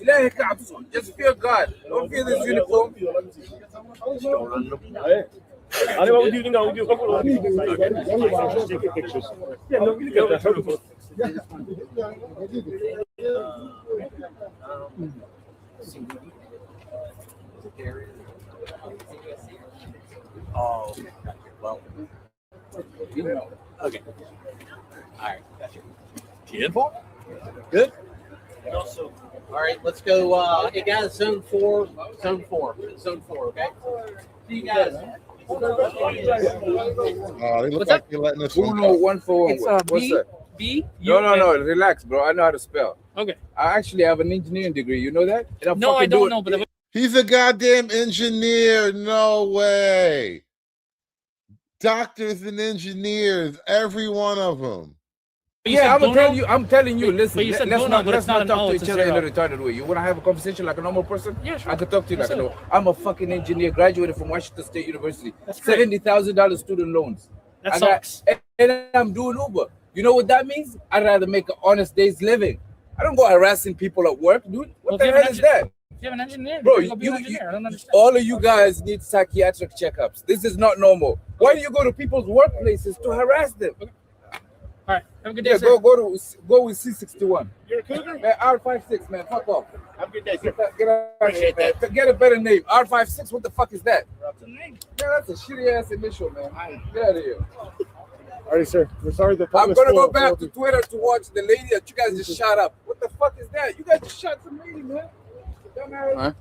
Ilaahay ka cabso. Just fear God. Don't fear this uniform. Oh, well. Okay. All right. Gotcha. Good. And also, all right, let's go. Hey guys, zone 4, okay? See you guys. They look What's like up? they're letting us one. 141. It's What's B. that? B. No. Relax, bro. I know how to spell. Okay. I actually have an engineering degree. You know that? And I'm No, I fucking don't doing- know, but He's a goddamn engineer. No way. Doctors and engineers, every one of them. Yeah, I'm telling you, listen, But you said let's no, not, but let's it's not not an talk O, to it's each a other in a zero. retarded way. You want to have a conversation like a normal person? Yeah, sure. I can talk to you like Yes, a sir. normal. I'm a fucking engineer, graduated from Washington State University. That's great. $70,000 student loans. That I got- sucks. and I'm doing Uber. You know what that means? I'd rather make an honest day's living. I don't go harassing people at work, dude. What Well, the if you have hell an is that? If you have an engineer, Bro, you go be an engineer. I don't understand. all of you guys need psychiatric checkups. This is not normal. Why do you go to people's workplaces to harass them? All right. Have a good day, Yeah, sir. go with C61. You're a cougar? Man, R56, man, fuck off. Have a good day, sir. Get out of here, man. Get a better name. R56, what the fuck is that? What's the name? Yeah, that's a shitty ass initial, man. Get out of here. All right, sir. We're sorry the I'm gonna go back to Twitter to watch the lady that you guys just shot up. What the fuck is that? You guys just shot some lady, man. Dumbass. Huh?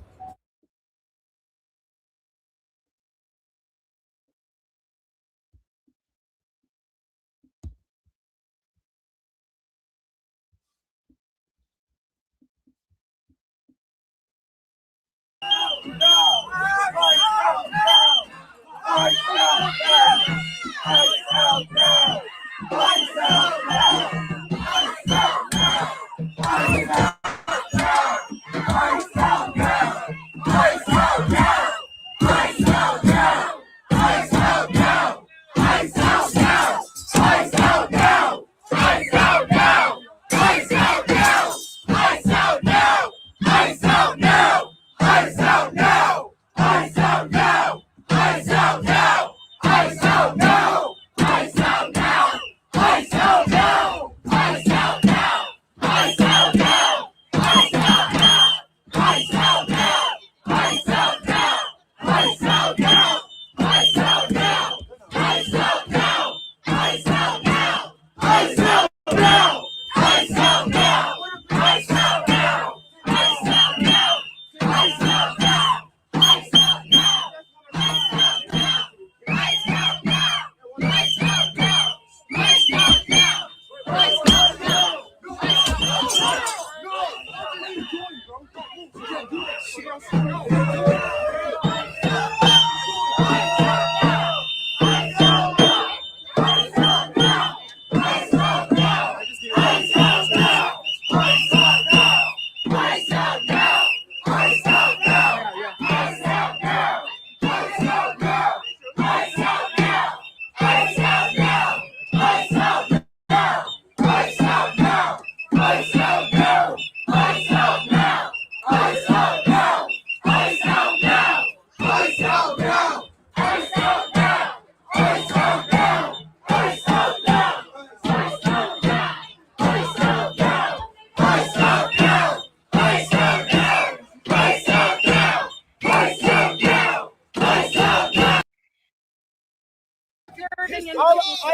I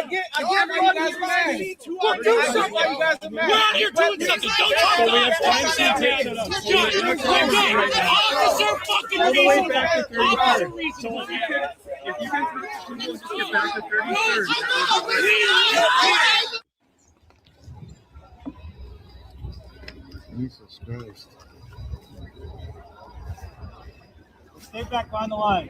get why you guys are mad. Well, do something. Why you guys are mad. We're out here doing something. Don't talk about it. Officer fucking reason. Officer reason. If you can just get back to 33rd. Jesus Christ. Stay back behind the line.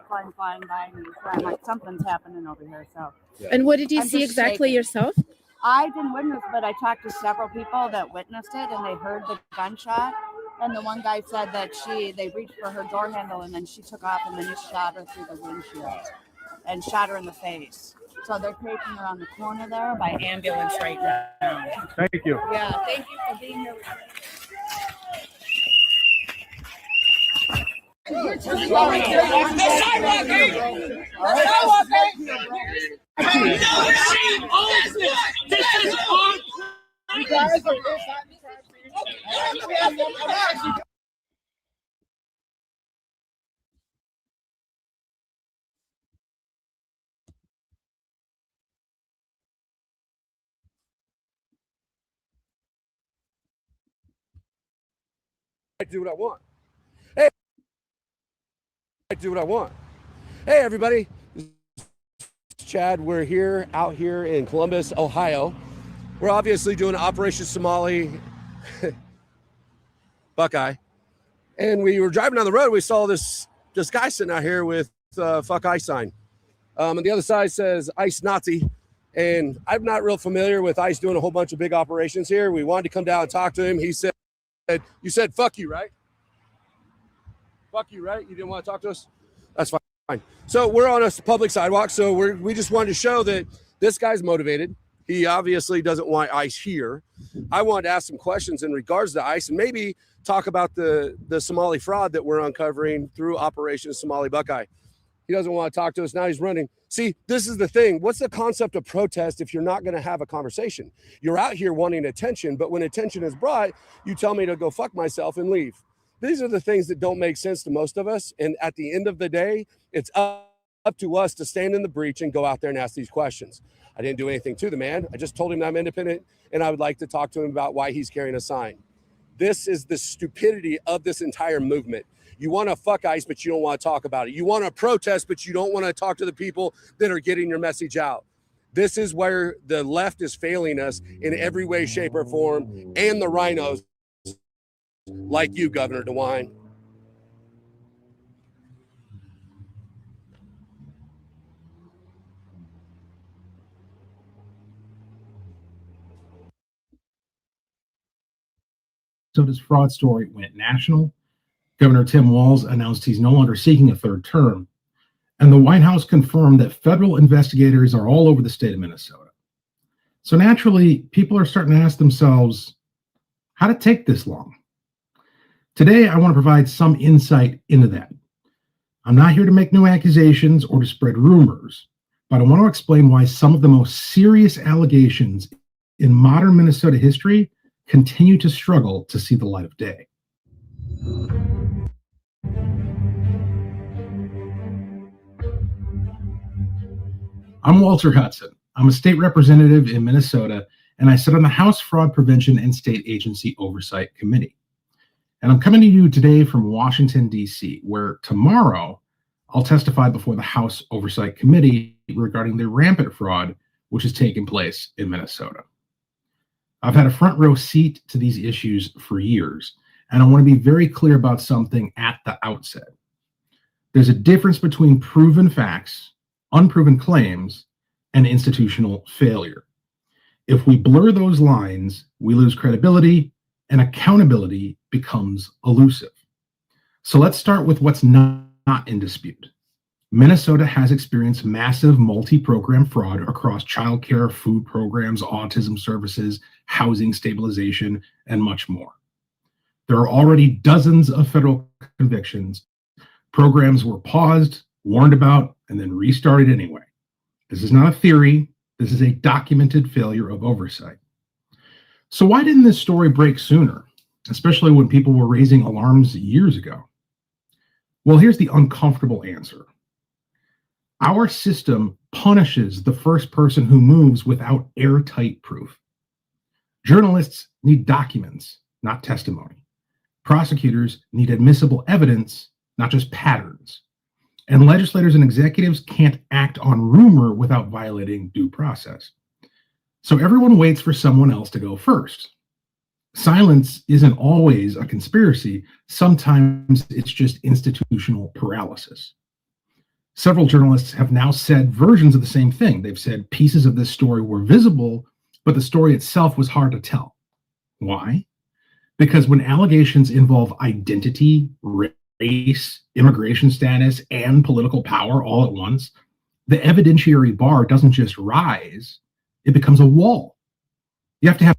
Flying by me. So I'm like, something's happening over here. So. And what did you I'm see just exactly shaking. yourself? I didn't witness, but I talked to several people that witnessed it, and they heard the gunshot. And the one guy said that they reached for her door handle, and then she took off, and then he shot her through the windshield and shot her in the face. So they're taking her on the corner there by ambulance right now. Thank you. Yeah, thank you for being here. The sidewalk ain't. The sidewalk ain't. She owns this. This is on. You guys are. I do what I want. Hey, I do what I want. Hey, everybody. This is Chad. We're out here in Columbus, Ohio. We're obviously doing Operation Somali Buckeye. And we were driving down the road. We saw this guy sitting out here with fuck ICE sign. And the other side says ICE Nazi. And I'm not real familiar with ICE doing a whole bunch of big operations here. We wanted to come down and talk to him. He said, you said fuck you, right? Fuck you, right? You didn't want to talk to us? That's fine. So we're on a public sidewalk. So we just wanted to show that this guy's motivated. He obviously doesn't want ICE here. I wanted to ask some questions in regards to ICE and maybe talk about the Somali fraud that we're uncovering through Operation Somali Buckeye. He doesn't want to talk to us. Now he's running. See, this is the thing. What's the concept of protest if you're not going to have a conversation? You're out here wanting attention, but when attention is brought, you tell me to go fuck myself and leave. These are the things that don't make sense to most of us. And at the end of the day, it's up to us to stand in the breach and go out there and ask these questions. I didn't do anything to the man. I just told him that I'm independent and I would like to talk to him about why he's carrying a sign. This is the stupidity of this entire movement. You want to fuck ICE, but you don't want to talk about it. You want to protest, but you don't want to talk to the people that are getting your message out. This is where the left is failing us in every way, shape, or form, and the rhinos like you, Governor DeWine. So this fraud story went national. Governor Tim Walz announced he's no longer seeking a third term. And the White House confirmed that federal investigators are all over the state of Minnesota. So naturally, people are starting to ask themselves, how did it take this long? Today, I want to provide some insight into that. I'm not here to make new accusations or to spread rumors, but I want to explain why some of the most serious allegations in modern Minnesota history continue to struggle to see the light of day. I'm Walter Hudson. I'm a state representative in Minnesota, and I sit on the House Fraud Prevention and State Agency Oversight Committee. And I'm coming to you today from Washington, D.C., where tomorrow I'll testify before the House Oversight Committee regarding the rampant fraud which has taken place in Minnesota. I've had a front row seat to these issues for years, and I want to be very clear about something at the outset. There's a difference between proven facts, unproven claims, and institutional failure. If we blur those lines, we lose credibility and accountability becomes elusive. So let's start with what's not in dispute. Minnesota has experienced massive multi-program fraud across childcare, food programs, autism services, housing stabilization, and much more. There are already dozens of federal convictions. Programs were paused, warned about, and then restarted anyway. This is not a theory. This is a documented failure of oversight. So why didn't this story break sooner, especially when people were raising alarms years ago? Well, here's the uncomfortable answer. Our system punishes the first person who moves without airtight proof. Journalists need documents, not testimony. Prosecutors need admissible evidence, not just patterns. And legislators and executives can't act on rumor without violating due process. So everyone waits for someone else to go first. Silence isn't always a conspiracy. Sometimes it's just institutional paralysis. Several journalists have now said versions of the same thing. They've said pieces of this story were visible, but the story itself was hard to tell. Why? Because when allegations involve identity, race, immigration status, and political power all at once, the evidentiary bar doesn't just rise, it becomes a wall. You have to have.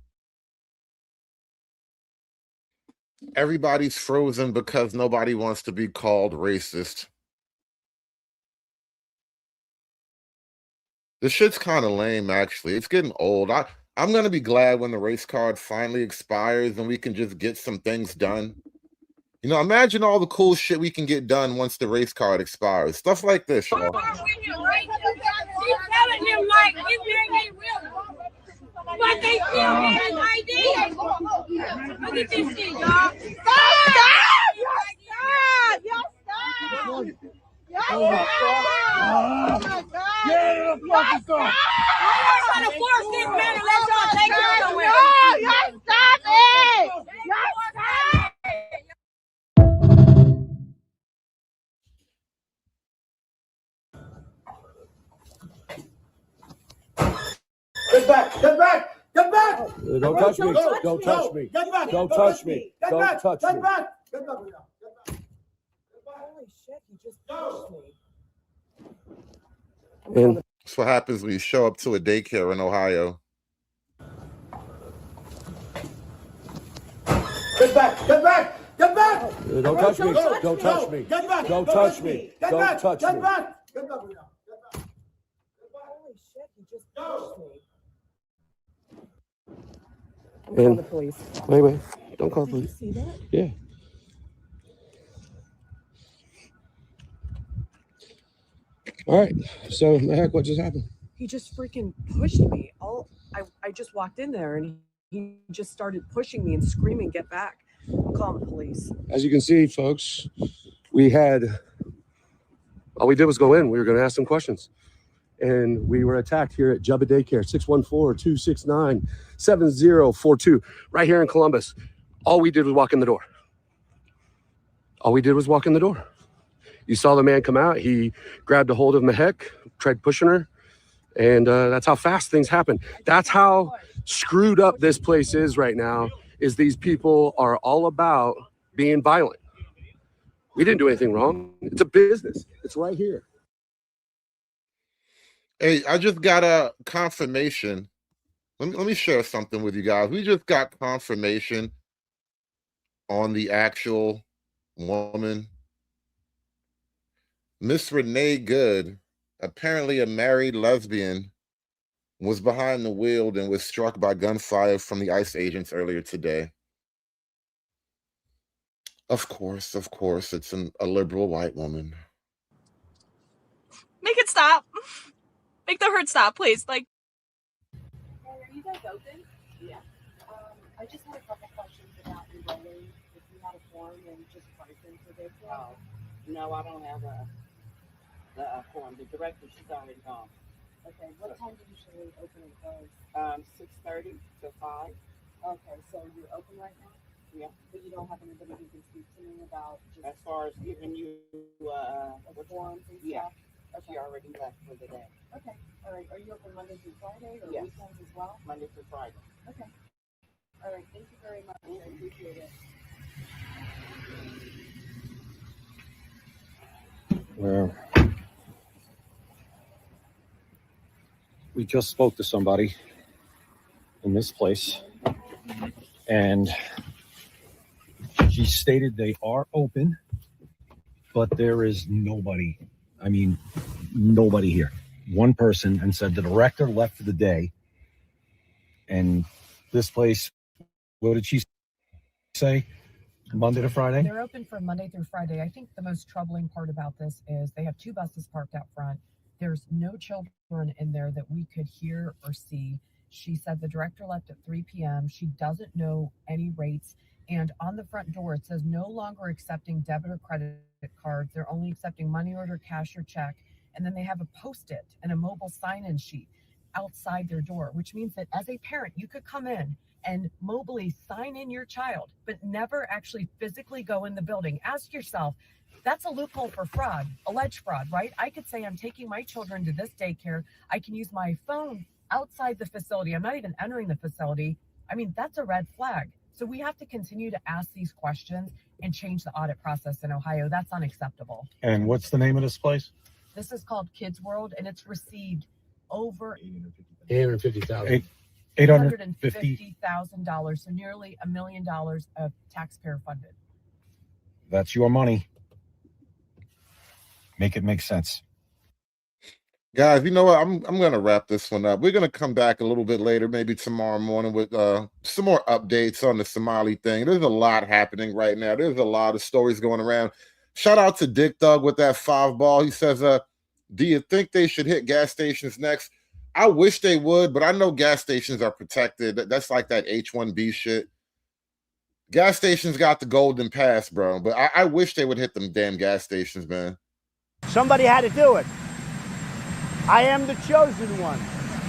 Everybody's frozen because nobody wants to be called racist. This shit's kind of lame, actually. It's getting old. I'm going to be glad when the race card finally expires and we can just get some things done. You know, imagine all the cool shit we can get done once the race card expires. Stuff like this, y'all. She's telling him like we really will. But they still get an ID. Look at this shit, y'all. Stop! Y'all stop! Oh my God! Get the fucking car! I'm trying to force this man and let y'all take him somewhere. No, y'all stop it! Y'all stop! Get back! Get back! Get back! Don't touch me! Don't touch me! Get back! Don't touch me! Get Don't back! touch Get me! back! Get back! Holy shit, he just pushed me. And that's what happens when you show up to a daycare in Ohio. Get back! Get back! Get back! Don't touch me! Don't touch me! Get back! Don't touch me! Get Don't back! touch Get me! back! Get back! Holy shit, he just pushed me. And the police. wait, don't call the Did you police. see that? Yeah. All right. So, the heck, what just happened? He just freaking pushed me. I just walked in there and he just started pushing me and screaming, "Get back!" I'm calling the police. As you can see, folks, all we did was go in. We were going to ask some questions. And we were attacked here at Jubba Daycare, 614-269-7042, right here in Columbus. All we did was walk in the door. You saw the man come out. He grabbed a hold of Mehek, tried pushing her, and that's how fast things happen. That's how screwed up this place is right now, is these people are all about being violent. We didn't do anything wrong. It's a business. It's right here. Hey, I just got a confirmation. Let me share something with you guys. We just got confirmation on the actual woman. Miss Renee Good, apparently a married lesbian, was behind the wheel and was struck by gunfire from the ICE agents earlier today. Of course, it's a liberal white woman. Make it stop. Make the hurt stop, please. Like. Are you guys open? Yeah. I just had a couple questions about enrolling. If you had a form and just pricing for this one. Oh, no, I don't have a form. The director, she's already gone. Okay. What time do you usually open and close? 6:30 to 5. Okay, so you're open right now? Yeah. But you don't have anybody who can speak to me about just As far as giving you forms and yeah. stuff? She already left for the day. Okay. All right. Are you open Monday through Friday or Yes. weekends as well? Monday through Friday. Okay. All right. Thank you very much. I appreciate it. Well, we just spoke to somebody in this place, and she stated they are open, but there is nobody. I mean, nobody here. One person, and said the director left for the day. And this place, what did she say? Monday to Friday? They're open from Monday through Friday. I think the most troubling part about this is they have 2 buses parked out front. There's no children in there that we could hear or see. She said the director left at 3 p.m. She doesn't know any rates. And on the front door, it says no longer accepting debit or credit cards. They're only accepting money order, cash, or check. And then they have a Post-it and a mobile sign-in sheet outside their door, which means that as a parent, you could come in and mobily sign in your child, but never actually physically go in the building. Ask yourself, that's a loophole for fraud, alleged fraud, right? I could say I'm taking my children to this daycare. I can use my phone outside the facility. I'm not even entering the facility. I mean, that's a red flag. So we have to continue to ask these questions and change the audit process in Ohio. That's unacceptable. And what's the name of this place? This is called Kids World, and it's received over $850,000. $850,000, so nearly $1 million of taxpayer funded. That's your money. Make it make sense. Guys, you know what? I'm gonna wrap this one up. We're gonna come back a little bit later, maybe tomorrow morning, with some more updates on the Somali thing. There's a lot happening right now. There's a lot of stories going around. Shout out to Dick Thug with that 5-ball. He says, do you think they should hit gas stations next? I wish they would, but I know gas stations are protected. That's like that H-1B shit. Gas stations got the golden pass, bro. But I wish they would hit them damn gas stations, man. Somebody had to do it. I am the chosen one.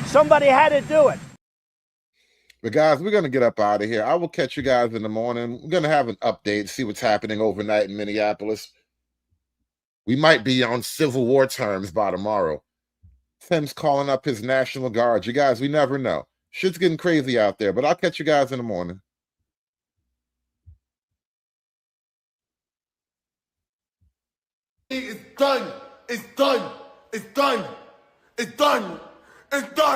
Somebody had to do it. But guys, we're going to get up out of here. I will catch you guys in the morning. We're going to have an update, see what's happening overnight in Minneapolis. We might be on Civil War terms by tomorrow. Tim's calling up his National Guard. You guys, we never know. Shit's getting crazy out there, but I'll catch you guys in the morning. It's done. It's done. It's done. It's done. It's done.